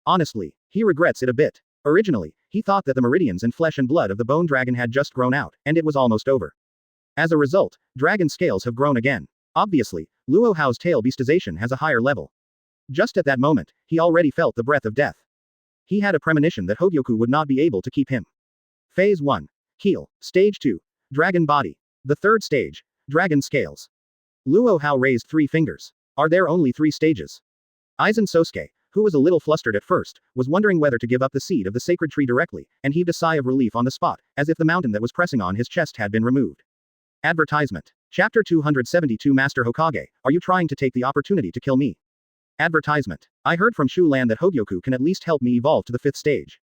Honestly, he regrets it a bit. Originally, he thought that the meridians and flesh and blood of the bone dragon had just grown out, and it was almost over. As a result, dragon scales have grown again. Obviously, Luo Hao's tail beastization has a higher level. Just at that moment, he already felt the breath of death. He had a premonition that Hogyoku would not be able to keep him. Phase 1. Keel. Stage 2. Dragon body. The third stage. Dragon scales. Luo Hao raised 3 fingers. Are there only 3 stages? Aizen Sosuke, who was a little flustered at first, was wondering whether to give up the seed of the sacred tree directly, and heaved a sigh of relief on the spot, as if the mountain that was pressing on his chest had been removed. Advertisement. Chapter 272 Master Hokage, are you trying to take the opportunity to kill me? Advertisement. I heard from Shu Lan that Hogyoku can at least help me evolve to the 5th stage.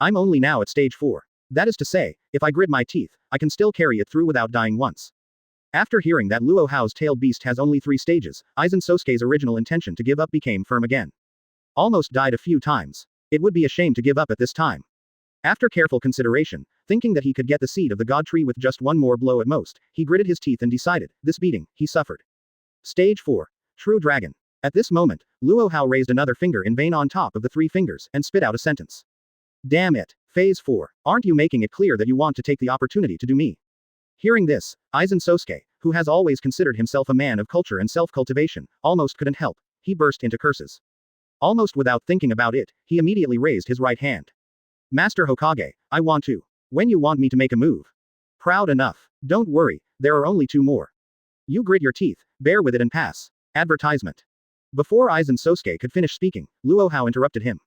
I'm only now at stage 4. That is to say, if I grit my teeth, I can still carry it through without dying once. After hearing that Luo Hao's tailed beast has only 3 stages, Aizen Sosuke's original intention to give up became firm again. Almost died a few times. It would be a shame to give up at this time. After careful consideration, thinking that he could get the seed of the god tree with just one more blow at most, he gritted his teeth and decided, this beating, he suffered. Stage 4. True Dragon. At this moment, Luo Hao raised another finger in vain on top of the 3 fingers, and spit out a sentence. Damn it. Phase 4. Aren't you making it clear that you want to take the opportunity to do me? Hearing this, Aizen Sosuke, who has always considered himself a man of culture and self-cultivation, almost couldn't help. He burst into curses. Almost without thinking about it, he immediately raised his right hand. Master Hokage, I want to. When you want me to make a move. Proud enough. Don't worry, there are only 2 more. You grit your teeth, bear with it and pass. Advertisement. Before Aizen Sosuke could finish speaking, Luo Hao interrupted him.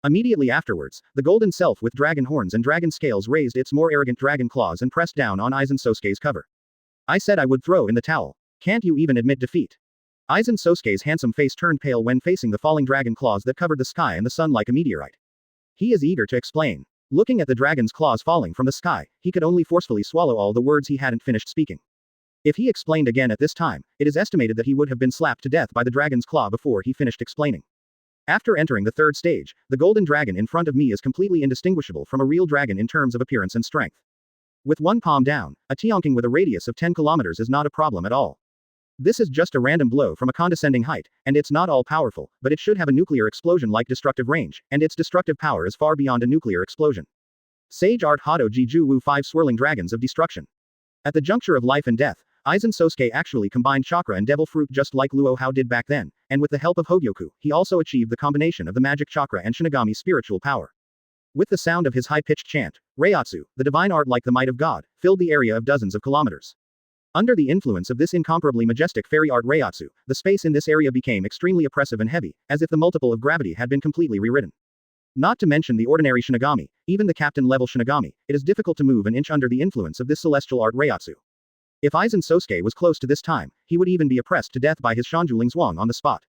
Immediately afterwards, the golden self with dragon horns and dragon scales raised its more arrogant dragon claws and pressed down on Aizen Sosuke's cover. I said I would throw in the towel. Can't you even admit defeat? Aizen Sosuke's handsome face turned pale when facing the falling dragon claws that covered the sky and the sun like a meteorite. He is eager to explain. Looking at the dragon's claws falling from the sky, he could only forcefully swallow all the words he hadn't finished speaking. If he explained again at this time, it is estimated that he would have been slapped to death by the dragon's claw before he finished explaining. After entering the 3rd stage, the golden dragon in front of me is completely indistinguishable from a real dragon in terms of appearance and strength. With one palm down, a Tianking with a radius of 10 kilometers is not a problem at all. This is just a random blow from a condescending height, and it's not all powerful, but it should have a nuclear explosion-like destructive range, and its destructive power is far beyond a nuclear explosion. Sage Art Hado Jiju Wu 5 Swirling Dragons of Destruction. At the juncture of life and death, Aizen Sosuke actually combined chakra and devil fruit just like Luo Hao did back then, and with the help of Hogyoku, he also achieved the combination of the magic chakra and Shinigami spiritual power. With the sound of his high-pitched chant, Reiatsu, the divine art like the might of God, filled the area of dozens of kilometers. Under the influence of this incomparably majestic fairy art Reiatsu, the space in this area became extremely oppressive and heavy, as if the multiple of gravity had been completely rewritten. Not to mention the ordinary Shinigami, even the captain-level Shinigami, it is difficult to move an inch under the influence of this celestial art Reiatsu. If Aizen Sosuke was close to this time, he would even be oppressed to death by his Shanjuling Zhuang on the spot.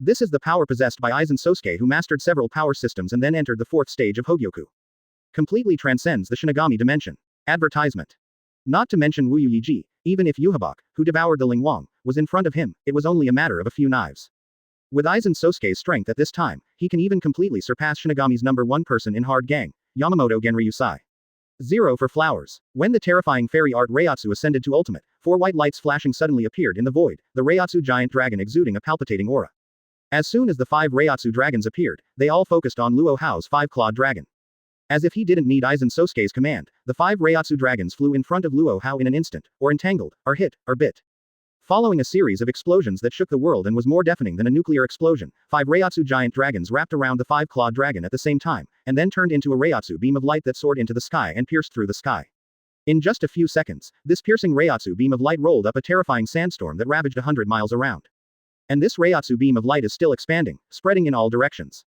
This is the power possessed by Aizen Sosuke, who mastered several power systems and then entered the 4th stage of Hogyoku. Completely transcends the Shinigami dimension. Advertisement. Not to mention Wu Yiji, even if Yuhabak, who devoured the Lingwang, was in front of him, it was only a matter of a few knives. With Aizen Sosuke's strength at this time, he can even completely surpass Shinigami's #1 person in Hard Gang, Yamamoto Genryusai. 0 for flowers. When the terrifying fairy art Reiatsu ascended to ultimate, 4 white lights flashing suddenly appeared in the void, the Reiatsu giant dragon exuding a palpitating aura. As soon as the 5 Reiatsu dragons appeared, they all focused on Luo Hao's 5-clawed dragon. As if he didn't need Aizen Sosuke's command, the 5 Reiatsu dragons flew in front of Luo Hao in an instant, or entangled, or hit, or bit. Following a series of explosions that shook the world and was more deafening than a nuclear explosion, 5 Reiatsu giant dragons wrapped around the 5-clawed dragon at the same time, and then turned into a Reiatsu beam of light that soared into the sky and pierced through the sky. In just a few seconds, this piercing Reiatsu beam of light rolled up a terrifying sandstorm that ravaged 100 miles around. And this Reiatsu beam of light is still expanding, spreading in all directions.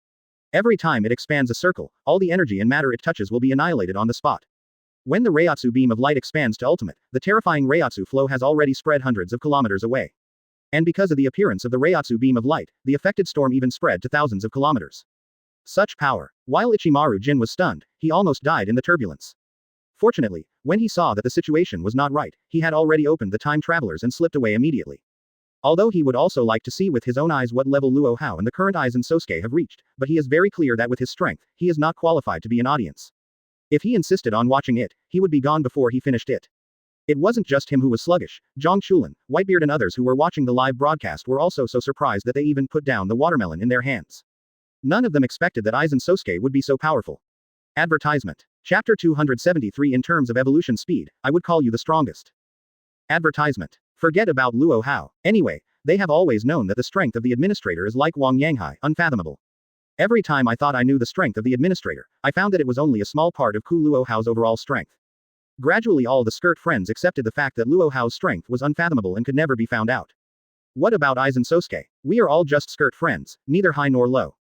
Every time it expands a circle, all the energy and matter it touches will be annihilated on the spot. When the Reiatsu beam of light expands to ultimate, the terrifying Reiatsu flow has already spread hundreds of kilometers away. And because of the appearance of the Reiatsu beam of light, the affected storm even spread to thousands of kilometers. Such power. While Ichimaru Jin was stunned, he almost died in the turbulence. Fortunately, when he saw that the situation was not right, he had already opened the time travelers and slipped away immediately. Although he would also like to see with his own eyes what level Luo Hao and the current Aizen Sosuke have reached, but he is very clear that with his strength, he is not qualified to be an audience. If he insisted on watching it, he would be gone before he finished it. It wasn't just him who was sluggish. Zhang Chulin, Whitebeard and others who were watching the live broadcast were also so surprised that they even put down the watermelon in their hands. None of them expected that Aizen Sosuke would be so powerful. Advertisement. Chapter 273. In terms of evolution speed, I would call you the strongest. Advertisement. Forget about Luo Hao. Anyway, they have always known that the strength of the administrator is like Wang Yanghai, unfathomable. Every time I thought I knew the strength of the administrator, I found that it was only a small part of Luo Hao's overall strength. Gradually all the skirt friends accepted the fact that Luo Hao's strength was unfathomable and could never be found out. What about Aizen Sosuke? We are all just skirt friends, neither high nor low.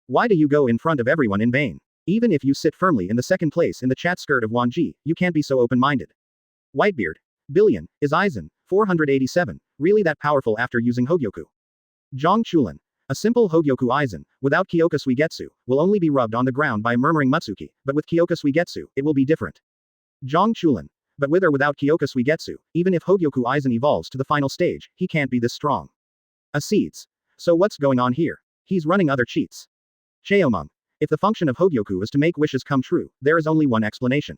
Why do you go in front of everyone in vain? Even if you sit firmly in the second place in the chat skirt of Wanjie, you can't be so open-minded. Whitebeard. Billion, is Aizen, 487, really that powerful after using Hogyoku? Zhang Chulin. A simple Hogyoku Aizen, without Kyoka Suigetsu, will only be rubbed on the ground by a murmuring Mutsuki, but with Kyoka Suigetsu, it will be different. Zhang Chulin. But with or without Kyoka Suigetsu, even if Hogyoku Aizen evolves to the final stage, he can't be this strong. Seeds. So what's going on here? He's running other cheats. Cheomung. If the function of Hogyoku is to make wishes come true, there is only one explanation.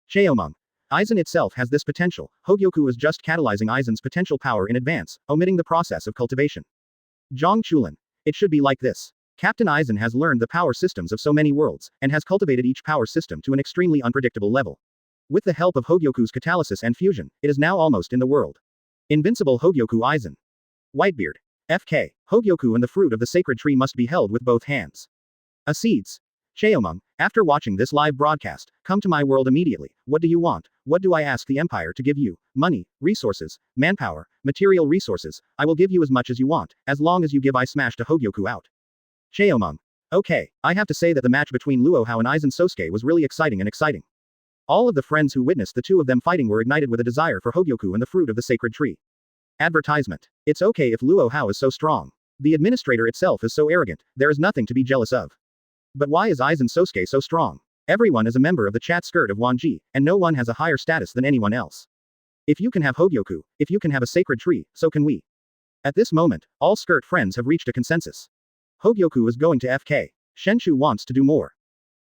Cheomung. Aizen itself has this potential, Hogyoku is just catalyzing Aizen's potential power in advance, omitting the process of cultivation. Zhang Chulin. It should be like this. Captain Aizen has learned the power systems of so many worlds, and has cultivated each power system to an extremely unpredictable level. With the help of Hogyoku's catalysis and fusion, it is now almost in the world. Invincible Hogyoku Aizen. Whitebeard. FK. Hogyoku and the fruit of the sacred tree must be held with both hands. Seeds. Cheomung, after watching this live broadcast, come to my world immediately. What do you want? What do I ask the Empire to give you? Money, resources, manpower, material resources. I will give you as much as you want, as long as you give I smashed a Hogyoku out. Cheomung. Okay, I have to say that the match between Luo Hao and Aizen Sosuke was really exciting. All of the friends who witnessed the two of them fighting were ignited with a desire for Hogyoku and the fruit of the sacred tree. Advertisement. It's okay if Luo Hao is so strong. The administrator itself is so arrogant, there is nothing to be jealous of. But why is Aizen Sosuke so strong? Everyone is a member of the chat skirt of Wanjie, and no one has a higher status than anyone else. If you can have Hogyoku, if you can have a sacred tree, so can we. At this moment, all skirt friends have reached a consensus. Hogyoku is going to FK. Shenshu wants to do more.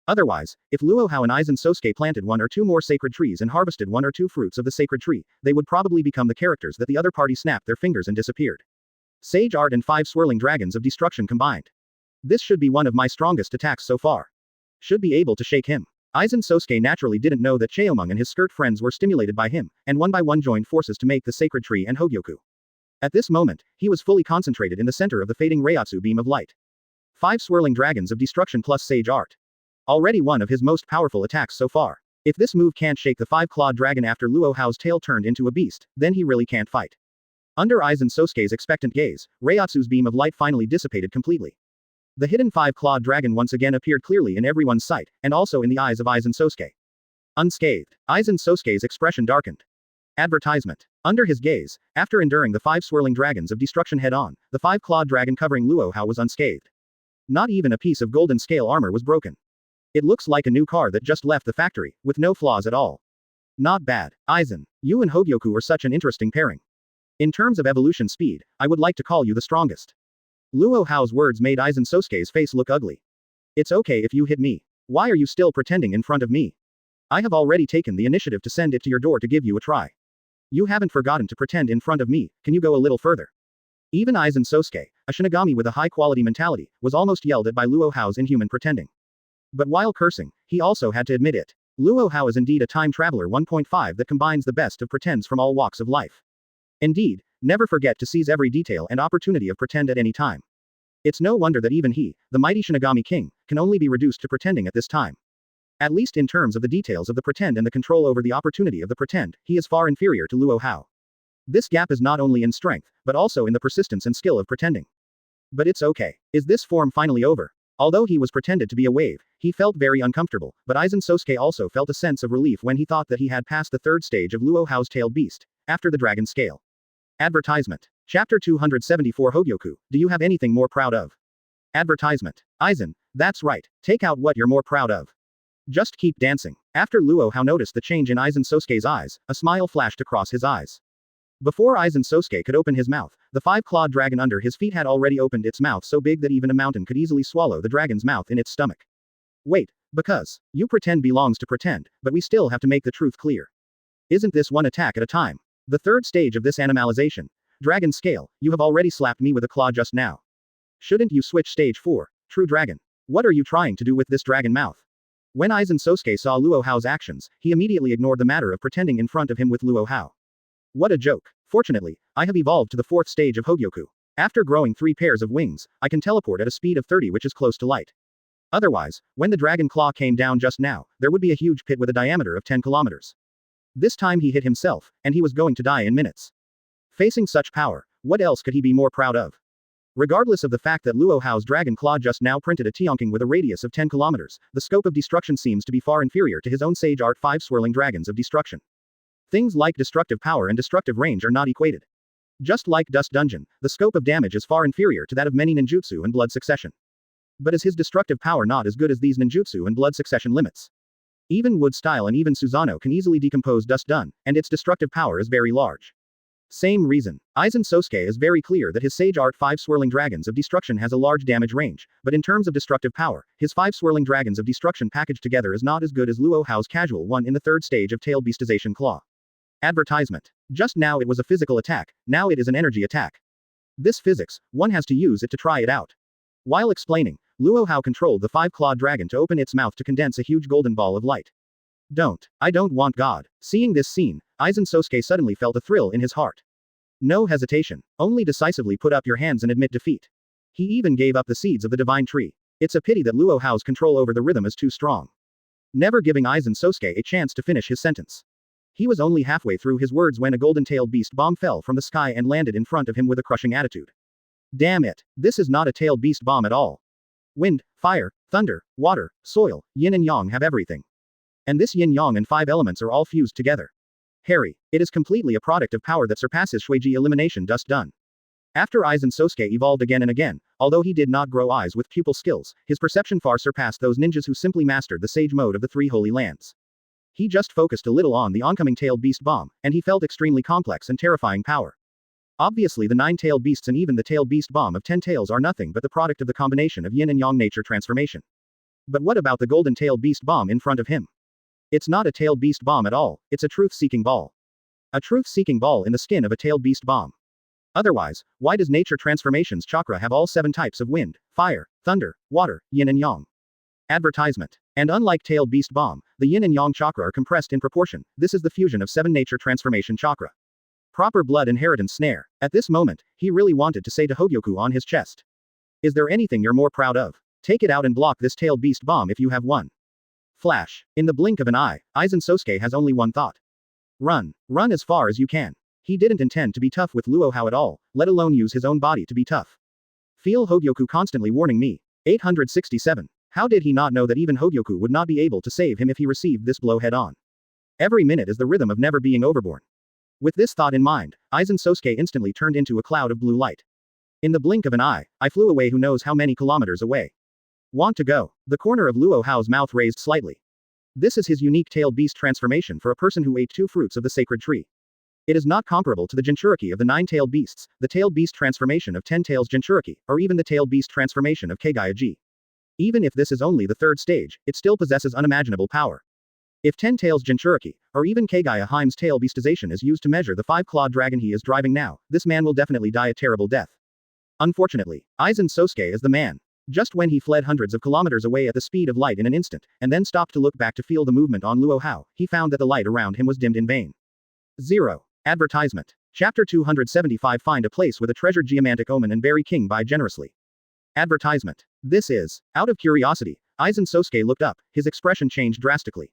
Otherwise, if Luo Hao and Aizen Sosuke planted 1 or 2 more sacred trees and harvested 1 or 2 fruits of the sacred tree, they would probably become the characters that the other party snapped their fingers and disappeared. Sage Art and 5 swirling dragons of destruction combined. This should be one of my strongest attacks so far. Should be able to shake him. Aizen Sosuke naturally didn't know that Cheomung and his skirt friends were stimulated by him, and one by one joined forces to make the sacred tree and Hogyoku. At this moment, he was fully concentrated in the center of the fading Reiatsu beam of light. 5 swirling dragons of destruction plus Sage Art. Already one of his most powerful attacks so far. If this move can't shake the 5-clawed dragon after Luo Hao's tail turned into a beast, then he really can't fight. Under Aizen Sosuke's expectant gaze, Reiatsu's beam of light finally dissipated completely. The hidden 5-clawed dragon once again appeared clearly in everyone's sight, and also in the eyes of Aizen Sosuke. Unscathed, Aizen Sosuke's expression darkened. Advertisement. Under his gaze, after enduring the 5 swirling dragons of destruction head-on, the 5-clawed dragon covering Luo Hao was unscathed. Not even a piece of golden scale armor was broken. It looks like a new car that just left the factory, with no flaws at all. Not bad. Aizen, you and Hogyoku are such an interesting pairing. In terms of evolution speed, I would like to call you the strongest. Luo Hao's words made Aizen Sosuke's face look ugly. It's okay if you hit me. Why are you still pretending in front of me? I have already taken the initiative to send it to your door to give you a try. You haven't forgotten to pretend in front of me, can you go a little further? Even Aizen Sosuke, a Shinigami with a high-quality mentality, was almost yelled at by Luo Hao's inhuman pretending. But while cursing, he also had to admit it. Luo Hao is indeed a time traveler 1.5 that combines the best of pretends from all walks of life. Indeed, Never forget to seize every detail and opportunity of pretend at any time. It's no wonder that even he, the mighty Shinigami King, can only be reduced to pretending at this time. At least in terms of the details of the pretend and the control over the opportunity of the pretend, he is far inferior to Luo Hao. This gap is not only in strength, but also in the persistence and skill of pretending. But it's okay. Is this form finally over? Although he was pretended to be a wave, he felt very uncomfortable, but Aizen Sosuke also felt a sense of relief when he thought that he had passed the third stage of Luo Hao's tailed beast, after the dragon scale. Advertisement. Chapter 274 Hogyoku, do you have anything more proud of? Advertisement. Aizen, that's right, take out what you're more proud of. Just keep dancing. After Luo Hao noticed the change in Aizen Sosuke's eyes, a smile flashed across his eyes. Before Aizen Sosuke could open his mouth, the five-clawed dragon under his feet had already opened its mouth so big that even a mountain could easily swallow the dragon's mouth in its stomach. Wait, because you pretend belongs to pretend, but we still have to make the truth clear. Isn't this one attack at a time? The third stage of this animalization, dragon scale, you have already slapped me with a claw just now. Shouldn't you switch stage 4, true dragon? What are you trying to do with this dragon mouth? When Aizen Sosuke saw Luo Hao's actions, he immediately ignored the matter of pretending in front of him with Luo Hao. What a joke. Fortunately, I have evolved to the fourth stage of Hogyoku. After growing 3 pairs of wings, I can teleport at a speed of 30, which is close to light. Otherwise, when the dragon claw came down just now, there would be a huge pit with a diameter of 10 kilometers. This time he hit himself, and he was going to die in minutes. Facing such power, what else could he be more proud of? Regardless of the fact that Luo Hao's dragon claw just now printed a Tianqing with a radius of 10 kilometers, the scope of destruction seems to be far inferior to his own Sage Art 5 swirling dragons of destruction. Things like destructive power and destructive range are not equated. Just like Dust Dungeon, the scope of damage is far inferior to that of many ninjutsu and blood succession. But is his destructive power not as good as these ninjutsu and blood succession limits? Even Wood Style and even Susanoo can easily decompose Dust Dun, and its destructive power is very large. Same reason. Aizen Sosuke is very clear that his Sage Art 5 swirling dragons of destruction has a large damage range, but in terms of destructive power, his 5 swirling dragons of destruction packaged together is not as good as Luo Hao's casual one in the third stage of tailed beastization claw. Advertisement. Just now it was a physical attack, now it is an energy attack. This physics, one has to use it to try it out. While explaining, Luo Hao controlled the 5-clawed dragon to open its mouth to condense a huge golden ball of light. I don't want God. Seeing this scene, Aizen Sosuke suddenly felt a thrill in his heart. No hesitation, only decisively put up your hands and admit defeat. He even gave up the seeds of the divine tree. It's a pity that Luo Hao's control over the rhythm is too strong. Never giving Aizen Sosuke a chance to finish his sentence. He was only halfway through his words when a golden-tailed beast bomb fell from the sky and landed in front of him with a crushing attitude. Damn it, this is not a tailed beast bomb at all. Wind, fire, thunder, water, soil, yin and yang have everything. And this yin-yang and 5 elements are all fused together. Harry, it is completely a product of power that surpasses Shueiji elimination Dust Dun. After Aizen Sosuke evolved again and again, although he did not grow eyes with pupil skills, his perception far surpassed those ninjas who simply mastered the sage mode of the 3 holy lands. He just focused a little on the oncoming tailed beast bomb, and he felt extremely complex and terrifying power. Obviously the 9 tailed beasts and even the tailed beast bomb of 10 tails are nothing but the product of the combination of yin and yang nature transformation. But what about the golden tailed beast bomb in front of him? It's not a tailed beast bomb at all, it's a truth-seeking ball. A truth-seeking ball in the skin of a tailed beast bomb. Otherwise, why does nature transformations chakra have all 7 types of wind, fire, thunder, water, yin and yang? Advertisement. And unlike tailed beast bomb, the yin and yang chakra are compressed in proportion. This is the fusion of 7 nature transformation chakra. Proper blood inheritance snare. At this moment, he really wanted to say to Hogyoku on his chest. Is there anything you're more proud of? Take it out and block this tailed beast bomb if you have one. Flash. In the blink of an eye, Aizen Sosuke has only one thought. Run. Run as far as you can. He didn't intend to be tough with Luo Hao at all, let alone use his own body to be tough. Feel Hogyoku constantly warning me. 867. How did he not know that even Hogyoku would not be able to save him if he received this blow head on? Every minute is the rhythm of never being overborne. With this thought in mind, Aizen Sosuke instantly turned into a cloud of blue light. In the blink of an eye, I flew away who knows how many kilometers away. Want to go? The corner of Luo Hao's mouth raised slightly. This is his unique tailed beast transformation for a person who ate 2 fruits of the sacred tree. It is not comparable to the Jinchuriki of the 9 tailed beasts, the tailed beast transformation of 10 tails Jinchuriki, or even the tailed beast transformation of Kagaya-ji. Even if this is only the 3rd stage, it still possesses unimaginable power. If 10 tails Jinchuriki, or even Kagaya Haim's tail beastization is used to measure the 5-clawed dragon he is driving now, this man will definitely die a terrible death. Unfortunately, Aizen Sosuke is the man. Just when he fled hundreds of kilometers away at the speed of light in an instant, and then stopped to look back to feel the movement on Luo Hao, he found that the light around him was dimmed in vain. 0. Advertisement. Chapter 275 Find a place with a treasured geomantic omen and bury king by generously. Advertisement. This is. Out of curiosity, Aizen Sosuke looked up, his expression changed drastically.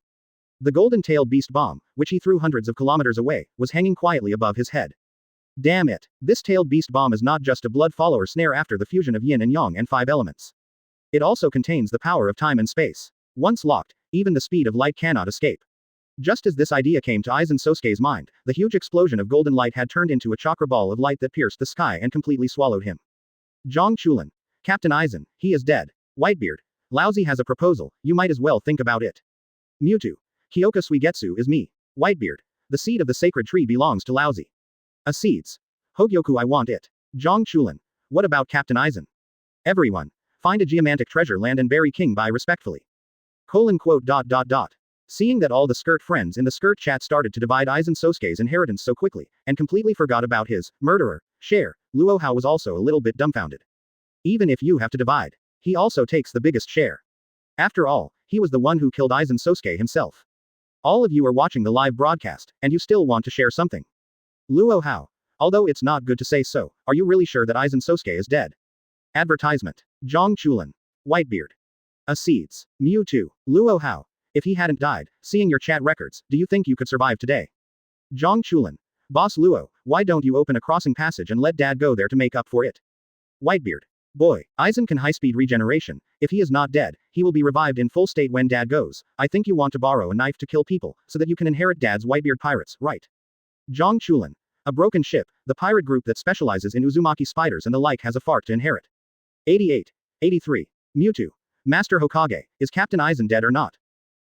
The golden-tailed beast bomb, which he threw hundreds of kilometers away, was hanging quietly above his head. Damn it. This tailed beast bomb is not just a blood follower snare after the fusion of yin and yang and 5 elements. It also contains the power of time and space. Once locked, even the speed of light cannot escape. Just as this idea came to Aizen Sosuke's mind, the huge explosion of golden light had turned into a chakra ball of light that pierced the sky and completely swallowed him. Zhang Chulin. Captain Aizen, he is dead. Whitebeard. Laozi has a proposal, you might as well think about it. Mewtwo. Kyoka Suigetsu is me. Whitebeard. The seed of the sacred tree belongs to Laozi. A seeds. Hogyoku I want it. Zhang Chulin. What about Captain Aizen? Everyone. Find a geomantic treasure land and bury king by respectfully. Seeing that all the skirt friends in the skirt chat started to divide Aizen Sosuke's inheritance so quickly, and completely forgot about his murderer share, Luo Hao was also a little bit dumbfounded. Even if you have to divide, he also takes the biggest share. After all, he was the one who killed Aizen Sosuke himself. All of you are watching the live broadcast, and you still want to share something. Luo Hao. Although it's not good to say so, are you really sure that Aizen Sosuke is dead? Advertisement. Zhang Chulin. Whitebeard. A seeds. Mewtwo. Luo Hao. If he hadn't died, seeing your chat records, do you think you could survive today? Zhang Chulin. Boss Luo, why don't you open a crossing passage and let dad go there to make up for it? Whitebeard. Boy, Aizen can high-speed regeneration. If he is not dead, he will be revived in full state when dad goes. I think you want to borrow a knife to kill people, so that you can inherit dad's Whitebeard pirates, right? Zhang Chulin. A broken ship, the pirate group that specializes in Uzumaki spiders and the like has a fart to inherit. 88. 83. Mewtwo. Master Hokage, is Captain Aizen dead or not?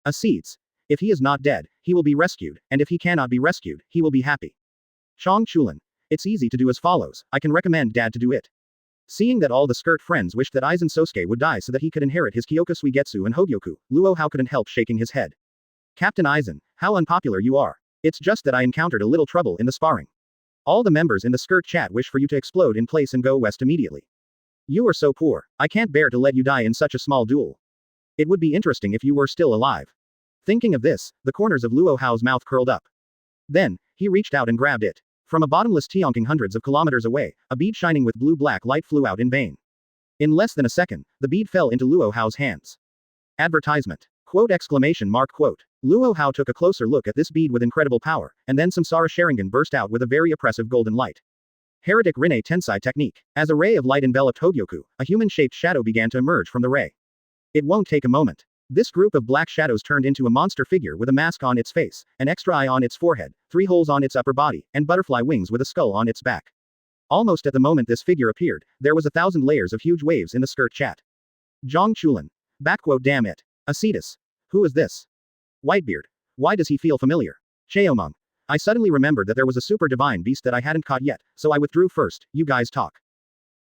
A seeds. If he is not dead, he will be rescued, and if he cannot be rescued, he will be happy. Zhang Chulin. It's easy to do as follows, I can recommend dad to do it. Seeing that all the skirt friends wished that Aizen Sosuke would die so that he could inherit his Kyoka Suigetsu and Hogyoku, Luo Hao couldn't help shaking his head. Captain Aizen, how unpopular you are. It's just that I encountered a little trouble in the sparring. All the members in the skirt chat wish for you to explode in place and go west immediately. You are so poor, I can't bear to let you die in such a small duel. It would be interesting if you were still alive. Thinking of this, the corners of Luo Hao's mouth curled up. Then, he reached out and grabbed it. From a bottomless Tianqing hundreds of kilometers away, a bead shining with blue-black light flew out in vain. In less than a second, the bead fell into Luo Hao's hands. Advertisement. Quote exclamation mark quote. Luo Hao took a closer look at this bead with incredible power, and then Samsara Sharingan burst out with a very oppressive golden light. Heretic Rinne Tensai technique. As a ray of light enveloped Hogyoku, a human-shaped shadow began to emerge from the ray. It won't take a moment. This group of black shadows turned into a monster figure with a mask on its face, an extra eye on its forehead, 3 holes on its upper body, and butterfly wings with a skull on its back. Almost at the moment this figure appeared, there was 1,000 layers of huge waves in the skirt chat. Zhang Chulin. Backquote damn it. Acetus. Who is this? Whitebeard. Why does he feel familiar? Cheomong. I suddenly remembered that there was a super divine beast that I hadn't caught yet, so I withdrew first, you guys talk.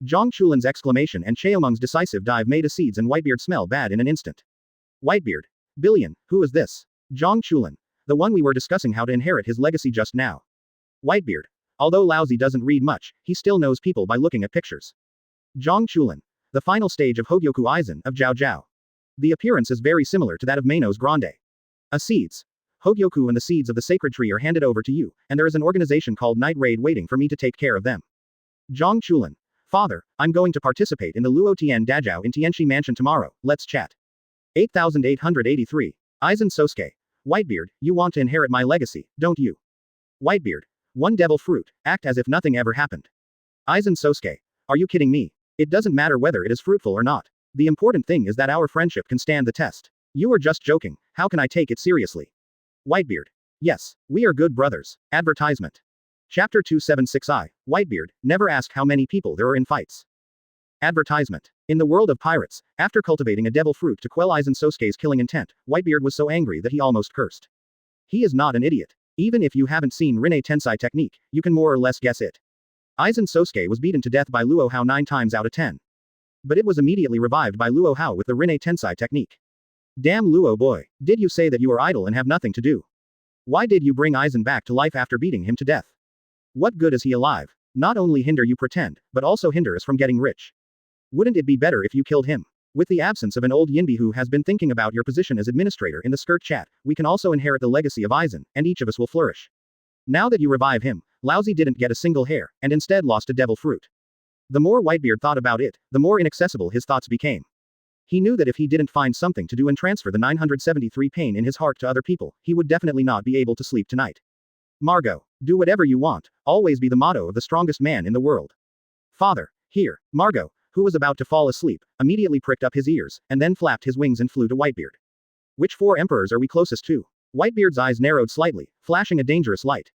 Zhang Chulin's exclamation and Cheomong's decisive dive made Acedes and Whitebeard smell bad in an instant. Whitebeard. Billion, who is this? Zhang Chulin. The one we were discussing how to inherit his legacy just now. Whitebeard. Although Laozi doesn't read much, he still knows people by looking at pictures. Zhang Chulin. The final stage of Hogyoku Aizen of Jiao Jiao. The appearance is very similar to that of Manos Grande. Seeds. Hogyoku and the seeds of the sacred tree are handed over to you, and there is an organization called Night Raid waiting for me to take care of them. Zhang Chulin. Father, I'm going to participate in the Luo Tian Dajao in Tianxi Mansion tomorrow, let's chat. 8883. Aizen Sosuke. Whitebeard, you want to inherit my legacy, don't you? Whitebeard. One devil fruit, act as if nothing ever happened. Aizen Sosuke. Are you kidding me? It doesn't matter whether it is fruitful or not. The important thing is that our friendship can stand the test. You are just joking, how can I take it seriously? Whitebeard. Yes, we are good brothers. Advertisement. Chapter 276I, Whitebeard, never ask how many people there are in fights. Advertisement. In the world of pirates, after cultivating a devil fruit to quell Aizen Sosuke's killing intent, Whitebeard was so angry that he almost cursed. He is not an idiot. Even if you haven't seen Rinne Tensai technique, you can more or less guess it. Aizen Sosuke was beaten to death by Luo Hao 9 times out of 10. But it was immediately revived by Luo Hao with the Rinne Tensai technique. Damn Luo boy, did you say that you are idle and have nothing to do? Why did you bring Aizen back to life after beating him to death? What good is he alive? Not only hinder you pretend, but also hinder us from getting rich. Wouldn't it be better if you killed him? With the absence of an old Yinbi who has been thinking about your position as administrator in the skirt chat, we can also inherit the legacy of Aizen, and each of us will flourish. Now that you revive him, Laozi didn't get a single hair, and instead lost a devil fruit. The more Whitebeard thought about it, the more inaccessible his thoughts became. He knew that if he didn't find something to do and transfer the 973 pain in his heart to other people, he would definitely not be able to sleep tonight. Margot, do whatever you want, always be the motto of the strongest man in the world. Father, here, Margot, who was about to fall asleep, immediately pricked up his ears, and then flapped his wings and flew to Whitebeard. Which 4 emperors are we closest to? Whitebeard's eyes narrowed slightly, flashing a dangerous light.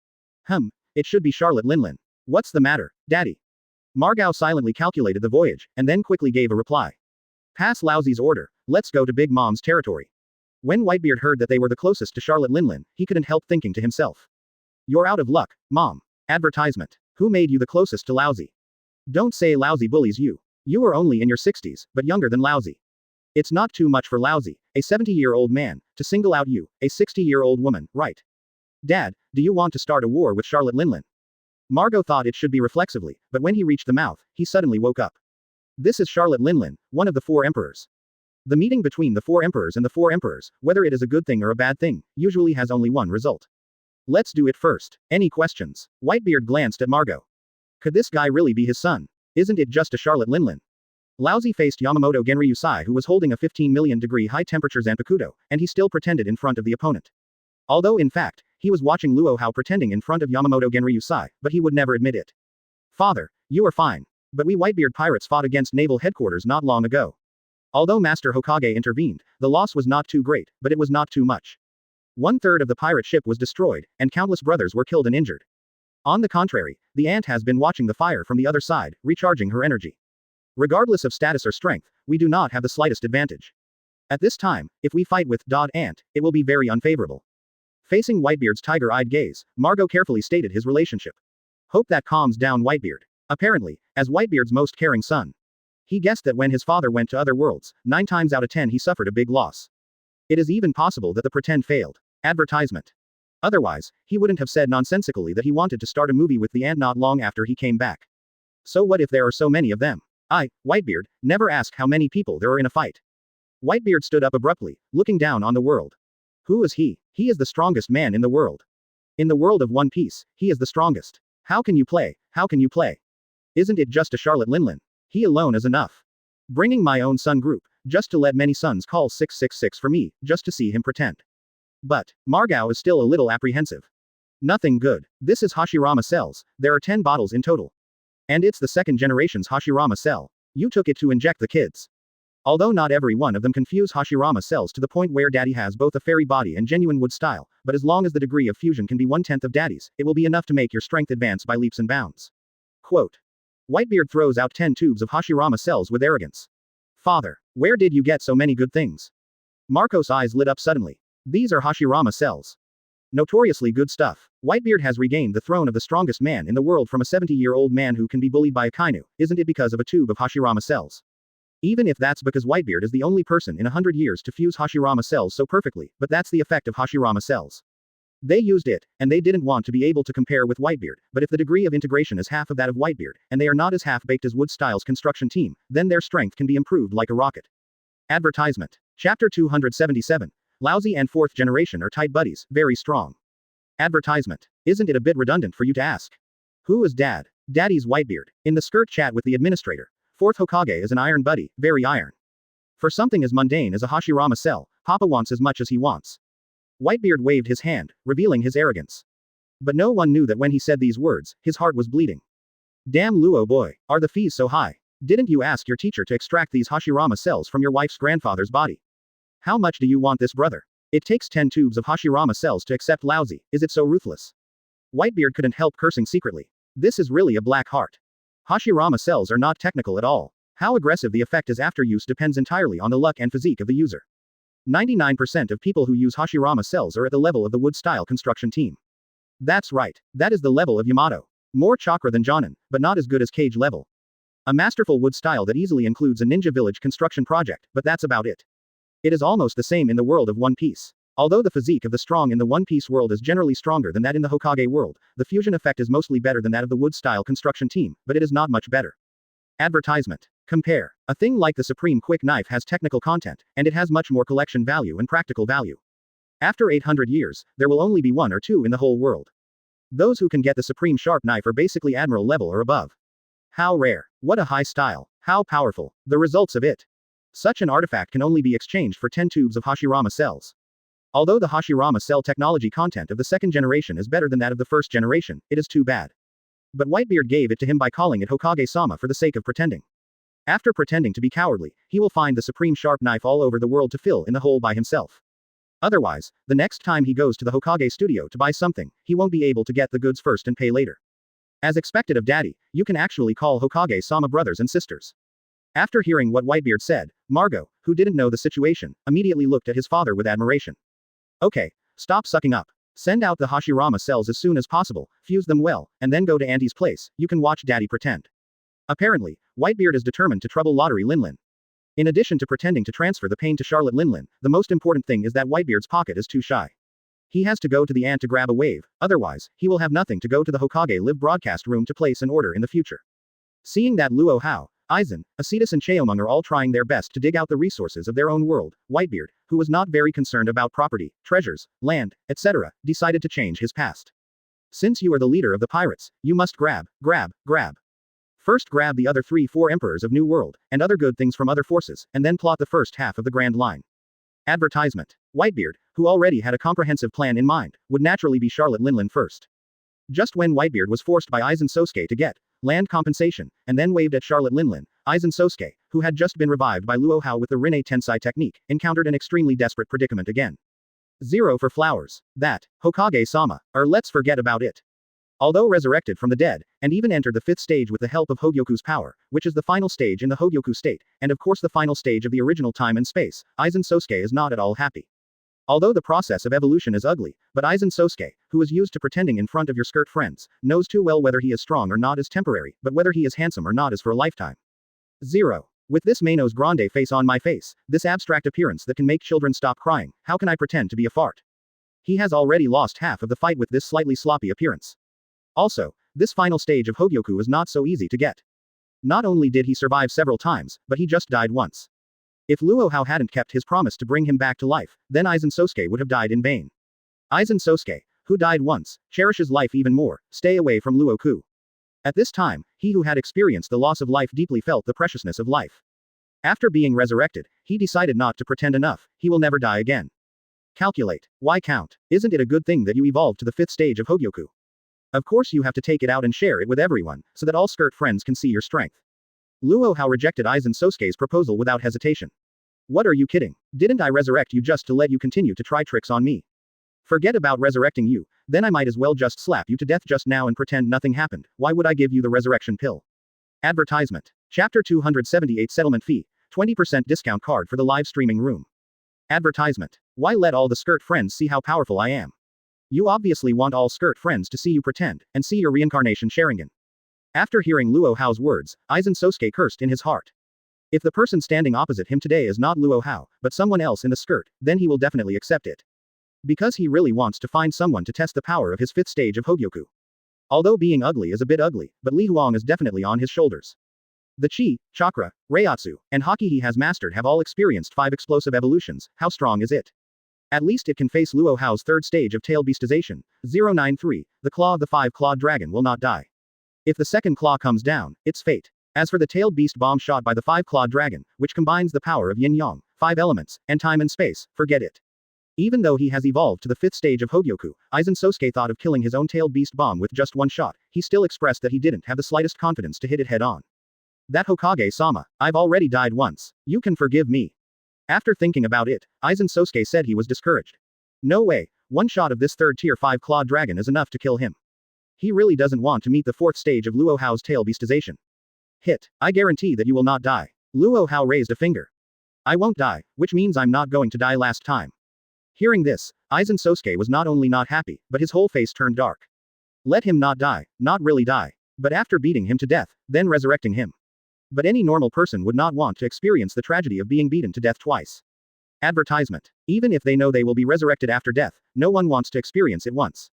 It should be Charlotte Linlin. What's the matter, Daddy? Margot silently calculated the voyage, and then quickly gave a reply. Pass Laozi's order, let's go to Big Mom's territory. When Whitebeard heard that they were the closest to Charlotte Linlin, he couldn't help thinking to himself. You're out of luck, Mom. Advertisement. Who made you the closest to Laozi? Don't say Laozi bullies you. You are only in your 60s, but younger than Laozi. It's not too much for Laozi, a 70-year-old man, to single out you, a 60-year-old woman, right? Dad, do you want to start a war with Charlotte Linlin? Margot thought it should be reflexively, but when he reached the mouth, he suddenly woke up. This is Charlotte Linlin, one of the 4 emperors. The meeting between the 4 emperors and the 4 emperors, whether it is a good thing or a bad thing, usually has only one result. Let's do it first. Any questions? Whitebeard glanced at Margot. Could this guy really be his son? Isn't it just a Charlotte Linlin? Laozi faced Yamamoto Genryusai, who was holding a 15 million degree high temperature Zanpakuto, and he still pretended in front of the opponent. Although in fact, he was watching Luo Hao pretending in front of Yamamoto Genryusai, but he would never admit it. Father, you are fine. But we Whitebeard pirates fought against Naval Headquarters not long ago. Although Master Hokage intervened, the loss was not too great, but it was not too much. 1/3 of the pirate ship was destroyed, and countless brothers were killed and injured. On the contrary, the ant has been watching the fire from the other side, recharging her energy. Regardless of status or strength, we do not have the slightest advantage. At this time, if we fight with Ant, it will be very unfavorable. Facing Whitebeard's tiger-eyed gaze, Margot carefully stated his relationship. Hope that calms down Whitebeard. Apparently, as Whitebeard's most caring son. He guessed that when his father went to other worlds, 9 times out of 10 he suffered a big loss. It is even possible that the pretend failed. Advertisement. Otherwise, he wouldn't have said nonsensically that he wanted to start a movie with the ant not long after he came back. So what if there are so many of them? Whitebeard, never ask how many people there are in a fight. Whitebeard stood up abruptly, looking down on the world. Who is he? He is the strongest man in the world. In the world of One Piece, he is the strongest. How can you play? How can you play? Isn't it just a Charlotte Linlin? He alone is enough. Bringing my own son group, just to let many sons call 666 for me, just to see him pretend. But, Margot is still a little apprehensive. Nothing good. This is Hashirama cells, there are 10 bottles in total. And it's the 2nd generation's Hashirama cell. You took it to inject the kids. Although not every one of them can fuse Hashirama cells to the point where Daddy has both a fairy body and genuine wood style, but as long as the degree of fusion can be 1/10 of Daddy's, it will be enough to make your strength advance by leaps and bounds. Quote. Whitebeard throws out 10 tubes of Hashirama cells with arrogance. Father, where did you get so many good things? Marco's eyes lit up suddenly. These are Hashirama cells. Notoriously good stuff. Whitebeard has regained the throne of the strongest man in the world from a 70-year-old man who can be bullied by a kainu, isn't it because of a tube of Hashirama cells? Even if that's because Whitebeard is the only person in 100 years to fuse Hashirama cells so perfectly, but that's the effect of Hashirama cells. They used it, and they didn't want to be able to compare with Whitebeard, but if the degree of integration is half of that of Whitebeard, and they are not as half-baked as Wood Styles' construction team, then their strength can be improved like a rocket. Advertisement. Chapter 277. Laozi and 4th generation are tight buddies, very strong. Advertisement. Isn't it a bit redundant for you to ask? Who is Dad? Daddy's Whitebeard. In the skirt chat with the administrator. 4th Hokage is an iron buddy, very iron. For something as mundane as a Hashirama cell, Papa wants as much as he wants. Whitebeard waved his hand, revealing his arrogance. But no one knew that when he said these words, his heart was bleeding. Damn Luo boy, are the fees so high? Didn't you ask your teacher to extract these Hashirama cells from your wife's grandfather's body? How much do you want this, brother? It takes 10 tubes of Hashirama cells to accept Laozi, is it so ruthless? Whitebeard couldn't help cursing secretly. This is really a black heart. Hashirama cells are not technical at all. How aggressive the effect is after use depends entirely on the luck and physique of the user. 99% of people who use Hashirama cells are at the level of the wood-style construction team. That's right, that is the level of Yamato. More chakra than Jonin, but not as good as Cage level. A masterful wood style that easily includes a ninja village construction project, but that's about it. It is almost the same in the world of One Piece. Although the physique of the strong in the One Piece world is generally stronger than that in the Hokage world, the fusion effect is mostly better than that of the wood-style construction team, but it is not much better. Advertisement. Compare. A thing like the Supreme Quick Knife has technical content, and it has much more collection value and practical value. After 800 years, there will only be 1 or 2 in the whole world. Those who can get the supreme sharp knife are basically admiral level or above. How rare. What a high style. How powerful. The results of it. Such an artifact can only be exchanged for 10 tubes of Hashirama cells. Although the Hashirama cell technology content of the second generation is better than that of the first generation, it is too bad. But Whitebeard gave it to him by calling it Hokage-sama for the sake of pretending. After pretending to be cowardly, he will find the supreme sharp knife all over the world to fill in the hole by himself. Otherwise, the next time he goes to the Hokage studio to buy something, he won't be able to get the goods first and pay later. As expected of daddy, you can actually call Hokage-sama brothers and sisters. After hearing what Whitebeard said, Margot, who didn't know the situation, immediately looked at his father with admiration. Okay, stop sucking up. Send out the Hashirama cells as soon as possible, fuse them well, and then go to Auntie's place. You can watch daddy pretend. Apparently, Whitebeard is determined to trouble Lottery Linlin. In addition to pretending to transfer the pain to Charlotte Linlin, the most important thing is that Whitebeard's pocket is too shy. He has to go to the aunt to grab a wave, otherwise, he will have nothing to go to the Hokage live broadcast room to place an order in the future. Seeing that Luo Hao, Aizen, Acetus and Cheomung are all trying their best to dig out the resources of their own world, Whitebeard, who was not very concerned about property, treasures, land, etc., decided to change his past. Since you are the leader of the pirates, you must grab. First grab the other 3-4 emperors of New World, and other good things from other forces, and then plot the first half of the Grand Line. Advertisement. Whitebeard, who already had a comprehensive plan in mind, would naturally be Charlotte Linlin first. Just when Whitebeard was forced by Aizen Sosuke to get land compensation, and then waved at Charlotte Linlin, Aizen Sosuke, who had just been revived by Luo Hao with the Rinne Tensai technique, encountered an extremely desperate predicament again. 0 for flowers. That, Hokage-sama, or let's forget about it. Although resurrected from the dead, and even entered the 5th stage with the help of Hogyoku's power, which is the final stage in the Hogyoku state, and of course the final stage of the original time and space, Aizen Sosuke is not at all happy. Although the process of evolution is ugly, but Aizen Sosuke, who is used to pretending in front of your skirt friends, knows too well whether he is strong or not is temporary, but whether he is handsome or not is for a lifetime. 0. With this Manos Grande face on my face, this abstract appearance that can make children stop crying, how can I pretend to be a fart? He has already lost half of the fight with this slightly sloppy appearance. Also, this final stage of Hogyoku is not so easy to get. Not only did he survive several times, but he just died once. If Luo Hao hadn't kept his promise to bring him back to life, then Aizen Sosuke would have died in vain. Aizen Sosuke, who died once, cherishes life even more. Stay away from Luo Ku. At this time, he who had experienced the loss of life deeply felt the preciousness of life. After being resurrected, he decided not to pretend enough. He will never die again. Calculate. Why count? Isn't it a good thing that you evolved to the 5th stage of Hogyoku? Of course you have to take it out and share it with everyone, so that all skirt friends can see your strength. Luo Hao rejected Aizen Sosuke's proposal without hesitation. What are you kidding? Didn't I resurrect you just to let you continue to try tricks on me? Forget about resurrecting you, then I might as well just slap you to death just now and pretend nothing happened. Why would I give you the resurrection pill? Advertisement. Chapter 278 Settlement Fee, 20% discount card for the live streaming room. Advertisement. Why let all the skirt friends see how powerful I am? You obviously want all skirt friends to see you pretend, and see your reincarnation Sharingan. After hearing Luo Hao's words, Aizen Sosuke cursed in his heart. If the person standing opposite him today is not Luo Hao, but someone else in the skirt, then he will definitely accept it. Because he really wants to find someone to test the power of his 5th stage of Hogyoku. Although being ugly is a bit ugly, but Li Huang is definitely on his shoulders. The Chi, Chakra, Reiatsu, and Haki he has mastered have all experienced 5 explosive evolutions. How strong is it? At least it can face Luo Hao's 3rd stage of tail beastization. 093, the claw of the 5-clawed dragon will not die. If the second claw comes down, it's fate. As for the tailed beast bomb shot by the 5-clawed dragon, which combines the power of yin-yang, 5 elements, and time and space, forget it. Even though he has evolved to the 5th stage of Hogyoku, Aizen Sosuke thought of killing his own tailed beast bomb with just one shot. He still expressed that he didn't have the slightest confidence to hit it head on. That Hokage-sama, I've already died once. You can forgive me. After thinking about it, Aizen Sosuke said he was discouraged. No way, one shot of this 3rd tier 5-clawed dragon is enough to kill him. He really doesn't want to meet the 4th stage of Luo Hao's tail beastization. Hit. I guarantee that you will not die. Luo Hao raised a finger. I won't die, which means I'm not going to die last time. Hearing this, Aizen Sosuke was not only not happy, but his whole face turned dark. Let him not die, not really die. But after beating him to death, then resurrecting him. But any normal person would not want to experience the tragedy of being beaten to death twice. Advertisement. Even if they know they will be resurrected after death, no one wants to experience it once.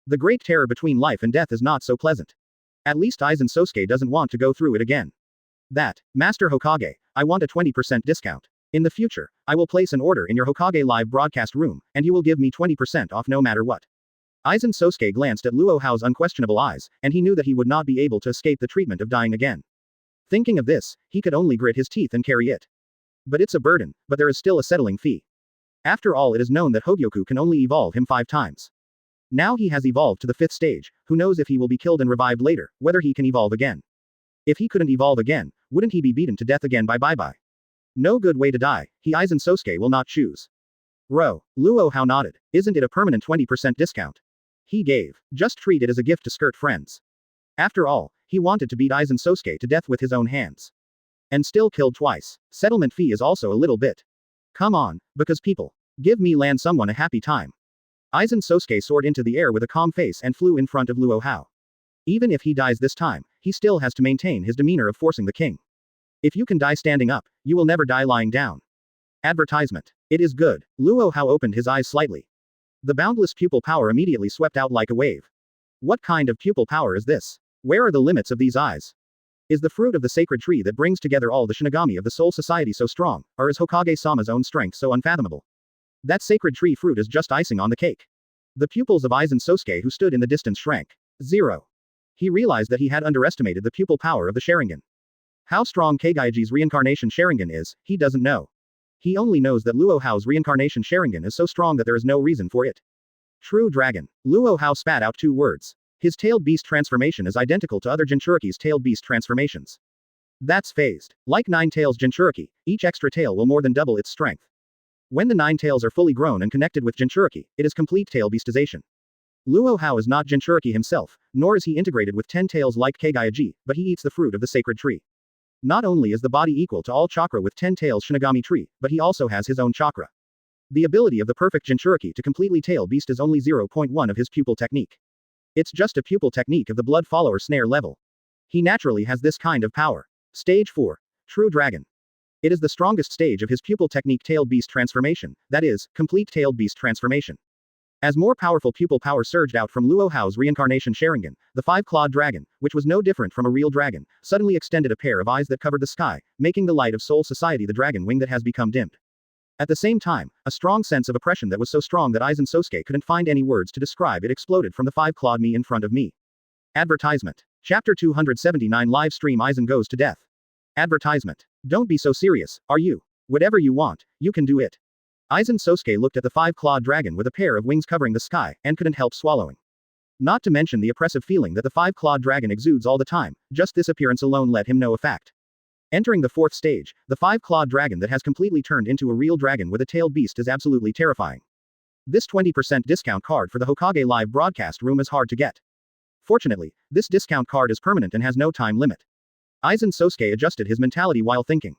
The great terror between life and death is not so pleasant. At least Aizen Sosuke doesn't want to go through it again. That, Master Hokage, I want a 20% discount. In the future, I will place an order in your Hokage live broadcast room, and you will give me 20% off no matter what. Aizen Sosuke glanced at Luo Hao's unquestionable eyes, and he knew that he would not be able to escape the treatment of dying again. Thinking of this, he could only grit his teeth and carry it. But it's a burden, but there is still a settling fee. After all, it is known that Hogyoku can only evolve him 5 times. Now he has evolved to the 5th stage, who knows if he will be killed and revived later, whether he can evolve again. If he couldn't evolve again, wouldn't he be beaten to death again by bye-bye? No good way to die, Aizen Sosuke will not choose. Luo Hao nodded. Isn't it a permanent 20% discount? He gave. Just treat it as a gift to skirt friends. After all, he wanted to beat Aizen Sosuke to death with his own hands. And still killed twice. Settlement fee is also a little bit. Come on, because people. Give me land someone a happy time. Aizen Sosuke soared into the air with a calm face and flew in front of Luo Hao. Even if he dies this time, he still has to maintain his demeanor of forcing the king. If you can die standing up, you will never die lying down. Advertisement. It is good. Luo Hao opened his eyes slightly. The boundless pupil power immediately swept out like a wave. What kind of pupil power is this? Where are the limits of these eyes? Is the fruit of the sacred tree that brings together all the Shinigami of the Soul Society so strong, or is Hokage-sama's own strength so unfathomable? That sacred tree fruit is just icing on the cake. The pupils of Aizen Sosuke who stood in the distance shrank. 0. He realized that he had underestimated the pupil power of the Sharingan. How strong Kageiji's reincarnation Sharingan is, he doesn't know. He only knows that Luo Hao's reincarnation Sharingan is so strong that there is no reason for it. True Dragon. Luo Hao spat out 2 words. His tailed beast transformation is identical to other Jinchuriki's tailed beast transformations. That's phased. Like 9 tails Jinchuriki, each extra tail will more than double its strength. When the 9 tails are fully grown and connected with Jinchuriki, it is complete tail beastization. Luo Hao is not Jinchuriki himself, nor is he integrated with 10 tails like Kagaiji, but he eats the fruit of the sacred tree. Not only is the body equal to all chakra with 10 tails Shinigami tree, but he also has his own chakra. The ability of the perfect Jinchuriki to completely tail beast is only 0.1 of his pupil technique. It's just a pupil technique of the blood follower snare level. He naturally has this kind of power. Stage 4. True Dragon. It is the strongest stage of his pupil technique tailed beast transformation, that is, complete tailed beast transformation. As more powerful pupil power surged out from Luo Hao's reincarnation Sharingan, the 5-clawed dragon, which was no different from a real dragon, suddenly extended a pair of eyes that covered the sky, making the light of Soul Society the dragon wing that has become dimmed. At the same time, a strong sense of oppression that was so strong that Aizen Sosuke couldn't find any words to describe it exploded from the 5-clawed me in front of me. Advertisement. Chapter 279 Live stream Aizen goes to death. Advertisement. Don't be so serious, are you? Whatever you want, you can do it. Aizen Sosuke looked at the 5-clawed dragon with a pair of wings covering the sky, and couldn't help swallowing. Not to mention the oppressive feeling that the 5-clawed dragon exudes all the time, just this appearance alone let him know a fact. Entering the 4th stage, the 5-clawed dragon that has completely turned into a real dragon with a tailed beast is absolutely terrifying. This 20% discount card for the Hokage live broadcast room is hard to get. Fortunately, this discount card is permanent and has no time limit. Aizen Sosuke adjusted his mentality while thinking.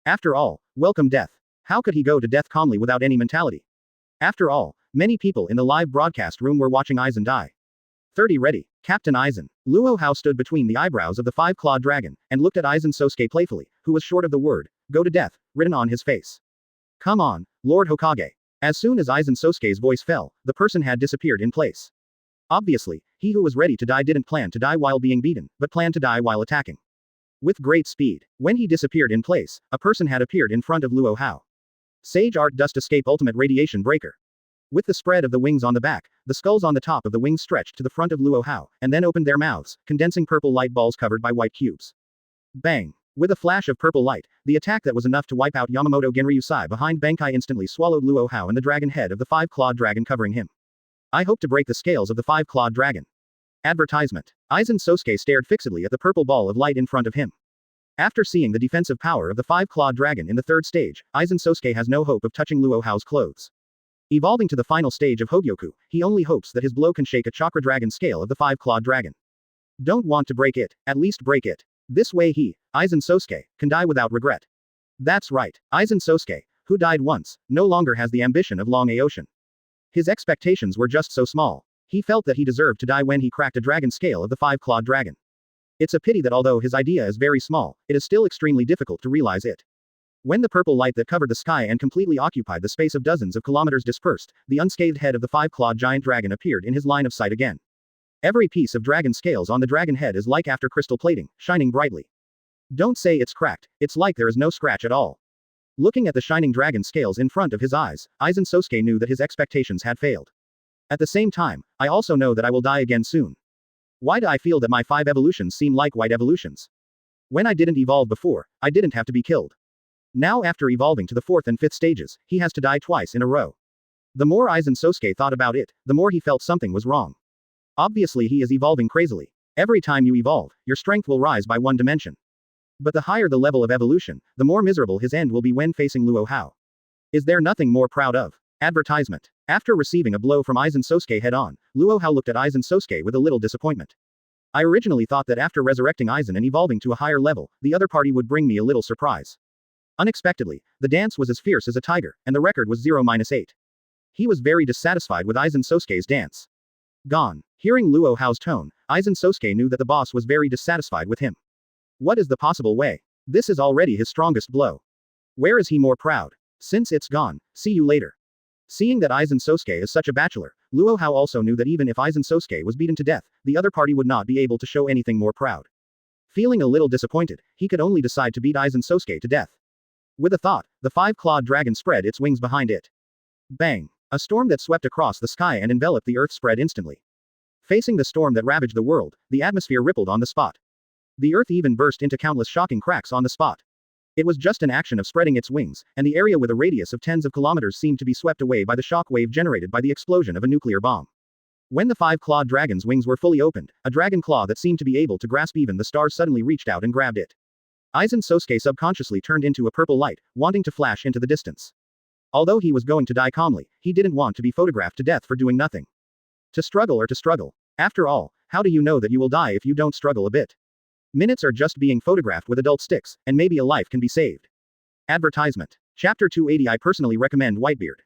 After all, welcome death. How could he go to death calmly without any mentality? After all, many people in the live broadcast room were watching Aizen die. 30 ready, Captain Aizen. Luo Hao stood between the eyebrows of the 5-clawed dragon, and looked at Aizen Sosuke playfully, who was short of the word, go to death, written on his face. Come on, Lord Hokage. As soon as Aizen Sosuke's voice fell, the person had disappeared in place. Obviously, he who was ready to die didn't plan to die while being beaten, but planned to die while attacking. With great speed, when he disappeared in place, a person had appeared in front of Luo Hao. Sage Art Dust Escape Ultimate Radiation Breaker. With the spread of the wings on the back, the skulls on the top of the wings stretched to the front of Luo Hao, and then opened their mouths, condensing purple light balls covered by white cubes. Bang! With a flash of purple light, the attack that was enough to wipe out Yamamoto Genryusai behind Bankai instantly swallowed Luo Hao and the dragon head of the 5-clawed dragon covering him. I hope to break the scales of the 5-clawed dragon. Advertisement. Aizen Sosuke stared fixedly at the purple ball of light in front of him. After seeing the defensive power of the 5-clawed dragon in the 3rd stage, Aizen Sosuke has no hope of touching Luo Hao's clothes. Evolving to the final stage of Hogyoku, he only hopes that his blow can shake a chakra dragon scale of the 5-clawed dragon. Don't want to break it, at least break it. This way he, Aizen Sosuke, can die without regret. That's right, Aizen Sosuke, who died once, no longer has the ambition of Long Aocean. His expectations were just so small. He felt that he deserved to die when he cracked a dragon scale of the 5-clawed dragon. It's a pity that although his idea is very small, it is still extremely difficult to realize it. When the purple light that covered the sky and completely occupied the space of dozens of kilometers dispersed, the unscathed head of the 5-clawed giant dragon appeared in his line of sight again. Every piece of dragon scales on the dragon head is like after crystal plating, shining brightly. Don't say it's cracked, it's like there is no scratch at all. Looking at the shining dragon scales in front of his eyes, Aizen Sosuke knew that his expectations had failed. At the same time, I also know that I will die again soon. Why do I feel that my 5 evolutions seem like white evolutions? When I didn't evolve before, I didn't have to be killed. Now after evolving to the 4th and 5th stages, he has to die twice in a row. The more Aizen Sosuke thought about it, the more he felt something was wrong. Obviously he is evolving crazily. Every time you evolve, your strength will rise by 1 dimension. But the higher the level of evolution, the more miserable his end will be when facing Luo Hao. Is there nothing more proud of? Advertisement. After receiving a blow from Aizen Sosuke head-on, Luo Hao looked at Aizen Sosuke with a little disappointment. I originally thought that after resurrecting Aizen and evolving to a higher level, the other party would bring me a little surprise. Unexpectedly, the dance was as fierce as a tiger, and the record was 0-8. He was very dissatisfied with Aizen Sosuke's dance. Gone. Hearing Luo Hao's tone, Aizen Sosuke knew that the boss was very dissatisfied with him. What is the possible way? This is already his strongest blow. Where is he more proud? Since it's gone, see you later. Seeing that Aizen Sosuke is such a bachelor, Luo Hao also knew that even if Aizen Sosuke was beaten to death, the other party would not be able to show anything more proud. Feeling a little disappointed, he could only decide to beat Aizen Sosuke to death. With a thought, the 5-clawed dragon spread its wings behind it. Bang! A storm that swept across the sky and enveloped the earth spread instantly. Facing the storm that ravaged the world, the atmosphere rippled on the spot. The earth even burst into countless shocking cracks on the spot. It was just an action of spreading its wings, and the area with a radius of tens of kilometers seemed to be swept away by the shock wave generated by the explosion of a nuclear bomb. When the 5-clawed dragon's wings were fully opened, a dragon claw that seemed to be able to grasp even the stars suddenly reached out and grabbed it. Aizen Sosuke subconsciously turned into a purple light, wanting to flash into the distance. Although he was going to die calmly, he didn't want to be photographed to death for doing nothing. To struggle or to struggle. After all, how do you know that you will die if you don't struggle a bit? Minutes are just being photographed with adult sticks, and maybe a life can be saved. Advertisement. Chapter 280. I personally recommend Whitebeard.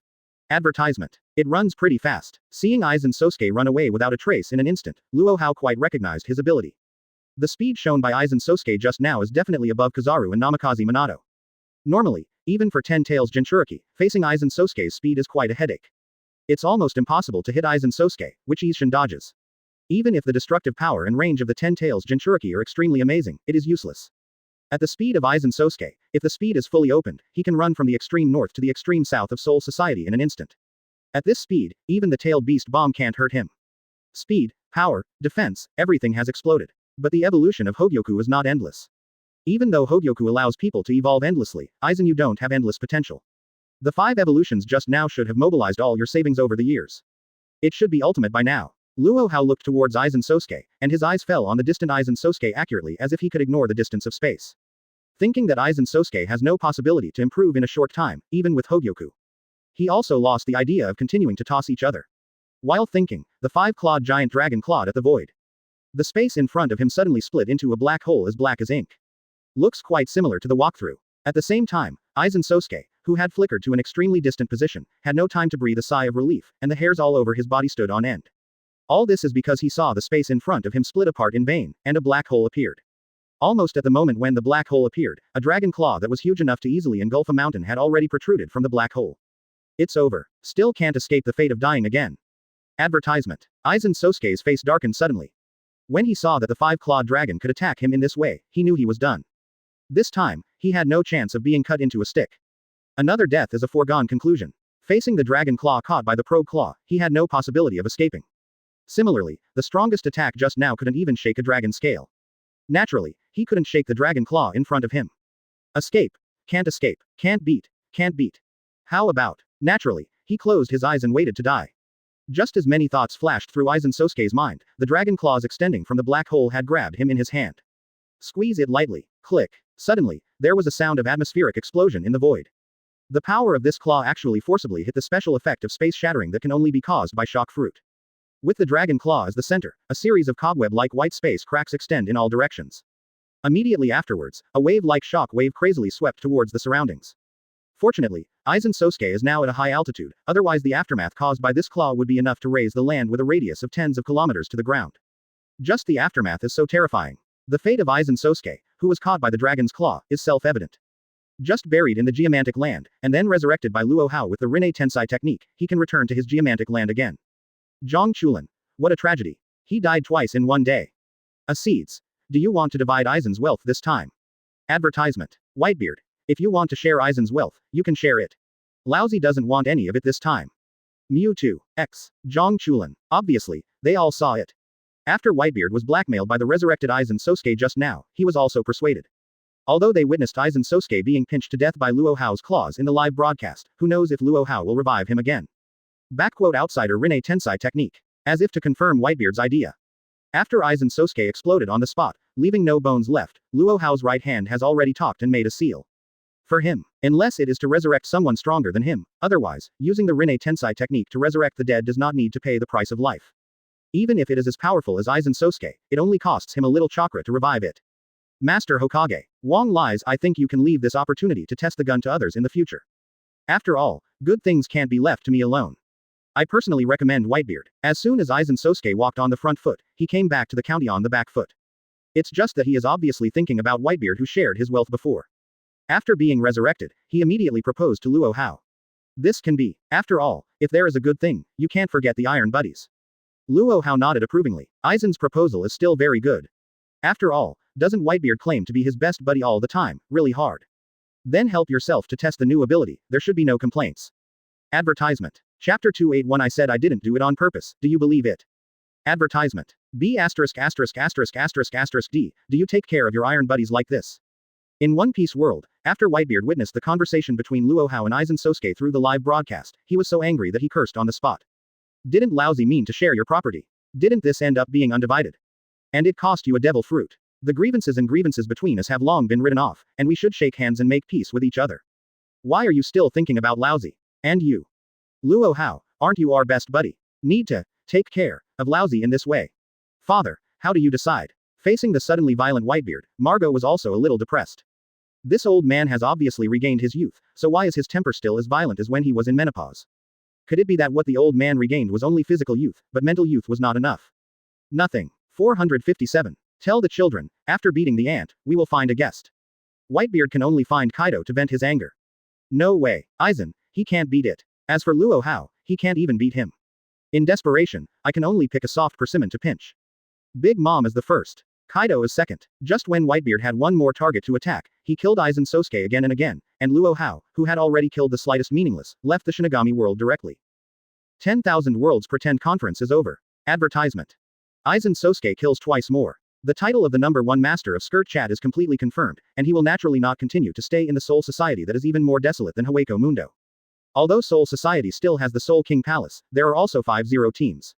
Advertisement. It runs pretty fast. Seeing Aizen Sosuke run away without a trace in an instant, Luo Hao quite recognized his ability. The speed shown by Aizen Sosuke just now is definitely above Kizaru and Namikaze Minato. Normally, even for 10 Tails Jinchuriki, facing Aizen Sosuke's speed is quite a headache. It's almost impossible to hit Aizen Sosuke, which Isshin dodges. Even if the destructive power and range of the 10 Tails Jinchuriki are extremely amazing, it is useless. At the speed of Aizen Sosuke, if the speed is fully opened, he can run from the extreme north to the extreme south of Soul Society in an instant. At this speed, even the tailed beast bomb can't hurt him. Speed, power, defense, everything has exploded. But the evolution of Hogyoku is not endless. Even though Hogyoku allows people to evolve endlessly, Aizen, you don't have endless potential. The 5 evolutions just now should have mobilized all your savings over the years. It should be ultimate by now. Luo Hao looked towards Aizen Sosuke, and his eyes fell on the distant Aizen Sosuke accurately as if he could ignore the distance of space. Thinking that Aizen Sosuke has no possibility to improve in a short time, even with Hogyoku. He also lost the idea of continuing to toss each other. While thinking, the 5-clawed giant dragon clawed at the void. The space in front of him suddenly split into a black hole as black as ink. Looks quite similar to the walkthrough. At the same time, Aizen Sosuke, who had flickered to an extremely distant position, had no time to breathe a sigh of relief, and the hairs all over his body stood on end. All this is because he saw the space in front of him split apart in vain, and a black hole appeared. Almost at the moment when the black hole appeared, a dragon claw that was huge enough to easily engulf a mountain had already protruded from the black hole. It's over. Still can't escape the fate of dying again. Advertisement. Aizen Sosuke's face darkened suddenly. When he saw that the 5-clawed dragon could attack him in this way, he knew he was done. This time, he had no chance of being cut into a stick. Another death is a foregone conclusion. Facing the dragon claw caught by the probe claw, he had no possibility of escaping. Similarly, the strongest attack just now couldn't even shake a dragon's scale. Naturally, he couldn't shake the dragon claw in front of him. Escape. Can't beat. Can't beat. How about? Naturally, he closed his eyes and waited to die. Just as many thoughts flashed through Aizen Sosuke's mind, the dragon claws extending from the black hole had grabbed him in his hand. Squeeze it lightly. Click. Suddenly, there was a sound of atmospheric explosion in the void. The power of this claw actually forcibly hit the special effect of space shattering that can only be caused by shock fruit. With the dragon claw as the center, a series of cobweb-like white space cracks extend in all directions. Immediately afterwards, a wave-like shock wave crazily swept towards the surroundings. Fortunately, Aizen Sosuke is now at a high altitude, otherwise the aftermath caused by this claw would be enough to raise the land with a radius of tens of kilometers to the ground. Just the aftermath is so terrifying. The fate of Aizen Sosuke, who was caught by the dragon's claw, is self-evident. Just buried in the geomantic land, and then resurrected by Luo Hao with the Rinne Tensai technique, he can return to his geomantic land again. Zhang Chulin. What a tragedy. He died twice in one day. Seeds. Do you want to divide Aizen's wealth this time? Advertisement. Whitebeard. If you want to share Aizen's wealth, you can share it. Laozi doesn't want any of it this time. Mewtwo, X, Zhang Chulin. Obviously, they all saw it. After Whitebeard was blackmailed by the resurrected Aizen Sosuke just now, he was also persuaded. Although they witnessed Aizen Sosuke being pinched to death by Luo Hao's claws in the live broadcast, who knows if Luo Hao will revive him again. Outsider Rinne Tensai technique. As if to confirm Whitebeard's idea. After Aizen Sosuke exploded on the spot, leaving no bones left, Luo Hao's right hand has already talked and made a seal. For him, unless it is to resurrect someone stronger than him, otherwise, using the Rinne Tensai technique to resurrect the dead does not need to pay the price of life. Even if it is as powerful as Aizen Sosuke, it only costs him a little chakra to revive it. Master Hokage. Wang lies. I think you can leave this opportunity to test the gun to others in the future. After all, good things can't be left to me alone. I personally recommend Whitebeard. As soon as Aizen Sosuke walked on the front foot, he came back to the county on the back foot. It's just that he is obviously thinking about Whitebeard who shared his wealth before. After being resurrected, he immediately proposed to Luo Hao. This can be. After all, if there is a good thing, you can't forget the Iron Buddies. Luo Hao nodded approvingly. Aizen's proposal is still very good. After all, doesn't Whitebeard claim to be his best buddy all the time, really hard? Then help yourself to test the new ability, there should be no complaints. Advertisement. Chapter 281. I said I didn't do it on purpose, do you believe it? Advertisement. B************************************* D. Do you take care of your iron buddies like this? In One Piece world, after Whitebeard witnessed the conversation between Luo Hao and Aizen Sosuke through the live broadcast, he was so angry that he cursed on the spot. Didn't Laozi mean to share your property? Didn't this end up being undivided? And it cost you a devil fruit. The grievances between us have long been written off, and we should shake hands and make peace with each other. Why are you still thinking about Laozi? And you? Luo Hao, aren't you our best buddy? Need to take care of Laozi in this way. Father, how do you decide? Facing the suddenly violent Whitebeard, Margot was also a little depressed. This old man has obviously regained his youth, so why is his temper still as violent as when he was in menopause? Could it be that what the old man regained was only physical youth, but mental youth was not enough? Nothing. 457. Tell the children, after beating the ant, we will find a guest. Whitebeard can only find Kaido to vent his anger. No way, Aizen, he can't beat it. As for Luo Hao, he can't even beat him. In desperation, I can only pick a soft persimmon to pinch. Big Mom is the first. Kaido is second. Just when Whitebeard had one more target to attack, he killed Aizen Sosuke again and again, and Luo Hao, who had already killed the slightest meaningless, left the Shinigami world directly. 10,000 Worlds Pretend Conference is over. Advertisement. Aizen Sosuke kills twice more. The title of the #1 master of Skirt Chat is completely confirmed, and he will naturally not continue to stay in the Soul Society that is even more desolate than Hueco Mundo. Although Soul Society still has the Soul King Palace, there are also 5-0 teams.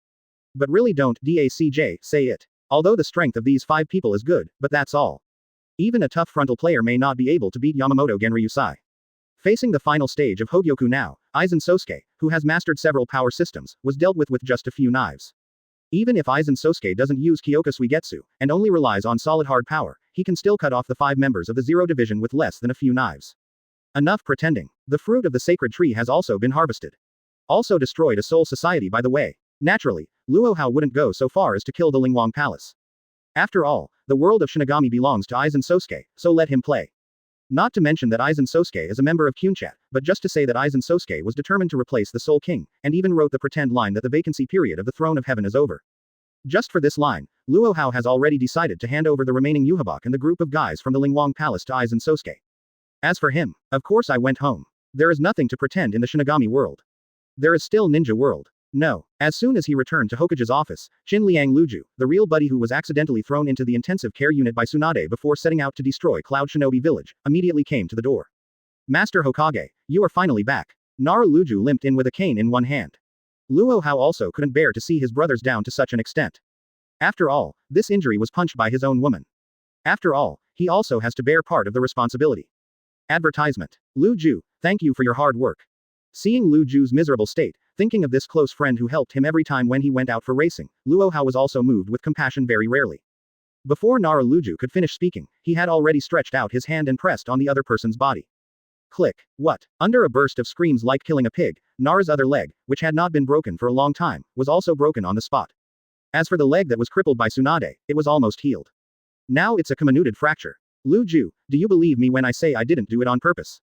But really don't DACJ say it. Although the strength of these 5 people is good, but that's all. Even a tough frontal player may not be able to beat Yamamoto Genryusai. Facing the final stage of Hogyoku now, Aizen Sosuke, who has mastered several power systems, was dealt with just a few knives. Even if Aizen Sosuke doesn't use Kyoka Suigetsu, and only relies on solid hard power, he can still cut off the 5 members of the Zero Division with less than a few knives. Enough pretending. The fruit of the sacred tree has also been harvested. Also destroyed a Soul Society by the way. Naturally, Luo Hao wouldn't go so far as to kill the Lingwang Palace. After all, the world of Shinigami belongs to Aizen Sosuke, so let him play. Not to mention that Aizen Sosuke is a member of Kyunchat, but just to say that Aizen Sosuke was determined to replace the Soul King, and even wrote the pretend line that the vacancy period of the Throne of Heaven is over. Just for this line, Luo Hao has already decided to hand over the remaining Yhwach and the group of guys from the Lingwang Palace to Aizen Sosuke. As for him, of course I went home. There is nothing to pretend in the Shinigami world. There is still Ninja world. No. As soon as he returned to Hokage's office, Qin Liang Luju, the real buddy who was accidentally thrown into the intensive care unit by Tsunade before setting out to destroy Cloud Shinobi Village, immediately came to the door. Master Hokage, you are finally back. Nara Luju limped in with a cane in one hand. Luo Hao also couldn't bear to see his brothers down to such an extent. After all, this injury was punched by his own woman. After all, he also has to bear part of the responsibility. Advertisement. Lu Ju, thank you for your hard work. Seeing Lu Ju's miserable state, thinking of this close friend who helped him every time when he went out for racing, Luo Hao was also moved with compassion very rarely. Before Nara Luju could finish speaking, he had already stretched out his hand and pressed on the other person's body. Click. What? Under a burst of screams like killing a pig, Nara's other leg, which had not been broken for a long time, was also broken on the spot. As for the leg that was crippled by Tsunade, it was almost healed. Now it's a comminuted fracture. Lu Ju, do you believe me when I say I didn't do it on purpose?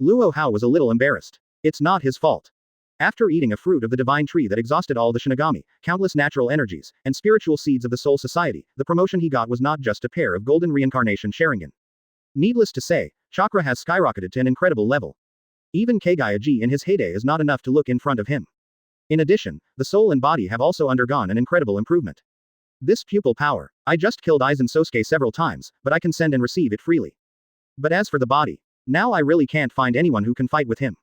Luo Hao was a little embarrassed. It's not his fault. After eating a fruit of the divine tree that exhausted all the Shinigami, countless natural energies, and spiritual seeds of the Soul Society, the promotion he got was not just a pair of golden reincarnation Sharingan. Needless to say, chakra has skyrocketed to an incredible level. Even Kagaya-ji in his heyday is not enough to look in front of him. In addition, the soul and body have also undergone an incredible improvement. This pupil power. I just killed Aizen Sosuke several times, but I can send and receive it freely. But as for the body, now I really can't find anyone who can fight with him.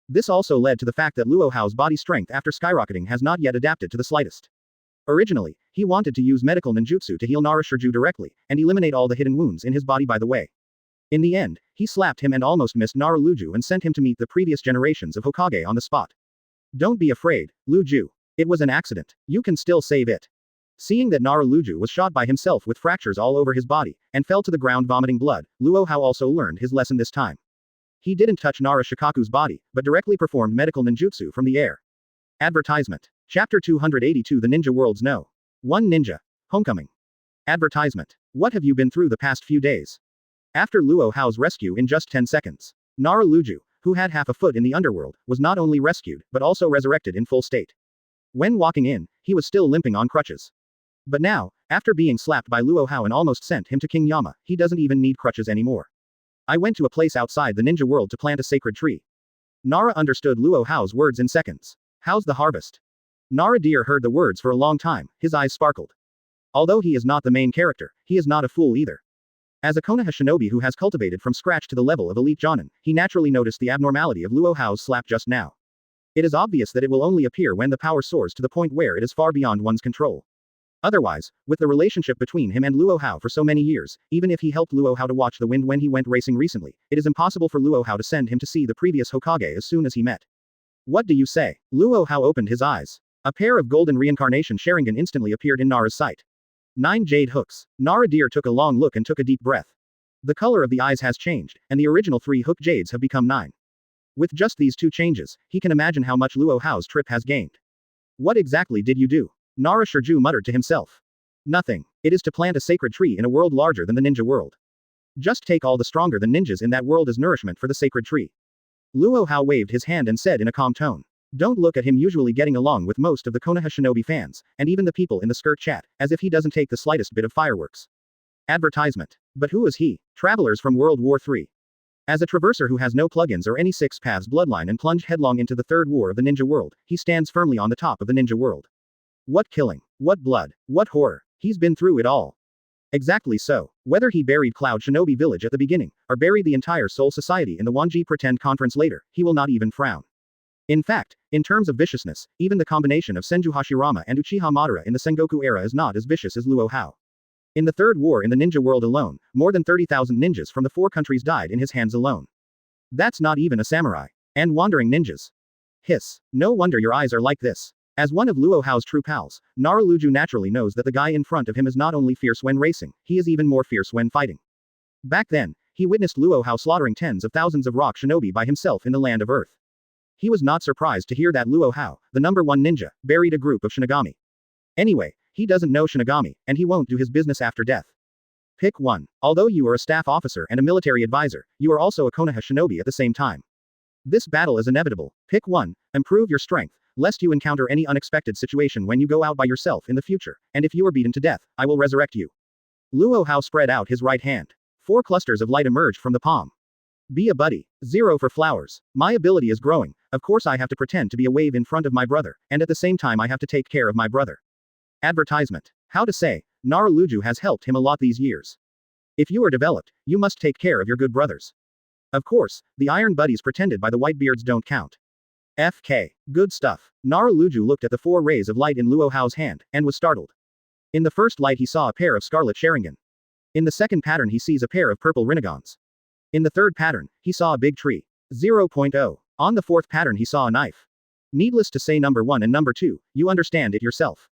This also led to the fact that Luo Hao's body strength after skyrocketing has not yet adapted to the slightest. Originally, he wanted to use medical ninjutsu to heal Naruto directly, and eliminate all the hidden wounds in his body by the way. In the end, he slapped him and almost missed Naruto and sent him to meet the previous generations of Hokage on the spot. Don't be afraid, Luo. It was an accident. You can still save it. Seeing that Naruto was shot by himself with fractures all over his body, and fell to the ground vomiting blood, Luo Hao also learned his lesson this time. He didn't touch Nara Shikaku's body, but directly performed medical ninjutsu from the air. Advertisement. Chapter 282 The Ninja Worlds No. 1 Ninja. Homecoming. Advertisement. What have you been through the past few days? After Luo Hao's rescue in just 10 seconds, Naruto, who had half a foot in the underworld, was not only rescued, but also resurrected in full state. When walking in, he was still limping on crutches. But now, after being slapped by Luo Hao and almost sent him to King Yama, he doesn't even need crutches anymore. I went to a place outside the ninja world to plant a sacred tree. Nara understood Luo Hao's words in seconds. How's the harvest? Nara Deer heard the words for a long time, his eyes sparkled. Although he is not the main character, he is not a fool either. As a Konoha shinobi who has cultivated from scratch to the level of elite Jonin, he naturally noticed the abnormality of Luo Hao's slap just now. It is obvious that it will only appear when the power soars to the point where it is far beyond one's control. Otherwise, with the relationship between him and Luo Hao for so many years, even if he helped Luo Hao to watch the wind when he went racing recently, it is impossible for Luo Hao to send him to see the previous Hokage as soon as he met. What do you say? Luo Hao opened his eyes. A pair of golden reincarnation Sharingan instantly appeared in Nara's sight. 9 jade hooks. Nara Deer took a long look and took a deep breath. The color of the eyes has changed, and the original 3 hook jades have become 9. With just these 2 changes, he can imagine how much Luo Hao's trip has gained. What exactly did you do? Nara Shirju muttered to himself. Nothing. It is to plant a sacred tree in a world larger than the ninja world. Just take all the stronger than ninjas in that world as nourishment for the sacred tree. Luo Hao waved his hand and said in a calm tone. Don't look at him usually getting along with most of the Konoha shinobi fans, and even the people in the skirt chat, as if he doesn't take the slightest bit of fireworks. Advertisement. But who is he? Travelers from World War III. As a traverser who has no plugins or any 6 paths bloodline and plunged headlong into the third war of the ninja world, he stands firmly on the top of the ninja world. What killing, what blood, what horror, he's been through it all. Exactly so. Whether he buried Cloud Shinobi Village at the beginning, or buried the entire Soul Society in the Wanjie Pretend Conference later, he will not even frown. In fact, in terms of viciousness, even the combination of Senju Hashirama and Uchiha Madara in the Sengoku era is not as vicious as Luo Hao. In the third war in the ninja world alone, more than 30,000 ninjas from the 4 countries died in his hands alone. That's not even a samurai. And wandering ninjas. Hiss. No wonder your eyes are like this. As one of Luo Hao's true pals, Naruto naturally knows that the guy in front of him is not only fierce when racing, he is even more fierce when fighting. Back then, he witnessed Luo Hao slaughtering tens of thousands of rock shinobi by himself in the land of Earth. He was not surprised to hear that Luo Hao, the number 1 ninja, buried a group of Shinigami. Anyway, he doesn't know Shinigami, and he won't do his business after death. Pick 1. Although you are a staff officer and a military advisor, you are also a Konoha shinobi at the same time. This battle is inevitable. Pick 1. Improve your strength, lest you encounter any unexpected situation when you go out by yourself in the future, and if you are beaten to death, I will resurrect you. Luo Hao spread out his right hand. 4 clusters of light emerged from the palm. Be a buddy. 0 for flowers. My ability is growing, of course I have to pretend to be a wave in front of my brother, and at the same time I have to take care of my brother. Advertisement. How to say, Naruto has helped him a lot these years. If you are developed, you must take care of your good brothers. Of course, the iron buddies pretended by the Whitebeards don't count. FK. Good stuff. Naruto looked at the 4 rays of light in Luo Hao's hand, and was startled. In the first light he saw a pair of scarlet Sharingan. In the second pattern he sees a pair of purple Rinnegan's. In the third pattern, he saw a big tree. 0.0. On the 4th pattern he saw a knife. Needless to say number 1 and number 2, you understand it yourself.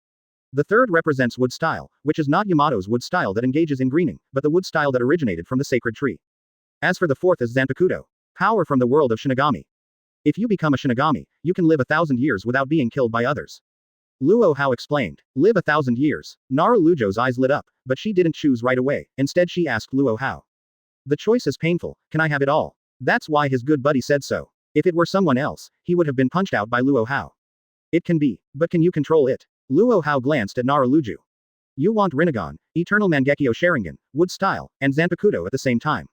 The third represents wood style, which is not Yamato's wood style that engages in greening, but the wood style that originated from the sacred tree. As for the 4th is Zanpakuto. Power from the world of Shinigami. If you become a Shinigami, you can live 1,000 years without being killed by others. Luo Hao explained. Live 1,000 years. Naruto's eyes lit up, but she didn't choose right away, instead she asked Luo Hao. The choice is painful, can I have it all? That's why his good buddy said so. If it were someone else, he would have been punched out by Luo Hao. It can be, but can you control it? Luo Hao glanced at Naruto. You want Rinnegan, Eternal Mangekyo Sharingan, Wood Style, and Zanpakuto at the same time.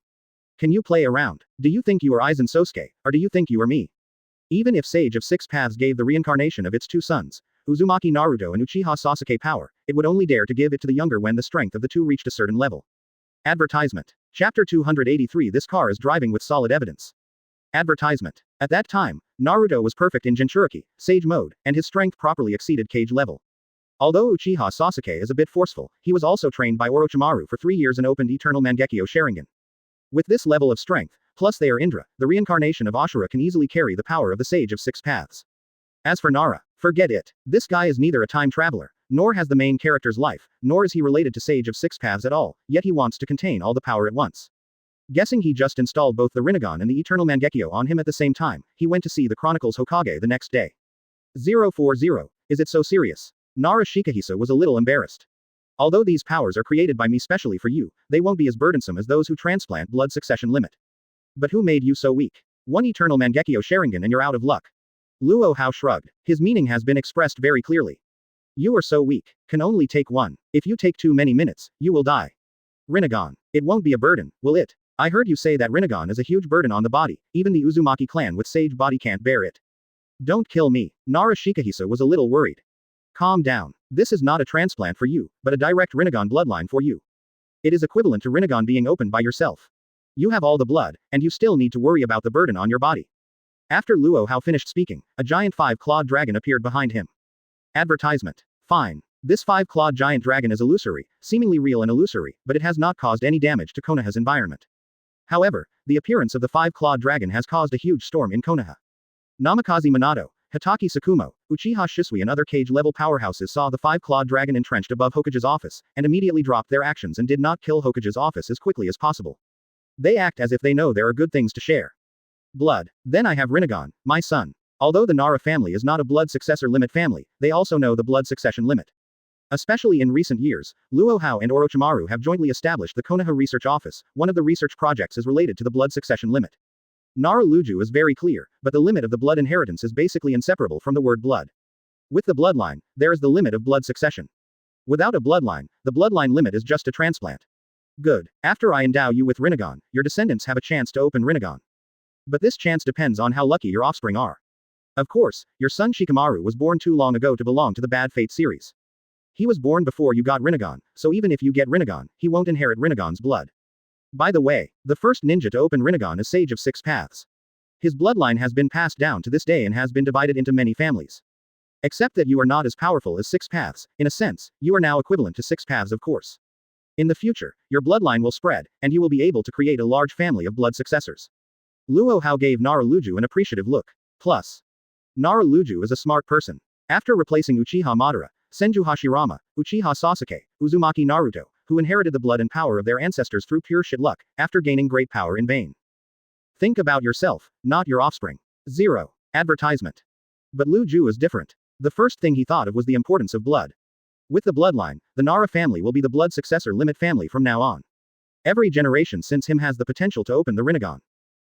Can you play around? Do you think you are Aizen Sosuke, or do you think you are me? Even if Sage of Six Paths gave the reincarnation of its two sons, Uzumaki Naruto and Uchiha Sasuke power, it would only dare to give it to the younger when the strength of the two reached a certain level. Advertisement. Chapter 283. This car is driving with solid evidence. Advertisement. At that time, Naruto was perfect in Jinchuriki, Sage mode, and his strength properly exceeded Kage level. Although Uchiha Sasuke is a bit forceful, he was also trained by Orochimaru for 3 years and opened Eternal Mangekyo Sharingan. With this level of strength, plus they are Indra, the reincarnation of Ashura can easily carry the power of the Sage of Six Paths. As for Nara, forget it. This guy is neither a time traveler, nor has the main character's life, nor is he related to Sage of Six Paths at all, yet he wants to contain all the power at once. Guessing he just installed both the Rinnegan and the Eternal Mangekyo on him at the same time, he went to see the Chronicles Hokage the next day. 040. Is it so serious? Nara Shikahisa was a little embarrassed. Although these powers are created by me specially for you, they won't be as burdensome as those who transplant blood succession limit. But who made you so weak? One Eternal Mangekyo Sharingan and you're out of luck. Luo Hao shrugged. His meaning has been expressed very clearly. You are so weak. Can only take one. If you take too many minutes, you will die. Rinnegan. It won't be a burden, will it? I heard you say that Rinnegan is a huge burden on the body, even the Uzumaki clan with Sage body can't bear it. Don't kill me. Nara Shikahisa was a little worried. Calm down. This is not a transplant for you, but a direct Rinnegan bloodline for you. It is equivalent to Rinnegan being opened by yourself. You have all the blood, and you still need to worry about the burden on your body. After Luo Hao finished speaking, a giant five-clawed dragon appeared behind him. Advertisement. Fine. This five-clawed giant dragon is illusory, seemingly real and illusory, but it has not caused any damage to Konoha's environment. However, the appearance of the five-clawed dragon has caused a huge storm in Konoha. Namikaze Minato, Hitaki Tsukumo, Uchiha Shisui and other Kage-level powerhouses saw the five-clawed dragon entrenched above Hokage's office, and immediately dropped their actions and did not kill Hokage's office as quickly as possible. They act as if they know there are good things to share. Blood. Then I have Rinnegan, my son. Although the Nara family is not a blood successor limit family, they also know the blood succession limit. Especially in recent years, Luo Hao and Orochimaru have jointly established the Konoha Research Office. One of the research projects is related to the blood succession limit. Nara Luju is very clear, but the limit of the blood inheritance is basically inseparable from the word blood. With the bloodline, there is the limit of blood succession. Without a bloodline, the bloodline limit is just a transplant. Good. After I endow you with Rinnegan, your descendants have a chance to open Rinnegan. But this chance depends on how lucky your offspring are. Of course, your son Shikamaru was born too long ago to belong to the Bad Fate series. He was born before you got Rinnegan, so even if you get Rinnegan, he won't inherit Rinnegan's blood. By the way, the first ninja to open Rinnegan is Sage of Six Paths. His bloodline has been passed down to this day and has been divided into many families. Except that you are not as powerful as Six Paths, in a sense, you are now equivalent to Six Paths of course. In the future, your bloodline will spread, and you will be able to create a large family of blood successors. Luo Hao gave Nara Luju an appreciative look. Plus, Nara Luju is a smart person. After replacing Uchiha Madara, Senju Hashirama, Uchiha Sasuke, Uzumaki Naruto, who inherited the blood and power of their ancestors through pure shit luck, after gaining great power in vain. Think about yourself, not your offspring. 0. Advertisement. But Luju is different. The first thing he thought of was the importance of blood. With the bloodline, the Nara family will be the blood successor limit family from now on. Every generation since him has the potential to open the Rinnegan.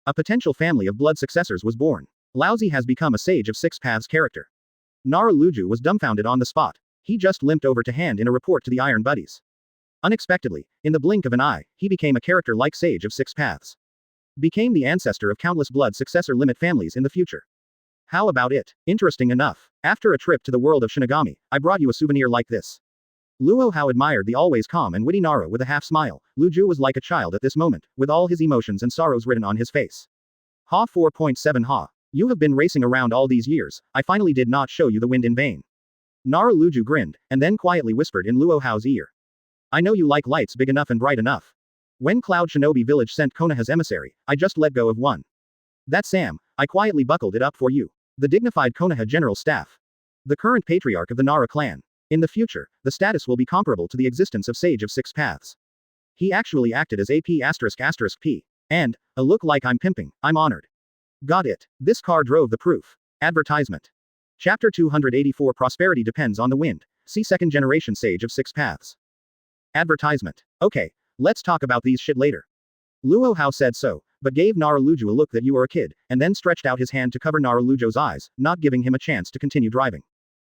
A potential family of blood successors was born. Laozi has become a Sage of Six Paths character. Nara Luju was dumbfounded on the spot. He just limped over to hand in a report to the Iron Buddies. Unexpectedly, in the blink of an eye, he became a character like Sage of Six Paths. Became the ancestor of countless blood successor limit families in the future. How about it? Interesting enough. After a trip to the world of Shinigami, I brought you a souvenir like this. Luo Hao admired the always calm and witty Nara with a half smile. Luju was like a child at this moment, with all his emotions and sorrows written on his face. Ha 4.7 Ha. You have been racing around all these years, I finally did not show you the wind in vain. Nara Luju grinned, and then quietly whispered in Luo Hao's ear. I know you like lights big enough and bright enough. When Cloud Shinobi Village sent Konoha's emissary, I just let go of one. That's Sam, I quietly buckled it up for you. The dignified Konoha General Staff. The current patriarch of the Nara clan. In the future, the status will be comparable to the existence of Sage of Six Paths. He actually acted as AP******. And, a look like I'm pimping, I'm honored. Got it. This car drove the proof. Advertisement. Chapter 284 Prosperity depends on the wind. See second generation Sage of Six Paths. Advertisement. Okay, let's talk about these shit later. Luo Hao said so, but gave Nara Luju a look that you are a kid, and then stretched out his hand to cover Nara Lujo's eyes, not giving him a chance to continue driving.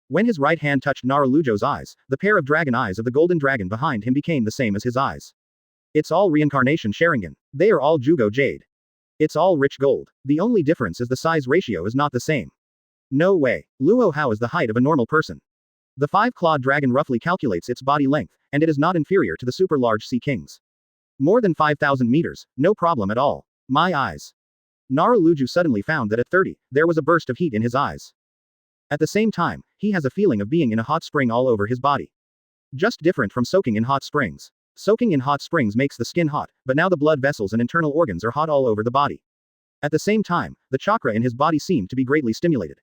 When his right hand touched Nara Lujo's eyes, the pair of dragon eyes of the golden dragon behind him became the same as his eyes. It's all reincarnation Sharingan. They are all Jugo Jade. It's all rich gold. The only difference is the size ratio is not the same. No way. Luo Hao is the height of a normal person. The five-clawed dragon roughly calculates its body length, and it is not inferior to the super-large sea kings. More than 5,000 meters, no problem at all. My eyes. Naruto suddenly found that at 30, there was a burst of heat in his eyes. At the same time, he has a feeling of being in a hot spring all over his body. Just different from soaking in hot springs. Soaking in hot springs makes the skin hot, but now the blood vessels and internal organs are hot all over the body. At the same time, the chakra in his body seemed to be greatly stimulated.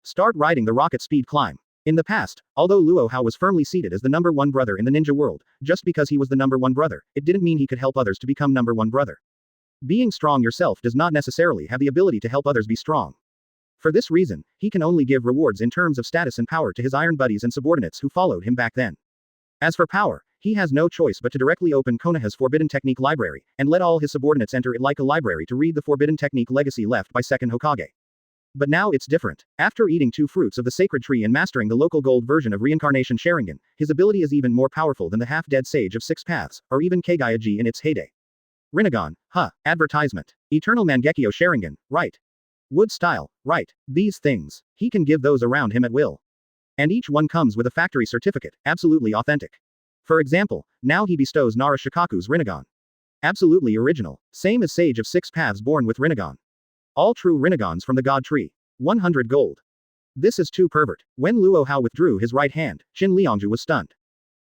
Start riding the rocket speed climb. In the past, although Luo Hao was firmly seated as the number one brother in the ninja world, just because he was the number one brother, it didn't mean he could help others to become number one brother. Being strong yourself does not necessarily have the ability to help others be strong. For this reason, he can only give rewards in terms of status and power to his iron buddies and subordinates who followed him back then. As for power, he has no choice but to directly open Konoha's Forbidden Technique library, and let all his subordinates enter it like a library to read the Forbidden Technique legacy left by second Hokage. But now it's different. After eating 2 fruits of the sacred tree and mastering the local gold version of reincarnation Sharingan, his ability is even more powerful than the half-dead sage of 6 paths, or even Kagaya-ji in its heyday. Rinnegan, advertisement. Eternal Mangekyo Sharingan, right. Wood style, right. These things, he can give those around him at will. And each one comes with a factory certificate, absolutely authentic. For example, now he bestows Nara Shikaku's Rinnegan. Absolutely original, same as Sage of 6 Paths born with Rinnegan. All true Rinnegans from the God Tree. 100 gold. This is too pervert. When Luo Hao withdrew his right hand, Qin Liangju was stunned.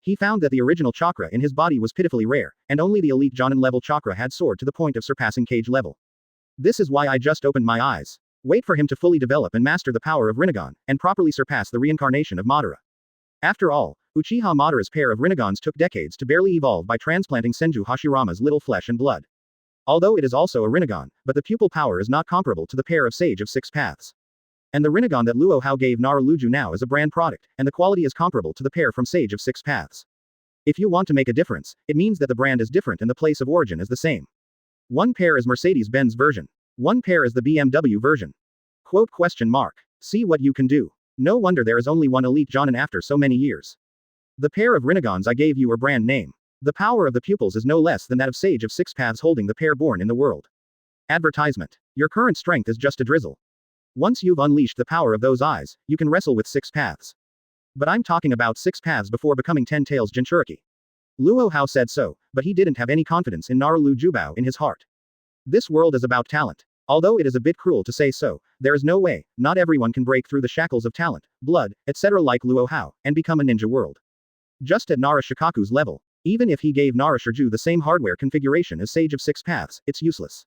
He found that the original chakra in his body was pitifully rare, and only the elite Jonin level chakra had soared to the point of surpassing Cage level. This is why I just opened my eyes. Wait for him to fully develop and master the power of Rinnegan, and properly surpass the reincarnation of Madara. After all, Uchiha Madara's pair of Rinnegans took decades to barely evolve by transplanting Senju Hashirama's little flesh and blood. Although it is also a Rinnegan, but the pupil power is not comparable to the pair of Sage of 6 Paths. And the Rinnegan that Luo Hao gave Naruto now is a brand product, and the quality is comparable to the pair from Sage of 6 Paths. If you want to make a difference, it means that the brand is different and the place of origin is the same. One pair is Mercedes-Benz version. One pair is the BMW version. Quote ? See what you can do. No wonder there is only one elite Jonin after so many years. The pair of Rinnegans I gave you are brand name. The power of the pupils is no less than that of Sage of 6 Paths holding the pair born in the world. Advertisement. Your current strength is just a drizzle. Once you've unleashed the power of those eyes, you can wrestle with 6 Paths. But I'm talking about 6 Paths before becoming 10 Tails Jinchuriki. Luo Hao said so, but he didn't have any confidence in Naruto Jubao in his heart. This world is about talent. Although it is a bit cruel to say so, there is no way, not everyone can break through the shackles of talent, blood, etc. like Luo Hao, and become a ninja world. Just at Nara Shikaku's level. Even if he gave Nara Shirju the same hardware configuration as Sage of 6 Paths, it's useless.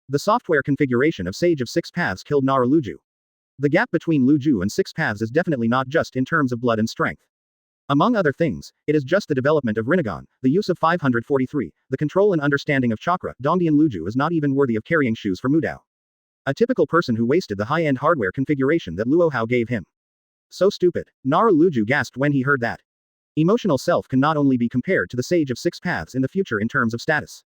The software configuration of Sage of 6 Paths killed Naruto. The gap between Luju and 6 Paths is definitely not just in terms of blood and strength. Among other things, it is just the development of Rinnegan, the use of 543, the control and understanding of chakra. Dongdian Luju is not even worthy of carrying shoes for Mudao. A typical person who wasted the high-end hardware configuration that Luo Hao gave him. So stupid. Naruto gasped when he heard that. Emotional self can not only be compared to the Sage of 6 Paths in the future in terms of status.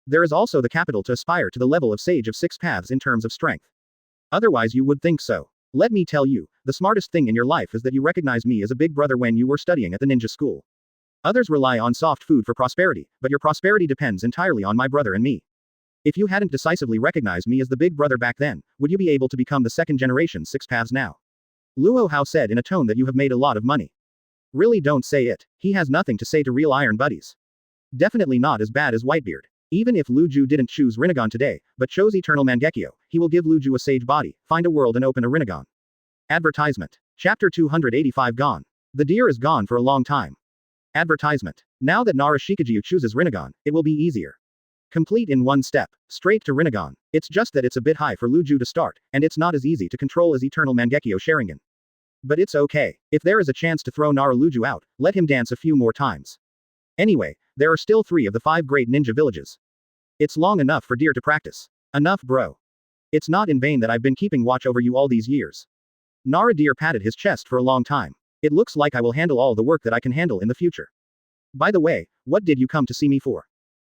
There is also the capital to aspire to the level of Sage of 6 Paths in terms of strength. Otherwise you would think so. Let me tell you, the smartest thing in your life is that you recognize me as a big brother when you were studying at the ninja school. Others rely on soft food for prosperity, but your prosperity depends entirely on my brother and me. If you hadn't decisively recognized me as the big brother back then, would you be able to become the second generation 6 Paths now? Luo Hao said in a tone that you have made a lot of money. Really don't say it. He has nothing to say to real iron buddies. Definitely not as bad as Whitebeard. Even if Luju didn't choose Rinnegan today, but chose Eternal Mangekyo, he will give Luju a sage body, find a world and open a Rinnegan. Advertisement. Chapter 285 gone. The deer is gone for a long time. Advertisement. Now that Nara Shikaji chooses Rinnegan, it will be easier. Complete in one step. Straight to Rinnegan. It's just that it's a bit high for Luju to start, and it's not as easy to control as Eternal Mangekyo Sharingan. But it's okay. If there is a chance to throw Naruto out, let him dance a few more times. Anyway, there are still 3 of the 5 great ninja villages. It's long enough for deer to practice. Enough bro. It's not in vain that I've been keeping watch over you all these years. Nara Deer patted his chest for a long time. It looks like I will handle all the work that I can handle in the future. By the way, what did you come to see me for?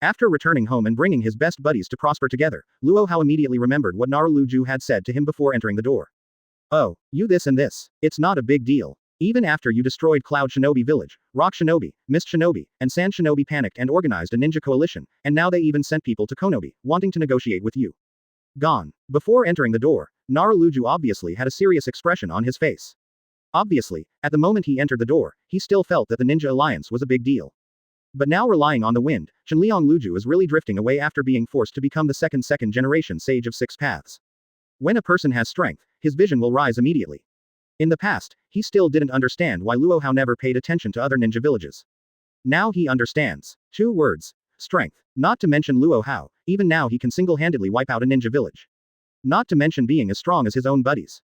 After returning home and bringing his best buddies to prosper together, Luo Hao immediately remembered what Naruto had said to him before entering the door. Oh, you this and this. It's not a big deal. Even after you destroyed Cloud Shinobi Village, Rock Shinobi, Mist Shinobi, and Sand Shinobi panicked and organized a ninja coalition, and now they even sent people to Konobi, wanting to negotiate with you. Gone. Before entering the door, Naruto obviously had a serious expression on his face. Obviously, at the moment he entered the door, he still felt that the Ninja Alliance was a big deal. But now relying on the wind, Shenliang Luju is really drifting away after being forced to become the second generation sage of 6 paths. When a person has strength, his vision will rise immediately. In the past, he still didn't understand why Luo Hao never paid attention to other ninja villages. Now he understands. 2 words. Strength. Not to mention Luo Hao, even now he can single-handedly wipe out a ninja village. Not to mention being as strong as his own buddies.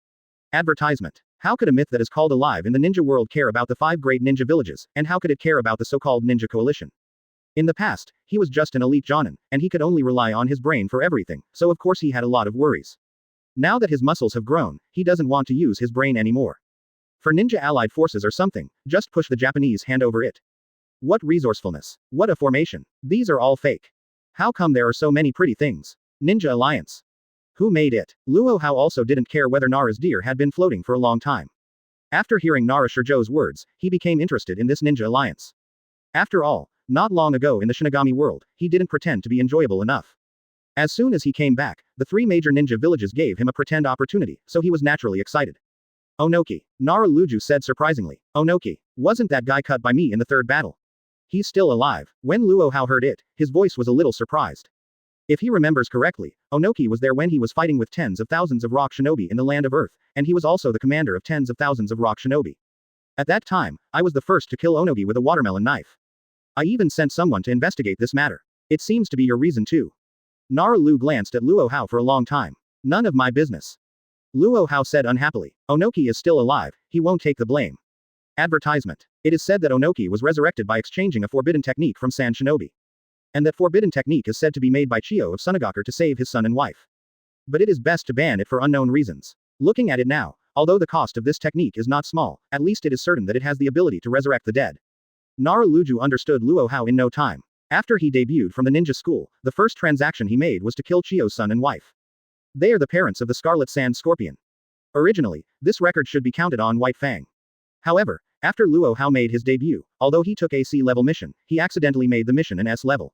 Advertisement. How could a myth that is called alive in the ninja world care about the 5 great ninja villages, and how could it care about the so-called ninja coalition? In the past, he was just an elite jonin, and he could only rely on his brain for everything, so of course he had a lot of worries. Now that his muscles have grown, he doesn't want to use his brain anymore. For ninja allied forces or something, just push the Japanese hand over it. What resourcefulness. What a formation. These are all fake. How come there are so many pretty things? Ninja Alliance. Who made it? Luo Hao also didn't care whether Nara's deer had been floating for a long time. After hearing Nara Shirjo's words, he became interested in this ninja alliance. After all, not long ago in the Shinigami world, he didn't pretend to be enjoyable enough. As soon as he came back, the 3 major ninja villages gave him a pretend opportunity, so he was naturally excited. Onoki. Nara Luju said surprisingly. Onoki. Wasn't that guy cut by me in the 3rd battle? He's still alive. When Luo Hao heard it, his voice was a little surprised. If he remembers correctly, Onoki was there when he was fighting with tens of thousands of rock shinobi in the land of Earth, and he was also the commander of tens of thousands of rock shinobi. At that time, I was the first to kill Onoki with a watermelon knife. I even sent someone to investigate this matter. It seems to be your reason too. Nara Lu glanced at Luo Hao for a long time. None of my business. Luo Hao said unhappily. Onoki is still alive, he won't take the blame. Advertisement. It is said that Onoki was resurrected by exchanging a forbidden technique from Sand Shinobi. And that forbidden technique is said to be made by Chiyo of Sunagakur to save his son and wife. But it is best to ban it for unknown reasons. Looking at it now, although the cost of this technique is not small, at least it is certain that it has the ability to resurrect the dead. Nara Luju understood Luo Hao in no time. After he debuted from the ninja school, the first transaction he made was to kill Chiyo's son and wife. They are the parents of the Scarlet Sand Scorpion. Originally, this record should be counted on White Fang. However, after Luo Hao made his debut, although he took a C-level mission, he accidentally made the mission an S-level.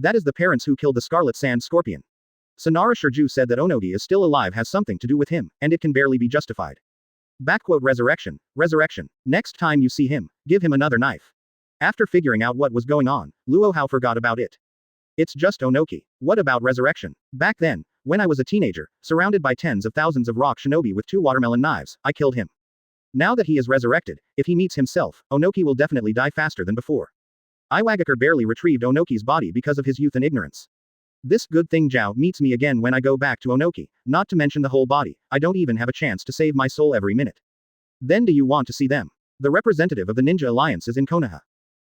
That is the parents who killed the Scarlet Sand Scorpion. Sonara Shirju said that Onogi is still alive has something to do with him, and it can barely be justified. Resurrection. Resurrection. Next time you see him, give him another knife. After figuring out what was going on, Luo Hao forgot about it. It's just Onoki. What about resurrection? Back then, when I was a teenager, surrounded by tens of thousands of rock shinobi with 2 watermelon knives, I killed him. Now that he is resurrected, if he meets himself, Onoki will definitely die faster than before. Iwagakure barely retrieved Onoki's body because of his youth and ignorance. This good thing Zhao meets me again when I go back to Onoki, not to mention the whole body, I don't even have a chance to save my soul every minute. Then do you want to see them? The representative of the Ninja Alliance is in Konoha.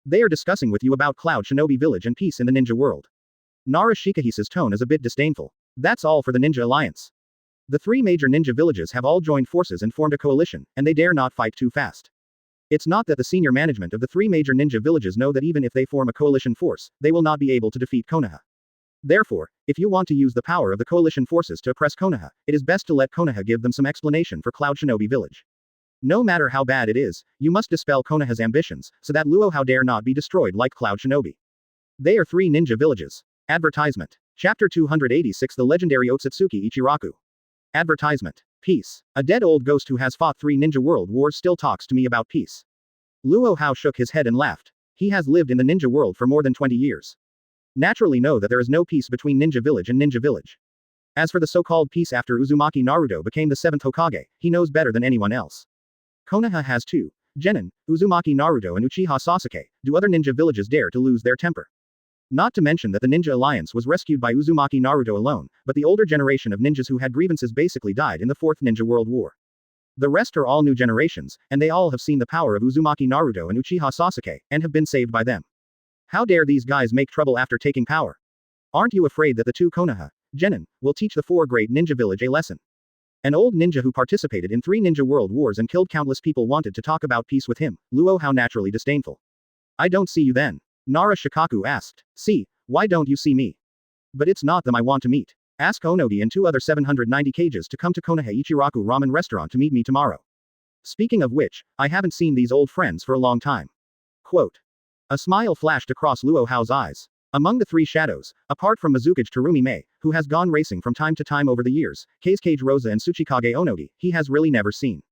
They are discussing with you about Cloud Shinobi Village and peace in the ninja world. Nara Shikahisa's tone is a bit disdainful. That's all for the Ninja Alliance. The 3 major ninja villages have all joined forces and formed a coalition, and they dare not fight too fast. It's not that the senior management of the 3 major ninja villages know that even if they form a coalition force, they will not be able to defeat Konoha. Therefore, if you want to use the power of the coalition forces to oppress Konoha, it is best to let Konoha give them some explanation for Cloud Shinobi Village. No matter how bad it is, you must dispel Konoha's ambitions, so that Luo Hao dare not be destroyed like Cloud Shinobi. They are 3 ninja villages. Advertisement. Chapter 286 The Legendary Otsutsuki Ichiraku. Advertisement. Peace. A dead old ghost who has fought 3 ninja world wars still talks to me about peace. Luo Hao shook his head and laughed. He has lived in the ninja world for more than 20 years. Naturally know that there is no peace between Ninja Village and Ninja Village. As for the so-called peace after Uzumaki Naruto became the 7th Hokage, he knows better than anyone else. Konoha has 2. Genin, Uzumaki Naruto and Uchiha Sasuke. Do other ninja villages dare to lose their temper? Not to mention that the Ninja Alliance was rescued by Uzumaki Naruto alone, but the older generation of ninjas who had grievances basically died in the 4th Ninja World War. The rest are all new generations, and they all have seen the power of Uzumaki Naruto and Uchiha Sasuke, and have been saved by them. How dare these guys make trouble after taking power? Aren't you afraid that the 2 Konoha, Genin, will teach the 4 great ninja village a lesson? An old ninja who participated in 3 ninja world wars and killed countless people wanted to talk about peace with him, Luo Hao naturally disdainful. I don't see you then. Nara Shikaku asked. See, why don't you see me? But it's not them I want to meet. Ask Onogi and 2 other 790 cages to come to Konoha Ichiraku ramen restaurant to meet me tomorrow. Speaking of which, I haven't seen these old friends for a long time. Quote. A smile flashed across Luo Hao's eyes. Among the three shadows, apart from Mizukage Terumi Mei, who has gone racing from time to time over the years, Kazekage Rosa and Tsuchikage Onogi, he has really never seen.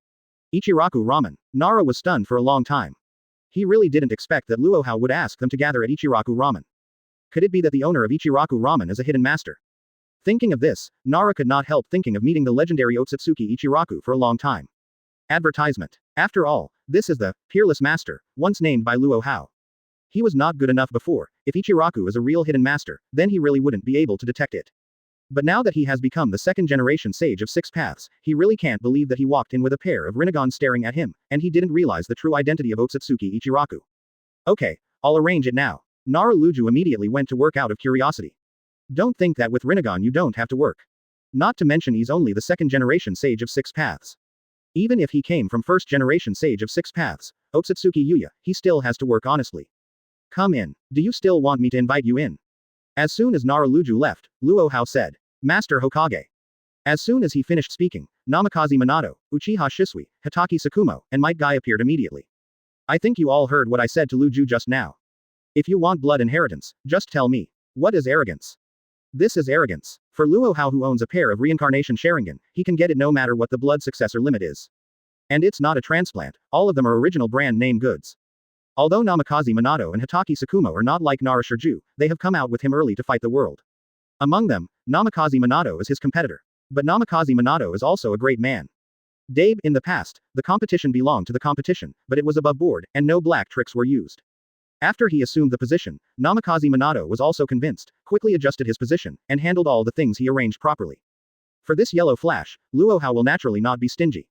Ichiraku Ramen. Nara was stunned for a long time. He really didn't expect that Luo Hao would ask them to gather at Ichiraku Ramen. Could it be that the owner of Ichiraku Ramen is a hidden master? Thinking of this, Nara could not help thinking of meeting the legendary Otsutsuki Ichiraku for a long time. Advertisement. After all, this is the peerless master, once named by Luo Hao. He was not good enough before. If Ichiraku is a real hidden master, then he really wouldn't be able to detect it. But now that he has become the second-generation sage of six paths, he really can't believe that he walked in with a pair of Rinnegan staring at him, and he didn't realize the true identity of Otsutsuki Ichiraku. Okay, I'll arrange it now. Naruto immediately went to work out of curiosity. Don't think that with Rinnegan you don't have to work. Not to mention he's only the second-generation sage of six paths. Even if he came from first-generation sage of six paths, Otsutsuki Yuya, he still has to work honestly. Come in. Do you still want me to invite you in? As soon as Naruto left, Luo Hao said, Master Hokage. As soon as he finished speaking, Namikaze Minato, Uchiha Shisui, Hitaki Sakumo, and Might Guy appeared immediately. I think you all heard what I said to Luju just now. If you want blood inheritance, just tell me. What is arrogance? This is arrogance. For Luo Hao, who owns a pair of reincarnation Sharingan, he can get it no matter what the blood successor limit is. And it's not a transplant, all of them are original brand name goods. Although Namikaze Minato and Hitaki Sakumo are not like Nara Shirju, they have come out with him early to fight the world. Among them, Namikaze Minato is his competitor. But Namikaze Minato is also a great man. In the past, the competition belonged to the competition, but it was above board, and no black tricks were used. After he assumed the position, Namikaze Minato was also convinced, quickly adjusted his position, and handled all the things he arranged properly. For this yellow flash, Luo Hao will naturally not be stingy.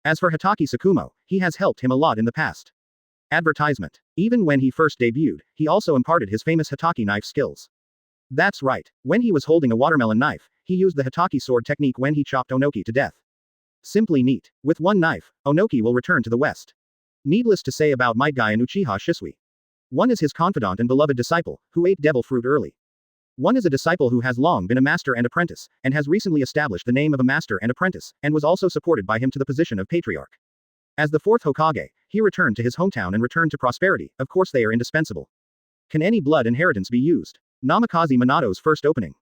As for Hitaki Sakumo, he has helped him a lot in the past. Advertisement. Even when he first debuted, he also imparted his famous Hitaki knife skills. That's right. When he was holding a watermelon knife, he used the Hitaki sword technique when he chopped Onoki to death. Simply neat. With one knife, Onoki will return to the west. Needless to say about Might Guy and Uchiha Shisui. One is his confidant and beloved disciple, who ate devil fruit early. One is a disciple who has long been a master and apprentice, and has recently established the name of a master and apprentice, and was also supported by him to the position of patriarch. As the fourth Hokage, he returned to his hometown and returned to prosperity. Of course they are indispensable. Can any blood inheritance be used? Namikaze Minato's first opening.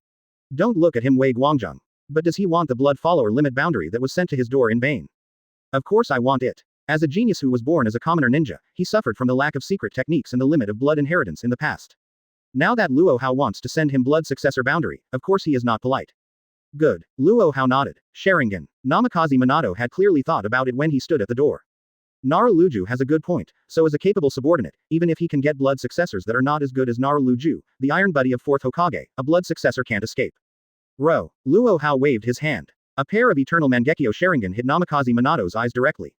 Don't look at him, Wei Guangzhong. But does he want the blood follower limit boundary that was sent to his door in vain? Of course I want it. As a genius who was born as a commoner ninja, he suffered from the lack of secret techniques and the limit of blood inheritance in the past. Now that Luo Hao wants to send him blood successor boundary, of course he is not polite. Good. Luo Hao nodded. Sharingan. Namikaze Minato had clearly thought about it when he stood at the door. Naruto has a good point, so as a capable subordinate, even if he can get blood successors that are not as good as Naruto, the iron buddy of 4th Hokage, a blood successor can't escape. Luo Hao waved his hand. A pair of eternal Mangekyo Sharingan hit Namikaze Minato's eyes directly.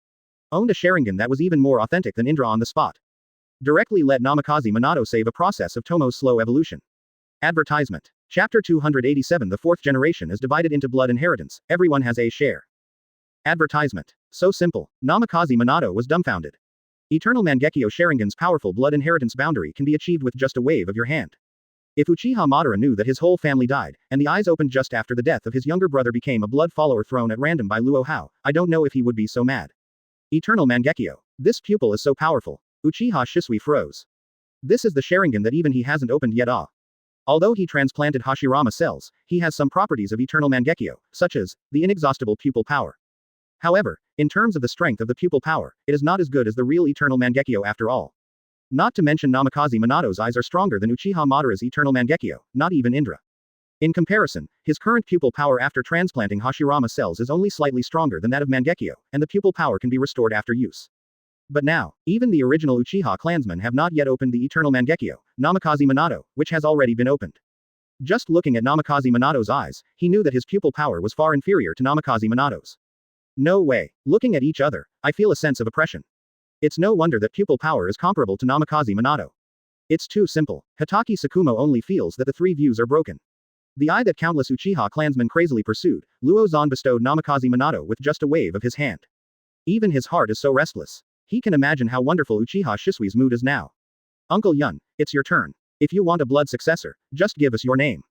Owned a Sharingan that was even more authentic than Indra on the spot. Directly let Namikaze Minato save a process of Tomo's slow evolution. Advertisement. Chapter 287. The 4th generation is divided into blood inheritance, everyone has a share. Advertisement. So simple. Namikaze Minato was dumbfounded. Eternal Mangekyo Sharingan's powerful blood inheritance boundary can be achieved with just a wave of your hand. If Uchiha Madara knew that his whole family died, and the eyes opened just after the death of his younger brother became a blood follower thrown at random by Luo Hao, I don't know if he would be so mad. Eternal Mangekyo. This pupil is so powerful. Uchiha Shisui froze. This is the Sharingan that even he hasn't opened yet. Although he transplanted Hashirama cells, he has some properties of Eternal Mangekyo, such as the inexhaustible pupil power. However, in terms of the strength of the pupil power, it is not as good as the real Eternal Mangekyo after all. Not to mention Namikaze Minato's eyes are stronger than Uchiha Madara's Eternal Mangekyo, not even Indra. In comparison, his current pupil power after transplanting Hashirama cells is only slightly stronger than that of Mangekyo, and the pupil power can be restored after use. But now, even the original Uchiha clansmen have not yet opened the Eternal Mangekyo, Namikaze Minato, which has already been opened. Just looking at Namikaze Minato's eyes, he knew that his pupil power was far inferior to Namikaze Minato's. No way. Looking at each other, I feel a sense of oppression. It's no wonder that pupil power is comparable to Namikaze Minato. It's too simple. Hitaki Sakumo only feels that the three views are broken. The eye that countless Uchiha clansmen crazily pursued, Luo Zan bestowed Namikaze Minato with just a wave of his hand. Even his heart is so restless. He can imagine how wonderful Uchiha Shisui's mood is now. Uncle Yun, it's your turn. If you want a blood successor, just give us your name.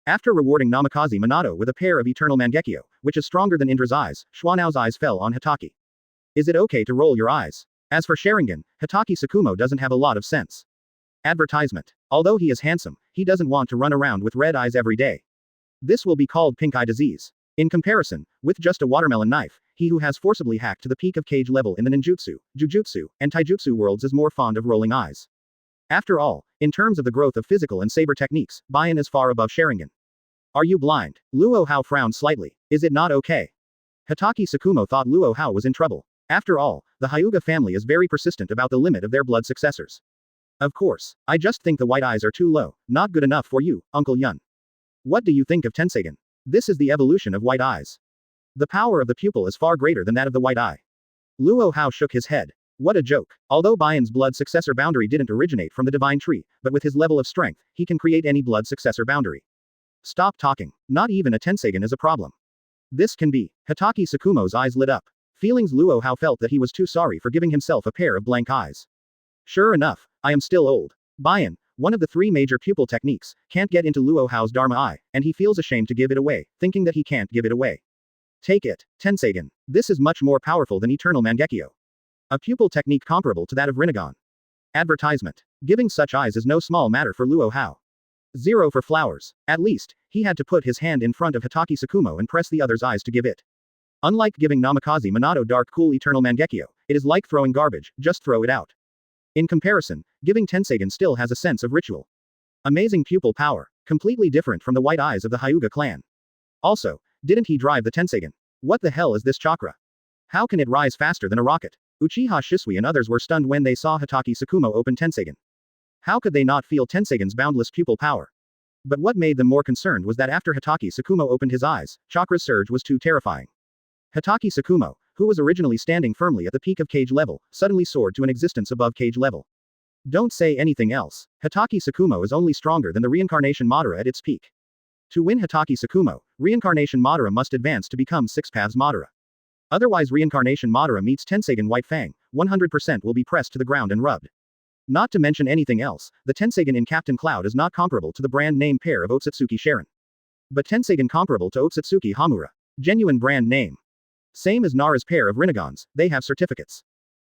After rewarding Namikaze Minato with a pair of Eternal Mangekyo, which is stronger than Indra's eyes, Schwanao's eyes fell on Hitaki. Is it okay to roll your eyes? As for Sharingan, Hitaki Sakumo doesn't have a lot of sense. Advertisement. Although he is handsome, he doesn't want to run around with red eyes every day. This will be called pink eye disease. In comparison, with just a watermelon knife, he who has forcibly hacked to the peak of Kage level in the ninjutsu, jujutsu, and taijutsu worlds is more fond of rolling eyes. After all, in terms of the growth of physical and saber techniques, Bian is far above Sharingan. Are you blind? Luo Hao frowned slightly. Is it not okay? Hotake Tsukumo thought Luo Hao was in trouble. After all, the Hyuga family is very persistent about the limit of their blood successors. Of course, I just think the white eyes are too low, not good enough for you, Uncle Yun. What do you think of Tenseigan? This is the evolution of white eyes. The power of the pupil is far greater than that of the white eye. Luo Hao shook his head. What a joke. Although Bian's blood successor boundary didn't originate from the divine tree, but with his level of strength, he can create any blood successor boundary. Stop talking. Not even a Tenseigan is a problem. This can be. Hotake Tsukumo's eyes lit up. Feelings Luo Hao felt that he was too sorry for giving himself a pair of blank eyes. Sure enough, I am still old. Bian, one of the three major pupil techniques, can't get into Luo Hao's Dharma eye, and he feels ashamed to give it away, thinking that he can't give it away. Take it, Tenseigan. This is much more powerful than Eternal Mangekyo. A pupil technique comparable to that of Rinnegan. Advertisement. Giving such eyes is no small matter for Luo Hao. 0 for flowers. At least, he had to put his hand in front of Hotake Tsukumo and press the other's eyes to give it. Unlike giving Namikaze Minato Dark Cool Eternal Mangekyo, it is like throwing garbage, just throw it out. In comparison, giving Tenseigan still has a sense of ritual. Amazing pupil power, completely different from the white eyes of the Hyuga clan. Also, didn't he drive the Tenseigan? What the hell is this chakra? How can it rise faster than a rocket? Uchiha Shisui and others were stunned when they saw Hotake Tsukumo open Tenseigan. How could they not feel Tenseigan's boundless pupil power? But what made them more concerned was that after Hotake Tsukumo opened his eyes, chakra's surge was too terrifying. Hotake Tsukumo, who was originally standing firmly at the peak of Kage level, suddenly soared to an existence above Kage level. Don't say anything else. Hotake Tsukumo is only stronger than the reincarnation Madara at its peak. To win Hotake Tsukumo, reincarnation Madara must advance to become 6 paths Madara. Otherwise reincarnation Madara meets Tenseigan White Fang, 100% will be pressed to the ground and rubbed. Not to mention anything else, the Tenseigan in Captain Cloud is not comparable to the brand name pair of Otsutsuki Sharon. But Tenseigan comparable to Otsutsuki Hamura. Genuine brand name. Same as Nara's pair of Rinnegans, they have certificates.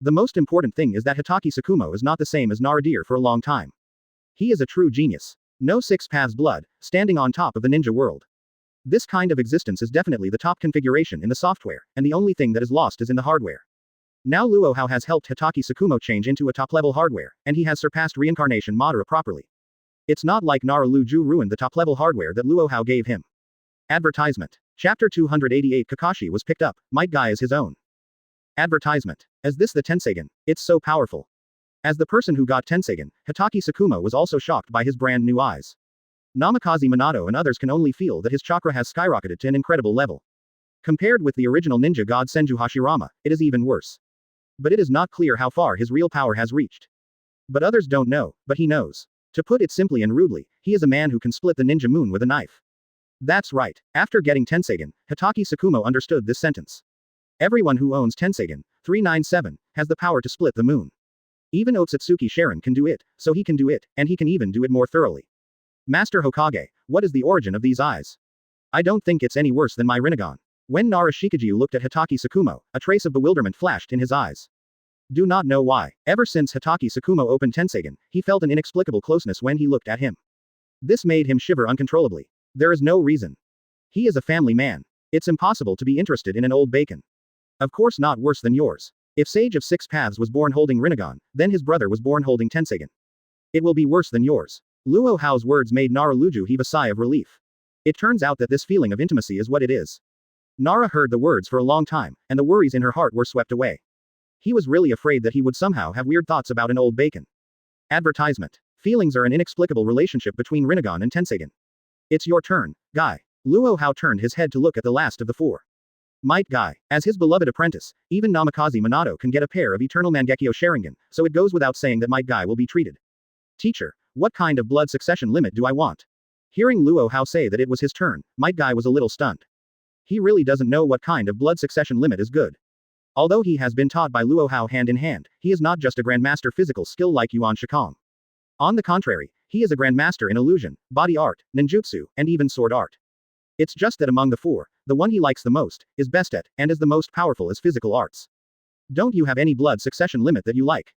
The most important thing is that Hotake Tsukumo is not the same as Nara Deer for a long time. He is a true genius. No 6 paths blood, standing on top of the ninja world. This kind of existence is definitely the top configuration in the software, and the only thing that is lost is in the hardware. Now Luo Hao has helped Hotake Tsukumo change into a top-level hardware, and he has surpassed reincarnation Madara properly. It's not like Nara Lu Ju ruined the top-level hardware that Luo Hao gave him. Advertisement. Chapter 288 Kakashi was picked up, Might Guy is his own. Advertisement. As this the Tenseigan, it's so powerful. As the person who got Tenseigan, Hotake Tsukumo was also shocked by his brand new eyes. Namikaze Minato and others can only feel that his chakra has skyrocketed to an incredible level. Compared with the original ninja god Senju Hashirama, it is even worse. But it is not clear how far his real power has reached. But others don't know, but he knows. To put it simply and rudely, he is a man who can split the ninja moon with a knife. That's right. After getting Tenseigan, Hotake Tsukumo understood this sentence. Everyone who owns Tenseigan, 397, has the power to split the moon. Even Otsutsuki Sharon can do it, so he can do it, and he can even do it more thoroughly. Master Hokage, what is the origin of these eyes? I don't think it's any worse than my Rinnegan. When Nara Shikaju looked at Hotake Tsukumo, a trace of bewilderment flashed in his eyes. Do not know why. Ever since Hotake Tsukumo opened Tenseigan, he felt an inexplicable closeness when he looked at him. This made him shiver uncontrollably. There is no reason. He is a family man. It's impossible to be interested in an old bacon. Of course not worse than yours. If Sage of 6 Paths was born holding Rinnegan, then his brother was born holding Tenseigan. It will be worse than yours. Luo Hao's words made Nara Luju heave a sigh of relief. It turns out that this feeling of intimacy is what it is. Nara heard the words for a long time, and the worries in her heart were swept away. He was really afraid that he would somehow have weird thoughts about an old bacon. Advertisement. Feelings are an inexplicable relationship between Rinnegan and Tenseigan. It's your turn, Guy. Luo Hao turned his head to look at the last of the 4. Might Guy. As his beloved apprentice, even Namikaze Minato can get a pair of Eternal Mangekyo Sharingan, so it goes without saying that Might Guy will be treated. Teacher, what kind of blood succession limit do I want? Hearing Luo Hao say that it was his turn, Might Guy was a little stunned. He really doesn't know what kind of blood succession limit is good. Although he has been taught by Luo Hao hand in hand, he is not just a grandmaster physical skill like Yuan Shikong. On the contrary, he is a grandmaster in illusion, body art, ninjutsu, and even sword art. It's just that among the 4, the one he likes the most, is best at, and is the most powerful as physical arts. Don't you have any blood succession limit that you like?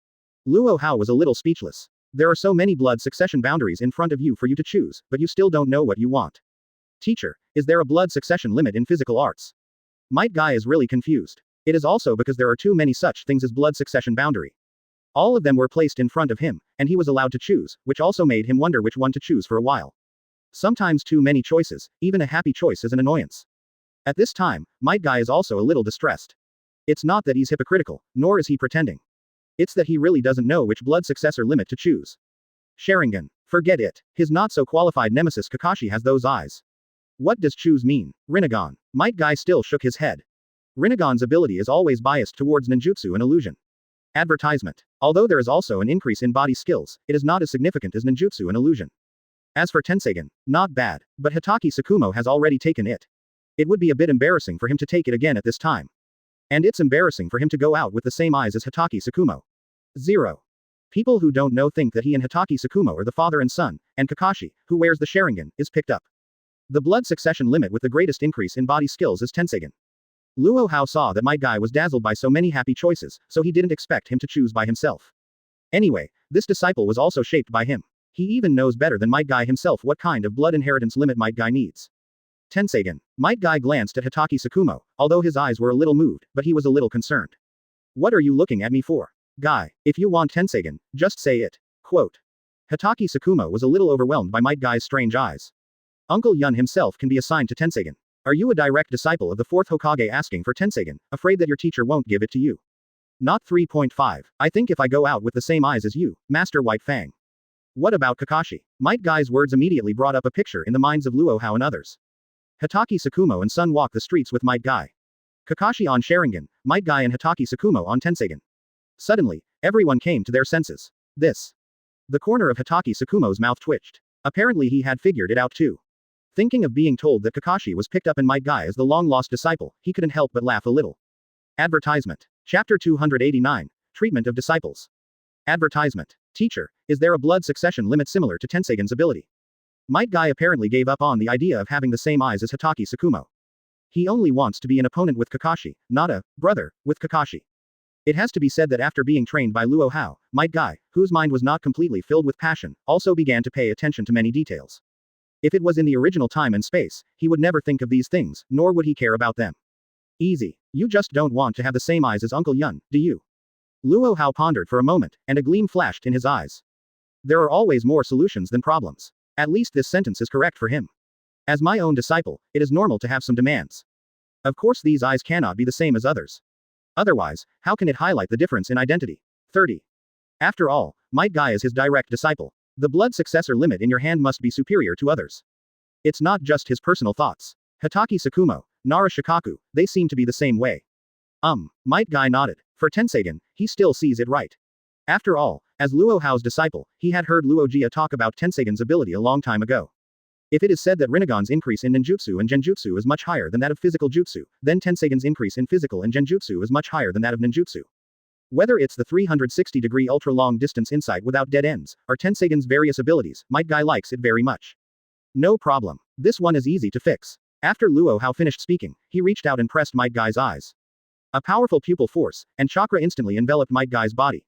Luo Hao was a little speechless. There are so many blood succession boundaries in front of you for you to choose, but you still don't know what you want. Teacher, is there a blood succession limit in physical arts? Might Guy is really confused. It is also because there are too many such things as blood succession boundary. All of them were placed in front of him, and he was allowed to choose, which also made him wonder which one to choose for a while. Sometimes too many choices, even a happy choice, is an annoyance. At this time, Might Guy is also a little distressed. It's not that he's hypocritical, nor is he pretending. It's that he really doesn't know which blood successor limit to choose. Sharingan. Forget it. His not-so-qualified nemesis Kakashi has those eyes. What does choose mean? Rinnegan. Might Guy still shook his head. Rinnegan's ability is always biased towards ninjutsu and illusion. Advertisement. Although there is also an increase in body skills, it is not as significant as ninjutsu and illusion. As for Tensegan, not bad, but Hitaki Tsukumo has already taken it. It would be a bit embarrassing for him to take it again at this time. And it's embarrassing for him to go out with the same eyes as Hitaki Tsukumo. 0. People who don't know think that he and Hitaki Tsukumo are the father and son, and Kakashi, who wears the Sharingan, is picked up. The blood succession limit with the greatest increase in body skills is Tensegan. Luo Hao saw that Might Guy was dazzled by so many happy choices, so he didn't expect him to choose by himself. Anyway, this disciple was also shaped by him. He even knows better than Might Guy himself what kind of blood inheritance limit Might Guy needs. Tensegan. Might Guy glanced at Hitaki Tsukumo, although his eyes were a little moved, but he was a little concerned. What are you looking at me for? Guy, if you want Tensegan, just say it. Quote. Hitaki Tsukumo was a little overwhelmed by Might Guy's strange eyes. Uncle Yun himself can be assigned to Tensegan. Are you a direct disciple of the 4th Hokage asking for Tensegan, afraid that your teacher won't give it to you? Not 3.5. I think if I go out with the same eyes as you, Master White Fang. What about Kakashi? Might Guy's words immediately brought up a picture in the minds of Luo Hao and others. Hitaki Tsukumo and Sun walk the streets with Might Guy. Kakashi on Sharingan, Might Guy and Hitaki Tsukumo on Tensegan. Suddenly, everyone came to their senses. This. The corner of Hitaki Tsukumo's mouth twitched. Apparently he had figured it out too. Thinking of being told that Kakashi was picked up in Might Guy as the long-lost disciple, he couldn't help but laugh a little. Advertisement. Chapter 289. Treatment of Disciples. Advertisement. Teacher, is there a blood succession limit similar to Tensegan's ability? Might Guy apparently gave up on the idea of having the same eyes as Hitaki Tsukumo. He only wants to be an opponent with Kakashi, not a brother with Kakashi. It has to be said that after being trained by Luo Hao, Might Guy, whose mind was not completely filled with passion, also began to pay attention to many details. If it was in the original time and space, he would never think of these things, nor would he care about them. Easy. You just don't want to have the same eyes as Uncle Yun, do you? Luo Hao pondered for a moment, and a gleam flashed in his eyes. There are always more solutions than problems. At least this sentence is correct for him. As my own disciple, it is normal to have some demands. Of course these eyes cannot be the same as others. Otherwise, how can it highlight the difference in identity? 30. After all, Might Guy is his direct disciple. The blood successor limit in your hand must be superior to others. It's not just his personal thoughts. Hitaki Tsukumo, Nara Shikaku, they seem to be the same way. Might Guy nodded. For Tensegan, he still sees it right. After all, as Luo Hao's disciple, he had heard Luo Jia talk about Tensegan's ability a long time ago. If it is said that Rinnegan's increase in ninjutsu and genjutsu is much higher than that of physical jutsu, then Tensegan's increase in physical and genjutsu is much higher than that of ninjutsu. Whether it's the 360-degree ultra-long distance insight without dead ends, or Tensegan's various abilities, Might Guy likes it very much. No problem. This one is easy to fix. After Luo Hao finished speaking, he reached out and pressed Might Guy's eyes. A powerful pupil force and chakra instantly enveloped Might Guy's body.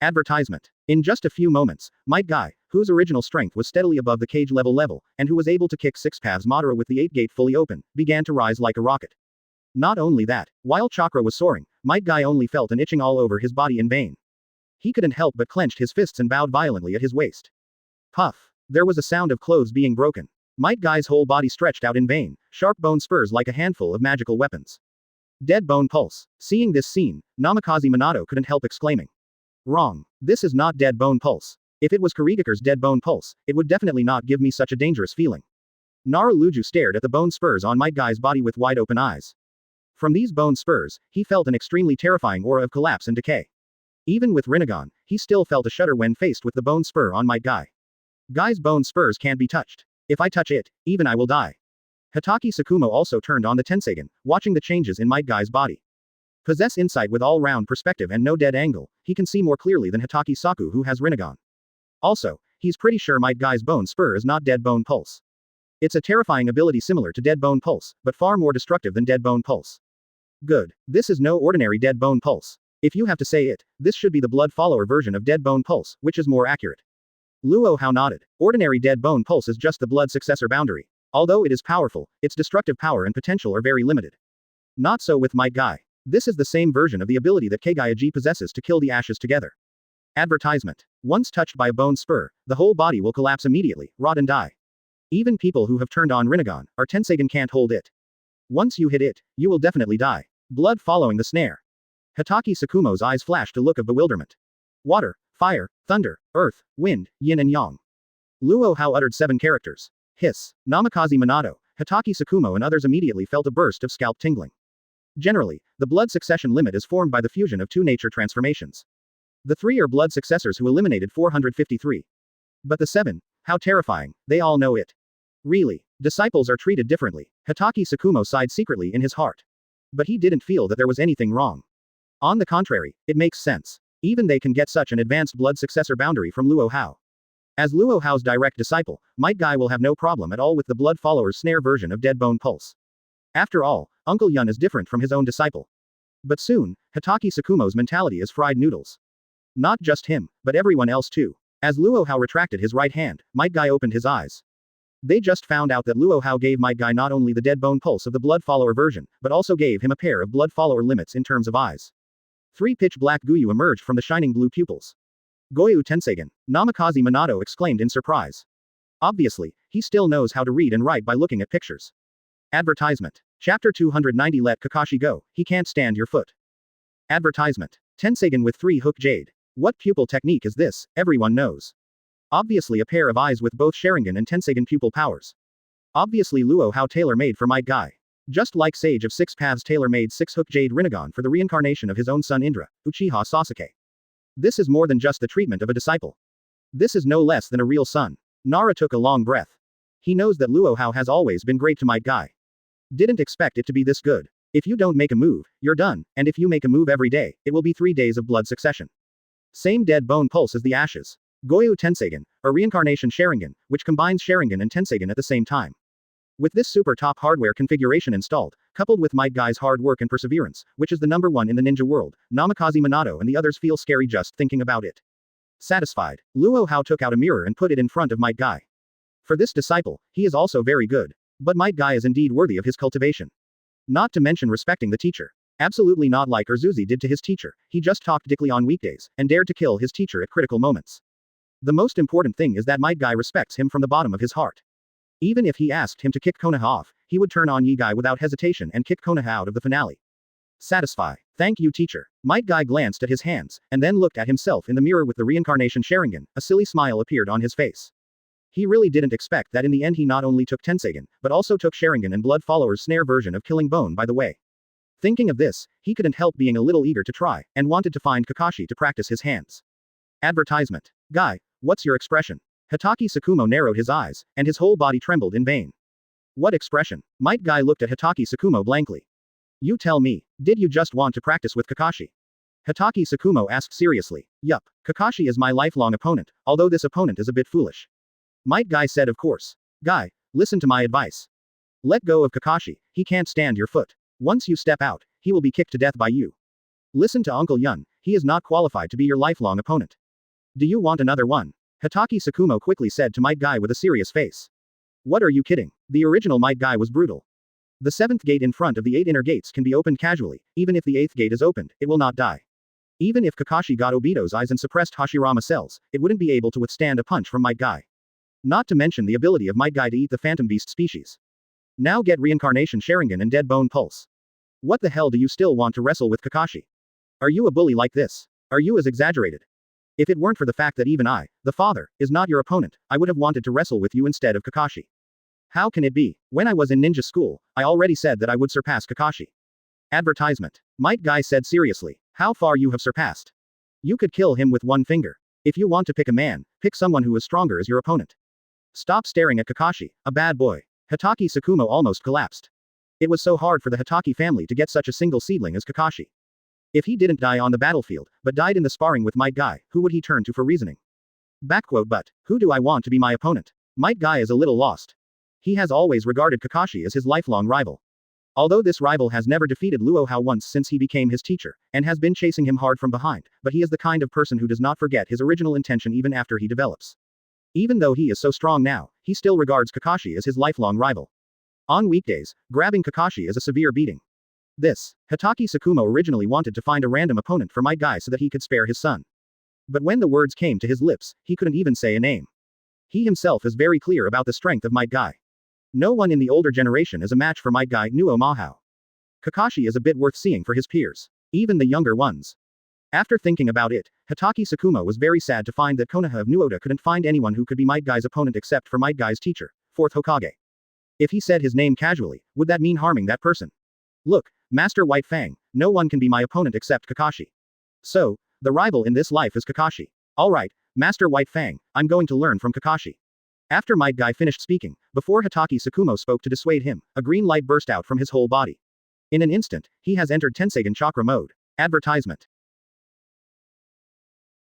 Advertisement. In just a few moments, Might Guy, whose original strength was steadily above the cage level, and who was able to kick 6 paths Madara with the 8th gate fully open, began to rise like a rocket. Not only that, while chakra was soaring, Might Guy only felt an itching all over his body in vain. He couldn't help but clenched his fists and bowed violently at his waist. Puff. There was a sound of clothes being broken. Might Guy's whole body stretched out in vain, sharp bone spurs like a handful of magical weapons. Dead bone pulse. Seeing this scene, Namikaze Minato couldn't help exclaiming. Wrong. This is not dead bone pulse. If it was Kurigakure's dead bone pulse, it would definitely not give me such a dangerous feeling. Naruto stared at the bone spurs on Might Guy's body with wide open eyes. From these bone spurs, he felt an extremely terrifying aura of collapse and decay. Even with Rinnegan, he still felt a shudder when faced with the bone spur on Might Guy. Guy's bone spurs can't be touched. If I touch it, even I will die. Hitaki Tsukumo also turned on the Tensegan, watching the changes in Might Guy's body. Possess insight with all-round perspective and no dead angle, he can see more clearly than Hitaki Saku who has Rinnegan. Also, he's pretty sure Might Guy's bone spur is not dead bone pulse. It's a terrifying ability similar to dead bone pulse, but far more destructive than dead bone pulse. Good. This is no ordinary dead bone pulse. If you have to say it, this should be the blood follower version of dead bone pulse, which is more accurate. Luo Hao nodded. Ordinary dead bone pulse is just the blood successor boundary. Although it is powerful, its destructive power and potential are very limited. Not so with Might Guy. This is the same version of the ability that Kagayaji possesses to kill the ashes together. Advertisement. Once touched by a bone spur, the whole body will collapse immediately, rot and die. Even people who have turned on Rinnegan, or Tensagen can't hold it. Once you hit it, you will definitely die. Blood following the snare. Hatake Tsukumo's eyes flashed a look of bewilderment. Water, fire, thunder, earth, wind, yin and yang. Luo Hao uttered 7 characters. Hiss. Namikaze Minato, Hatake Tsukumo and others immediately felt a burst of scalp tingling. Generally, the blood succession limit is formed by the fusion of 2 nature transformations. The 3 are blood successors who eliminated 453. But the 7, how terrifying, they all know it. Really, disciples are treated differently. Hatake Tsukumo sighed secretly in his heart. But he didn't feel that there was anything wrong. On the contrary, it makes sense. Even they can get such an advanced blood successor boundary from Luo Hao. As Luo Hao's direct disciple, Might Guy will have no problem at all with the blood follower's snare version of Dead Bone Pulse. After all, Uncle Yun is different from his own disciple. But soon, Hatake Tsukumo's mentality is fried noodles. Not just him, but everyone else too. As Luo Hao retracted his right hand, Might Guy opened his eyes. They just found out that Luo Hao gave Might Guy not only the Dead Bone Pulse of the blood follower version, but also gave him a pair of blood follower limits in terms of eyes. 3 pitch black Guyu emerged from the shining blue pupils. Goyu Tensagen, Namikaze Minato exclaimed in surprise. Obviously, he still knows how to read and write by looking at pictures. Advertisement. Chapter 290 Let Kakashi go, he can't stand your foot. Advertisement. Tensagen with 3 hook jade. What pupil technique is this, everyone knows. Obviously a pair of eyes with both Sharingan and Tensagen pupil powers. Obviously Luo Hao tailor-made for Might Guy. Just like Sage of 6 Paths tailor-made 6 hook jade Rinnegan for the reincarnation of his own son Indra, Uchiha Sasuke. This is more than just the treatment of a disciple. This is no less than a real son. Nara took a long breath. He knows that Luo Hao has always been great to Might Guy. Didn't expect it to be this good. If you don't make a move, you're done, and if you make a move every day, it will be 3 days of blood succession. Same dead bone pulse as the ashes. Goyu Tensagen, a reincarnation Sharingan, which combines Sharingan and Tensagen at the same time. With this super top hardware configuration installed, coupled with Might Guy's hard work and perseverance, which is the #1 in the ninja world, Namikaze Minato and the others feel scary just thinking about it. Satisfied, Luo Hao took out a mirror and put it in front of Might Guy. For this disciple, he is also very good. But Might Guy is indeed worthy of his cultivation. Not to mention respecting the teacher. Absolutely not like Urzuzi did to his teacher, he just talked dickly on weekdays, and dared to kill his teacher at critical moments. The most important thing is that Might Guy respects him from the bottom of his heart. Even if he asked him to kick Konoha off, he would turn on Yi Guy without hesitation and kick Konoha out of the finale. Satisfy. Thank you teacher. Might Guy glanced at his hands, and then looked at himself in the mirror with the reincarnation Sharingan, a silly smile appeared on his face. He really didn't expect that in the end he not only took Tensagen, but also took Sharingan and Blood Follower's snare version of Killing Bone by the way. Thinking of this, he couldn't help being a little eager to try, and wanted to find Kakashi to practice his hands. Advertisement. Guy, what's your expression? Hatake Tsukumo narrowed his eyes, and his whole body trembled in vain. What expression? Might Guy looked at Hatake Tsukumo blankly. You tell me, did you just want to practice with Kakashi? Hatake Tsukumo asked seriously. Yup, Kakashi is my lifelong opponent, although this opponent is a bit foolish. Might Guy said of course. Guy, listen to my advice. Let go of Kakashi, he can't stand your foot. Once you step out, he will be kicked to death by you. Listen to Uncle Yun, he is not qualified to be your lifelong opponent. Do you want another one? Hatake Tsukumo quickly said to Might Guy with a serious face. What are you kidding? The original Might Guy was brutal. The 7th gate in front of the 8 inner gates can be opened casually, even if the 8th gate is opened, it will not die. Even if Kakashi got Obito's eyes and suppressed Hashirama cells, it wouldn't be able to withstand a punch from Might Guy. Not to mention the ability of Might Guy to eat the Phantom Beast species. Now get Reincarnation Sharingan and Dead Bone Pulse. What the hell do you still want to wrestle with Kakashi? Are you a bully like this? Are you as exaggerated? If it weren't for the fact that even I, the father, is not your opponent, I would have wanted to wrestle with you instead of Kakashi. How can it be? When I was in ninja school, I already said that I would surpass Kakashi. Advertisement. Might Guy said seriously. How far you have surpassed? You could kill him with one finger. If you want to pick a man, pick someone who is stronger as your opponent. Stop staring at Kakashi, a bad boy. Hatake Tsukumo almost collapsed. It was so hard for the Hatake family to get such a single seedling as Kakashi. If he didn't die on the battlefield, but died in the sparring with Might Guy, who would he turn to for reasoning? But, who do I want to be my opponent? Might Guy is a little lost. He has always regarded Kakashi as his lifelong rival. Although this rival has never defeated Luo Hao once since he became his teacher, and has been chasing him hard from behind, but he is the kind of person who does not forget his original intention even after he develops. Even though he is so strong now, he still regards Kakashi as his lifelong rival. On weekdays, grabbing Kakashi is a severe beating. Hatake Tsukumo originally wanted to find a random opponent for Might Guy so that he could spare his son. But when the words came to his lips, he couldn't even say a name. He himself is very clear about the strength of Might Guy. No one in the older generation is a match for Might Guy Luo Hao. Kakashi is a bit worth seeing for his peers. Even the younger ones. After thinking about it, Hatake Tsukumo was very sad to find that Konoha of Nuoda couldn't find anyone who could be Might Guy's opponent except for Might Guy's teacher, 4th Hokage. If he said his name casually, would that mean harming that person? Look, Master White Fang, no one can be my opponent except Kakashi. So, the rival in this life is Kakashi. Alright, Master White Fang, I'm going to learn from Kakashi. After Might Guy finished speaking, before Hatake Tsukumo spoke to dissuade him, a green light burst out from his whole body. In an instant, he has entered Tensegan Chakra mode. Advertisement.